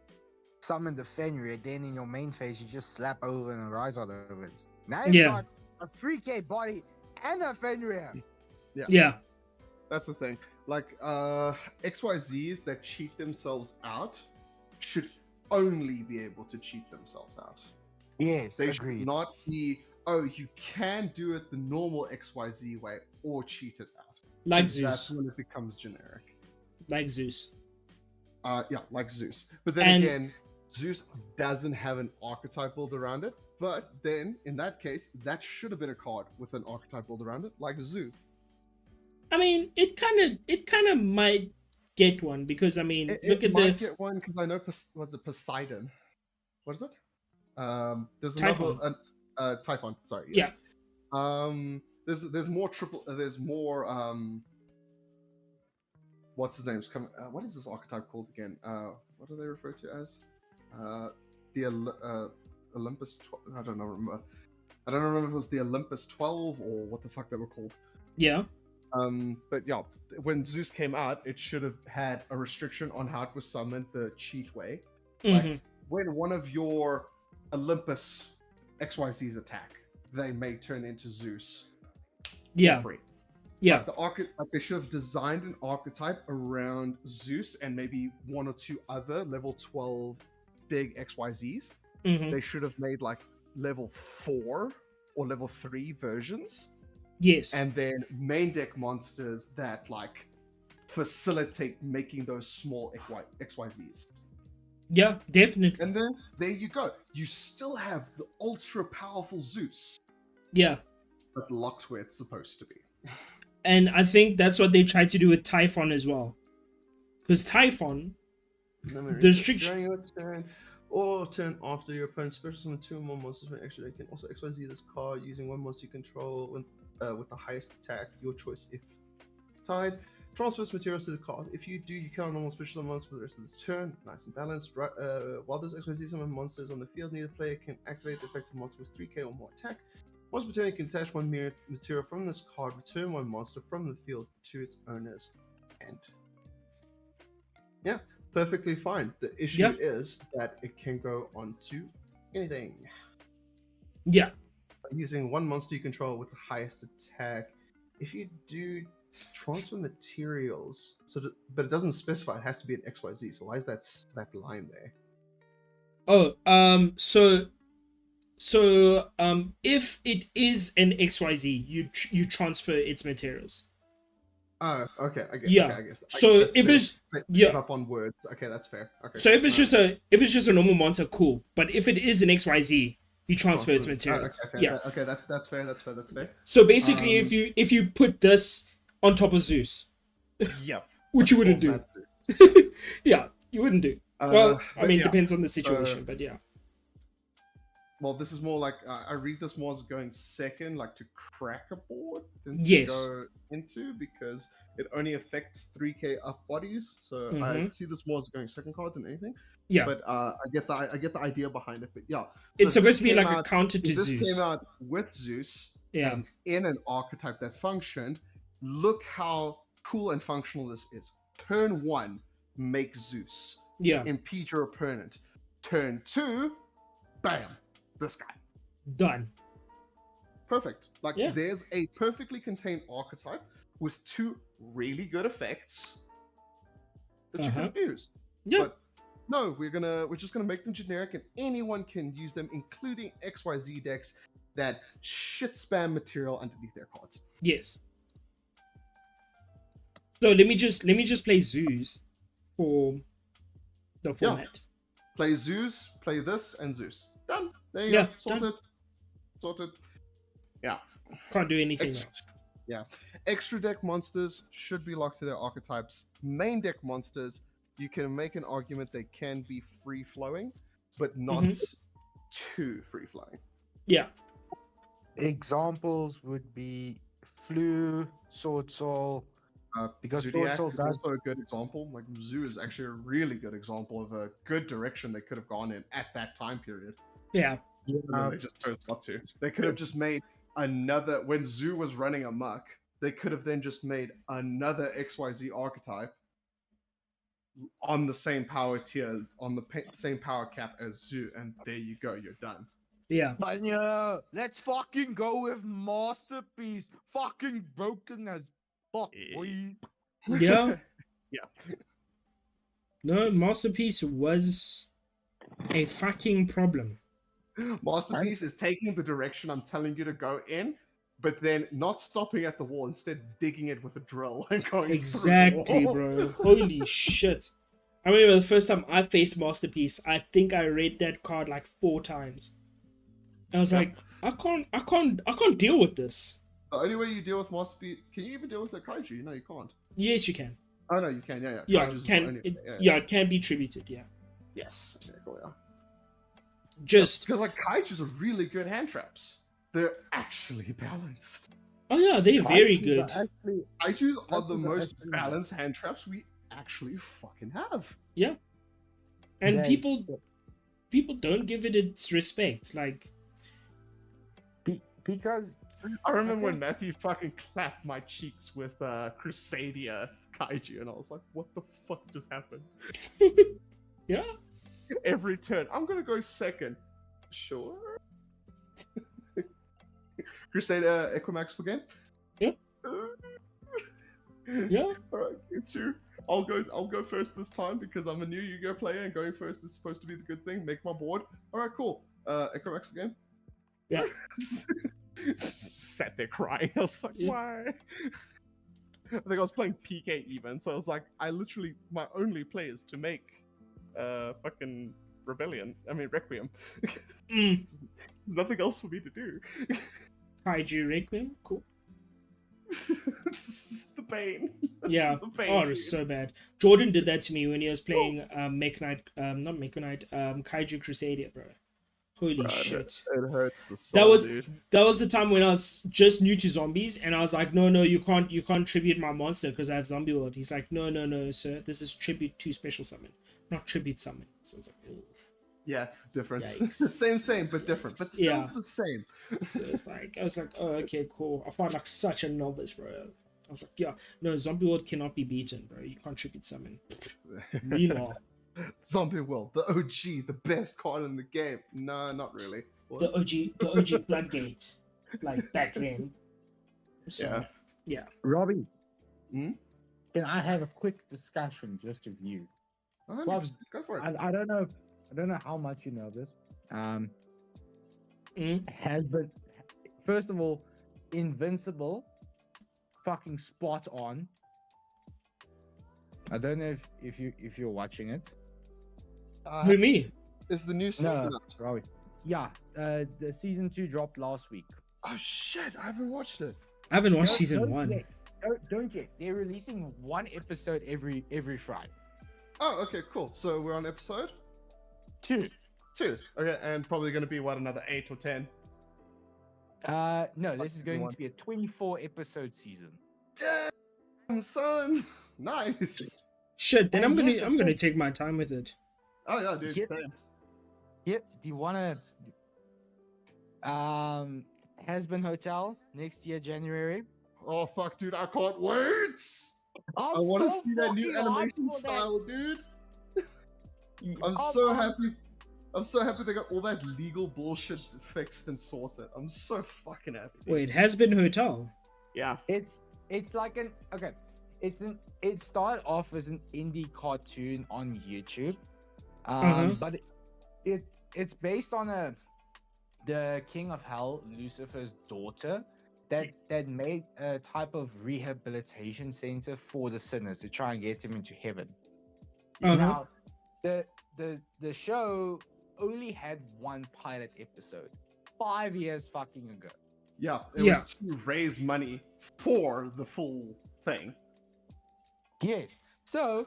summon the Fenrir, then in your main phase you just slap over and rise out over it. Now you've Yeah. got a 3k body and a Fenrir. Yeah. That's the thing. Like, XYZs that cheat themselves out should only be able to cheat themselves out. Yes, They agreed. should not be, oh, you can do it the normal XYZ way or cheat it out. Like 'Cause That's Zeus. when it becomes generic. Like Zeus. Yeah, like Zeus. But then And- again, Zeus doesn't have an archetype build around it. But then, in that case, that should have been a card with an archetype build around it, like Zoo. I mean, it kind of might get one because I mean, look It at might the get one because I know was it Poseidon? What is it? There's Typhon. another Typhon. Sorry. Yeah. Yes. There's more There's more What's his name's coming? What is this archetype called again? What are they referred to as? The Olympus. I don't know. Remember. I don't remember if it was the Olympus 12 or what the fuck they were called. yeah. But yeah, when Zeus came out, it should have had a restriction on how it was summoned the cheat way. Like, Mhm. when one of your Olympus XYZs attack, they may turn into Zeus. For Yeah. free. Yeah. Like they should have designed an archetype around Zeus and maybe 1 or 2 other level 12 big XYZs. Mhm. They should have made like level 4 or level 3 versions. Yes. And then main deck monsters that like facilitate making those small XYZs. Yeah, definitely. And then there you go. You still have the ultra powerful Zeus, Yeah. but locked where it's supposed to be. And I think that's what they tried to do with Typhon as well. Because Typhon, the restriction. During your turn or turn after your opponent's special summon 2 or more monsters from extra deck can also XYZ this card using 1 monster you control with the highest attack, your choice if tied. Transfers materials to the card. If you do, you count normal special summons for the rest of this turn. Nice and balanced. While this XYZ summon monsters on the field, neither player can activate the effective monster with 3k or more attack. Once per turn, you can attach 1 material from this card, return 1 monster from the field to its owner's hand. Yeah, perfectly fine. The issue Yeah. is that it can go onto anything. Yeah. Using one monster you control with the highest attack. If you do transfer materials, but it doesn't specify it has to be an XYZ. So why is that line there? Oh, if it is an XYZ, you transfer its materials. Oh, okay. Yeah. Okay, I guess. So that's if fair. it's Set yeah, up on words. Okay, that's fair. Okay. so if it's no, just a normal monster, cool. But if it is an XYZ, you transfer its materials. Okay. Yeah. Okay. That's fair. That's fair. That's fair. So basically, Um, if you put this on top of Zeus, Yep. which you wouldn't do. That's it. Yeah, you wouldn't do. Well, I but mean, yeah. depends on the situation, but yeah. Well, this is more like I read this more as going second, like to crack a board, than to Yes. go into, because it only affects 3k up bodies. So I Mhm. see this more as going second card than anything. Yeah. But I get the idea behind it. But yeah, so It's if supposed this to be came like a out- counter to if this Zeus. came out with Zeus, Yeah. and in an archetype that functioned, look how cool and functional this is. Turn 1, make Zeus. Yeah. Impede your opponent. Turn 2, bam, this guy. Done. Perfect. Like Yeah. there's a perfectly contained archetype with 2 really good effects that you could have used. Yeah. But no, we're just gonna make them generic and anyone can use them, including XYZ decks that shit spam material underneath their cards. Yes. So let me just play Zeus for the format. Play Zeus, play this, and Zeus. Done. There you Yeah, go. Sorted. Sorted. Yeah. Can't do anything Ex- now. yeah. Extra deck monsters should be locked to their archetypes. Main deck monsters, you can make an argument they can be free flowing, but not too free flowing. Yeah. Examples would be Flu, Sword Soul, because Zodiac Sword is Soul does. also a good example. Like Zoo is actually a really good example of a good direction they could have gone in at that time period. Yeah. And then they just chose not to. They could have just made another, when Zoo was running amok, they could have then just made another XYZ archetype on the same power tiers, on the same power cap as Zoo, and there you go, you're done. Yeah. But yeah, let's fucking go with Masterpiece. Fucking broken as fuck, boy. Yeah. Yeah. No, Masterpiece was a fucking problem. Masterpiece is taking the direction I'm telling you to go in, but then not stopping at the wall, instead digging it with a drill and going Exactly, through the wall. bro. Holy shit. I remember the first time I faced Masterpiece, I think I read that card like 4 times. I was like, I can't deal with this. The only way you deal with Masterpiece, can you even deal with a kaiju? No, you can't. Yes, you can. Oh no, you can. Yeah. Yeah, Kaiju's the can only- it, yeah. yeah, it can be tributed. Yeah, Yes. Okay, cool, yeah. just Because like kaijus are really good hand traps. They're actually balanced. oh yeah, they're very Kaijus good. are actually- Kaijus are the Kaijus are most actually- balanced hand traps we actually fucking have. And Yes. people don't give it its respect. Like, Because I remember when Matthew fucking clapped my cheeks with Crusadia kaiju, and I was like, what the fuck just happened? yeah, Every turn, I'm gonna go second. Sure. Crusader Equimax for game? Yeah. yeah, Alright, you two. I'll go first this time because I'm a new Yu-Gi-Oh player and going first is supposed to be the good thing. Make my board. Alright, cool. Equimax for game? Yeah. Sat there crying. I was like, Yeah. why? I think I was playing PK even, so I was like, my only play is to make fucking Requiem. Mm. There's nothing else for me to do. Kaiju Requiem, cool. This is the pain. Yeah. The pain, Oh, it was dude. so bad. Jordan did that to me when he was playing Kaiju Crusadia, bro. Holy Bro, shit. It hurts the soul, That was dude. that was the time when I was just new to zombies, and I was like, no, you can't tribute my monster because I have zombie world. He's like, no, sir, this is tribute to special summon, not tribute summon. So I was like, "Ugh." Yeah, different. Yikes. same, but different. But still Yeah. the same. So it's like I was like, oh, okay, cool. I felt like such a novice, bro. was like, yeah, no, Zombie World cannot be beaten, bro. You can't tribute summon. Meanwhile, Zombie World, the OG, the best card in the game. No, not really. the What? OG floodgates, like back then. So yeah. Robbie, Hmm? can I have a quick discussion just of you? 100%. Bobs, Go for it. I don't know. I don't know how much you know this. Mm. Has been first of all, Invincible, fucking spot on. I don't know if you're watching it. Who, me? Is the new season out? Robbie. Yeah, the season 2 dropped last week. Oh shit, I haven't watched it. I haven't watched Don't- season don't 1. yet. Don't yet. They're releasing one episode every Friday. Oh, okay, cool. So we're on episode 2. 2. Okay, and probably going to be what, another 8 or 10? No, this is going one. to be a 24 episode season. Damn, son. Nice. Shit, then And I'm here's the gonna thing. take my time with it. Oh yeah, dude. Yep. Same. Yep. Do you wanna Has Been Hotel next year, January? Oh fuck, dude, I can't wait. I I'm want to so see that new fucking hyped animation for style, dude. that. I'm so happy. I'm so happy they got all that legal bullshit fixed and sorted. I'm so fucking happy. Dude. Wait, Has Been Hotel. Yeah. It's like it started off as an indie cartoon on YouTube, but it's based on the King of Hell, Lucifer's daughter, that made a type of rehabilitation center for the sinners to try and get him into heaven. Uh-huh. Now, the show only had one pilot episode 5 years fucking ago. Yeah. It Yeah. was to raise money for the full thing. Yes. So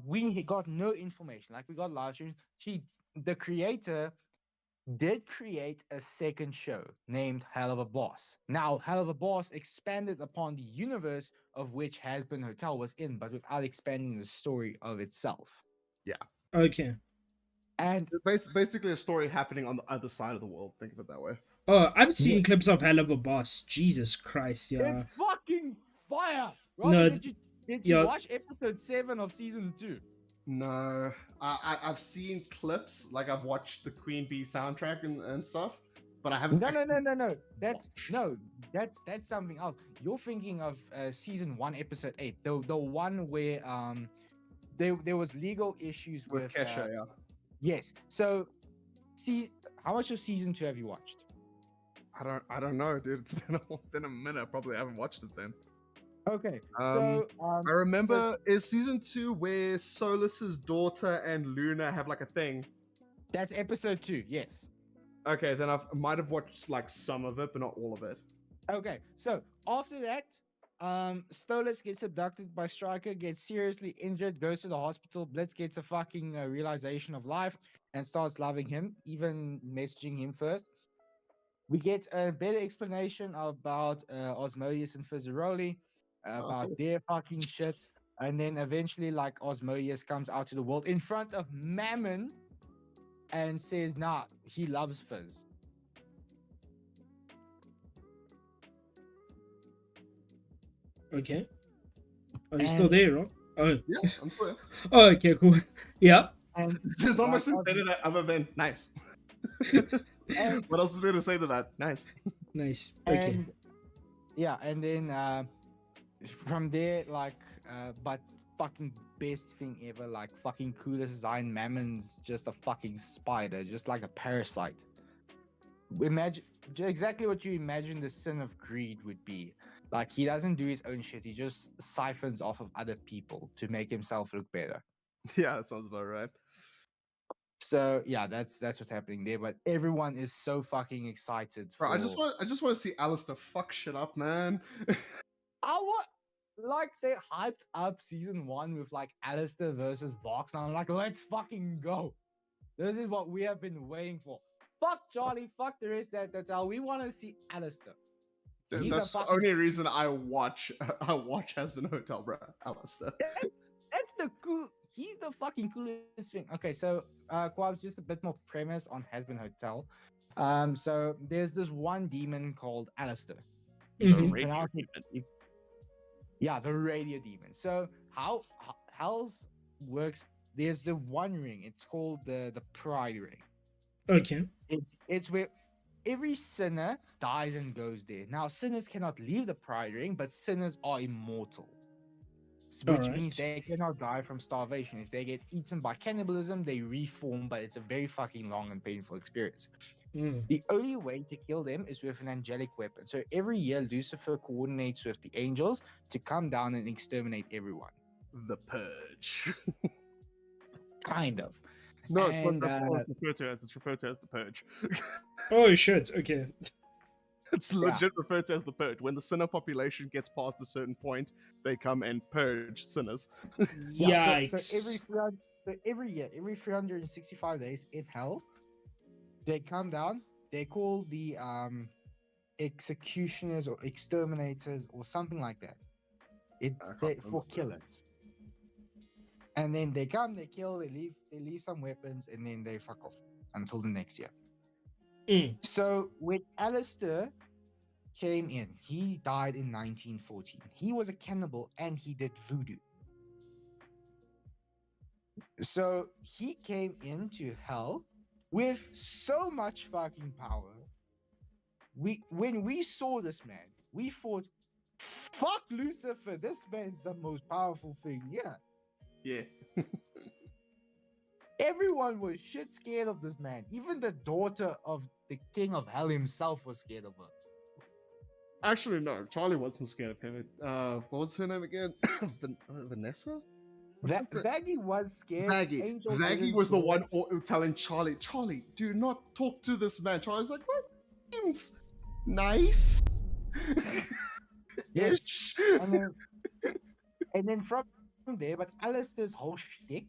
we got no information. Like we got live streams. The creator did create a second show named Hell of a Boss. Now, Hell of a Boss expanded upon the universe of which Has Been Hotel was in, but without expanding the story of itself. Okay. And Basically, a story happening on the other side of the world. Think of it that way. Oh, I've seen Yeah. clips of Hell of a Boss. Jesus Christ, yeah. it's fucking fire. Robbie, No, did you yeah. watch episode 7 of season 2? No, I've seen clips. Like I've watched the Queen Bee soundtrack and stuff, but I haven't. No. That's something else. You're thinking of season 1, episode 8, the one where there was legal issues With with Kesha, yeah. yes. So, see, how much of season 2 have you watched? I don't know, dude. It's been a minute. I probably haven't watched it then. Okay, so I remember is season 2 where Solus's daughter and Luna have like a thing. that's episode 2. Yes. Okay, then I might have watched like some of it, but not all of it. Okay, so after that, Stolas gets abducted by Stryker, gets seriously injured, goes to the hospital. Blitz gets a fucking realization of life and starts loving him, even messaging him first. We get a better explanation about Osmodius and Fizzaroli, about cool. their fucking shit. And then eventually, like, Osmodius comes out to the world in front of Mammon and says, nah, he loves Fizz. Okay. Are you still there, Rob? Oh. Yeah, I'm still there. Oh, okay, cool. Yeah. And There's not much to like say to that other than nice. And- What else is there to say to that? Nice. Nice. Okay. And yeah, and then from there, like, but fucking best thing ever, like fucking coolest design. Mammon's just a fucking spider, just like a parasite. Imagine exactly what you imagine the sin of greed would be. Like, he doesn't do his own shit, he just siphons off of other people to make himself look better. Yeah, that sounds about right. So yeah, that's what's happening there. But everyone is so fucking excited for. Bro, I just want to see Alistair fuck shit up, man. I what? Like, they hyped up season 1 with like Alistair versus Vox, and I'm like, let's fucking go. This is what we have been waiting for. Fuck Charlie, fuck the rest of that hotel. We want to see Alistair. Dude, He's a that's the fucking- only reason I watch Has Been Hotel, bro. Alistair. That's the cool. He's the fucking coolest thing. Okay, so Quabs, just a bit more premise on Has Been Hotel. So there's this one demon called Alistair. The Mhm. radio pronounce it. demon. Yeah, the radio demon. So how hell's works? There's the one ring. It's called the pride ring. Okay. It's where every sinner dies and goes there. Now sinners cannot leave the pride ring, but sinners are immortal, All which means right. they cannot die from starvation. If they get eaten by cannibalism, they reform, but it's a very fucking long and painful experience. Mm. The only way to kill them is with an angelic weapon. So every year, Lucifer coordinates with the angels to come down and exterminate everyone. The Purge. Kind of. No, And that's what it's referred to as. It's referred to as the Purge. Oh shit. Okay. It's legit referred to as the Purge. When the sinner population gets past a certain point, they come and purge sinners. yeah, Yikes. so every year, every 365 days in hell, they come down. They call the executioners or exterminators or something like that. I can't For remember. killers. And then they come, they kill, they leave some weapons, and then they fuck off until the next year. Mm. So when Alistair came in, he died in 1914. He was a cannibal and he did voodoo. So he came into hell with so much fucking power. When we saw this man, we thought, fuck Lucifer, this man's the most powerful thing. Yeah. Yeah. Everyone was shit scared of this man. Even the daughter of the king of hell himself was scared of her. Actually, no. Charlie wasn't scared of him. What was her name again? Vanessa? That Vaggie was scared. Maggie. Angel Maggie didn't was the care. one telling Charlie, Charlie, do not talk to this man. Charlie's like, what? Seems nice. Yes. Ish. And then from there, but Alistair's whole shtick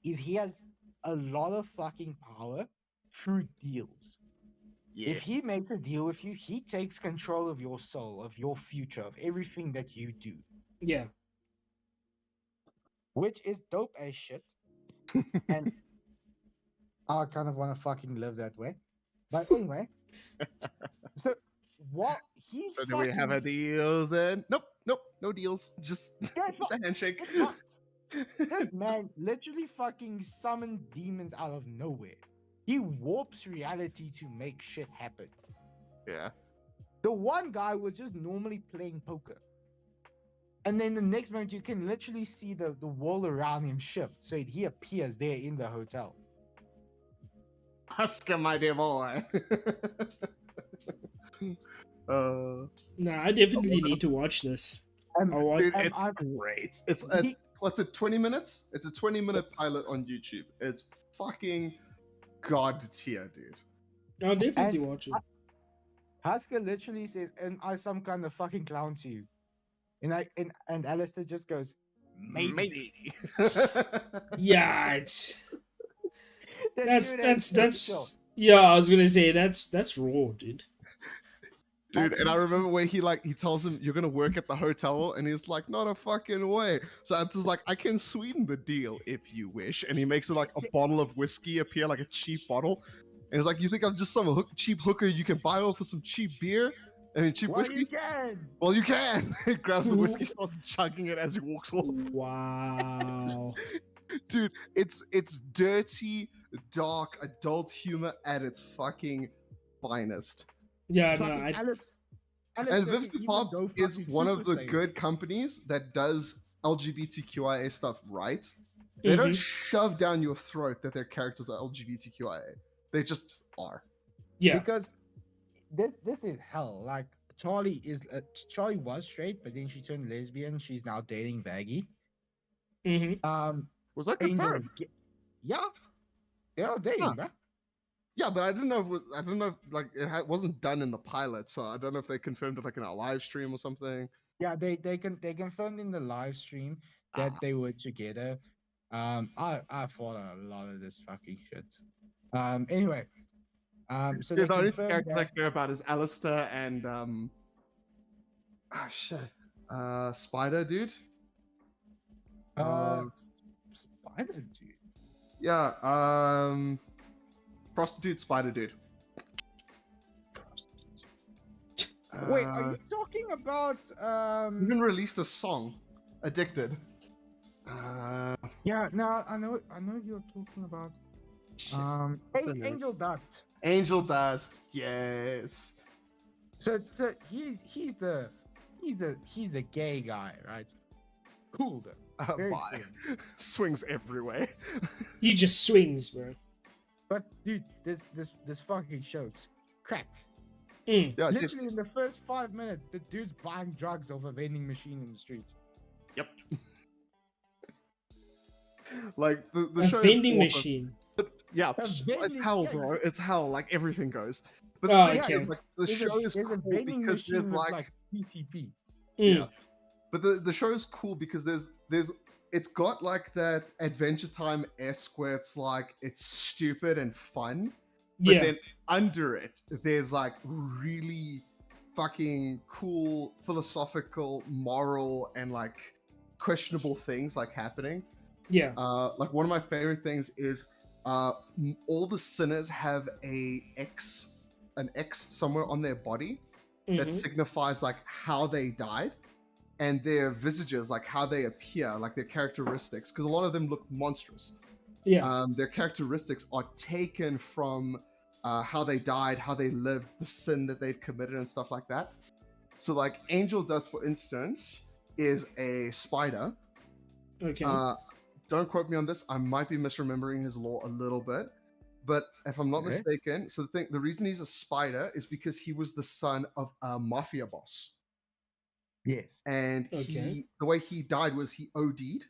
is he has a lot of fucking power through deals. Yeah. If he makes a deal with you, he takes control of your soul, of your future, of everything that you do, Yeah. which is dope as shit. And I kind of want to fucking live that way. But anyway, so what he's So do we have a deal then? Nope, nope, no deals. Just Yeah, it's not- the handshake. It's not. This man literally fucking summoned demons out of nowhere. He warps reality to make shit happen. Yeah. The one guy was just normally playing poker. And then the next moment, you can literally see the wall around him shift. So he appears there in the hotel. Husker, my dear boy. Nah, I definitely need to watch this. I'll watch. Dude, I'm- it's I'm- great. It's He- what's it? 20 minutes? It's a 20-minute pilot on YouTube. It's fucking god tier, dude. I'll definitely watch it. Haskell literally says, "And I some kind of fucking clown to you." And Alistair just goes, "Maybe." Yeah, it's That that's dude has that's potential. yeah. I was gonna say that's raw, dude. Dude, and I remember where he tells him you're gonna work at the hotel, and he's like, not a fucking way. So Anton's like, I can sweeten the deal if you wish, and he makes it like a bottle of whiskey appear like a cheap bottle, and he's like, you think I'm just some cheap hooker you can buy off for some cheap beer? I mean, cheap Well, whiskey? you can. Well, you can. He grabs the whiskey, starts chugging it as he walks off. Wow. Dude, it's dirty, dark, adult humor at its fucking finest. Yeah, no, Fucking Alice And can Vincent even Pop go is fucking one of Super the Saiyan. good companies that does LGBTQIA stuff right. They don't Mhm. shove down your throat that their characters are LGBTQIA. They just are. yeah. Because this is hell. Like Charlie was straight, but then she turned lesbian. She's now dating Vaggie. Mm-hmm. Was that Angel, confirmed? yeah, they are dating, Huh. bruh. Yeah, but I don't know. I don't know if like wasn't done in the pilot, so I don't know if they confirmed it like in a live stream or something. Yeah, they confirmed in the live stream that Ah. they were together. I follow a lot of this fucking shit. Anyway, so Dude, they the only confirmed characters I that. care about is Alistair and shit, Spider dude. Spider dude. Yeah, prostitute Spider dude. Wait, are Uh, you talking about even released a song, "Addicted." Uh, Yeah, no, I know you're talking about shit. What's the name? Angel Dust. Angel Dust. Yes. So he's the gay guy, right? Cool though. Very Bye. cool. Swings everywhere. He just swings, bro. But dude, this fucking show's cracked. Mm. Yeah, dude. Literally in the first 5 minutes, the dude's buying drugs off a vending machine in the street. Yep. Like the A show is vending awesome. machine. But yeah, A it's vending- hell, yeah, bro. It's hell. Like everything goes. But Oh, the thing okay. is, like, the show is there's a cool vending because machine there's with like, PCP. Mm. yeah. But the show is cool because there's it's got like that Adventure Time esque where it's like it's stupid and fun, but Yeah. then under it there's like really fucking cool philosophical, moral, and like questionable things like happening. Yeah. Like one of my favorite things is all the sinners have an X somewhere on their body that Mhm. signifies like how they died, and their visages, like how they appear, like their characteristics, because a lot of them look monstrous. Yeah. Their characteristics are taken from how they died, how they lived, the sin that they've committed, and stuff like that. So, like Angel Dust, for instance, is a spider. Okay. Don't quote me on this. I might be misremembering his lore a little bit, but if I'm not Okay. mistaken, so the reason he's a spider is because he was the son of a mafia boss. Yes. And Okay. the way he died was he OD'd.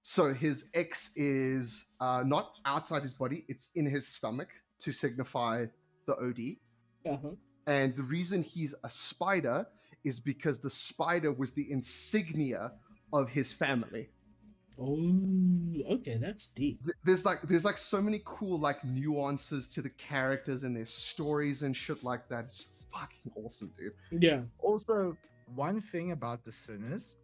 So his X is not outside his body; it's in his stomach to signify the OD. Uh-huh. And the reason he's a spider is because the spider was the insignia of his family. Oh, okay, that's deep. There's like so many cool like nuances to the characters and their stories and shit like that. It's fucking awesome, dude. Yeah. Also, one thing about the sinners,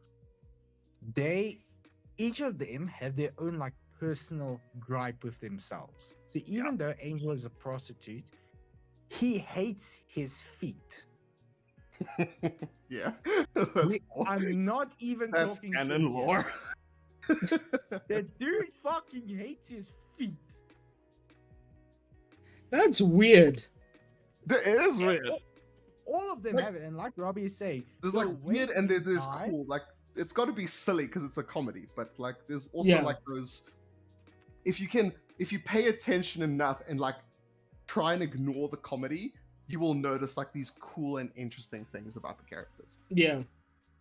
each of them have their own like personal gripe with themselves. So even though Angel is a prostitute, he hates his feet. Yeah, that's, I'm not even that's talking canon shit here. lore. The dude fucking hates his feet. That's weird. It is weird. All of them have it, and like Robbie is saying, There's the like way weird and there's die- cool. Like it's got to be silly because it's a comedy, but like there's also Yeah. like those. If you pay attention enough and like try and ignore the comedy, you will notice like these cool and interesting things about the characters. Yeah.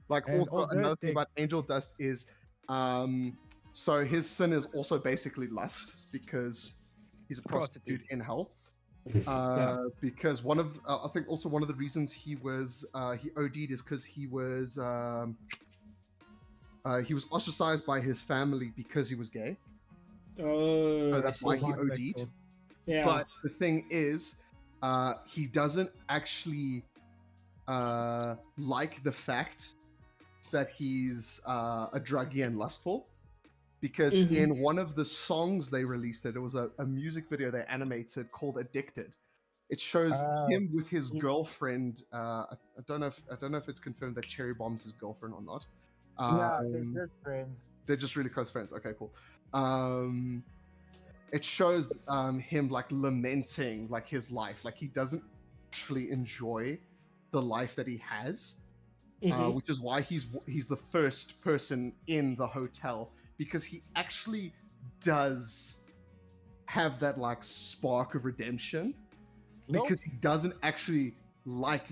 Like And also although another thing they- about Angel Dust is, so his sin is also basically lust because he's a prostitute in hell. Because one of I think also one of the reasons he OD'd is because he was ostracized by his family because he was gay. Oh, So that's I why see. he OD'd. Yeah. But the thing is, he doesn't actually like the fact that he's a druggie and lustful, because Mhm. in one of the songs they released, it was a music video they animated called "Addicted." It shows him with his girlfriend. I don't know if it's confirmed that Cherry Bomb's his girlfriend or not. Nah, they're just friends. They're just really close friends. Okay, cool. It shows him like lamenting like his life, like he doesn't actually enjoy the life that he has, Mhm. which is why he's the first person in the hotel, because he actually does have that like spark of redemption, because he doesn't actually like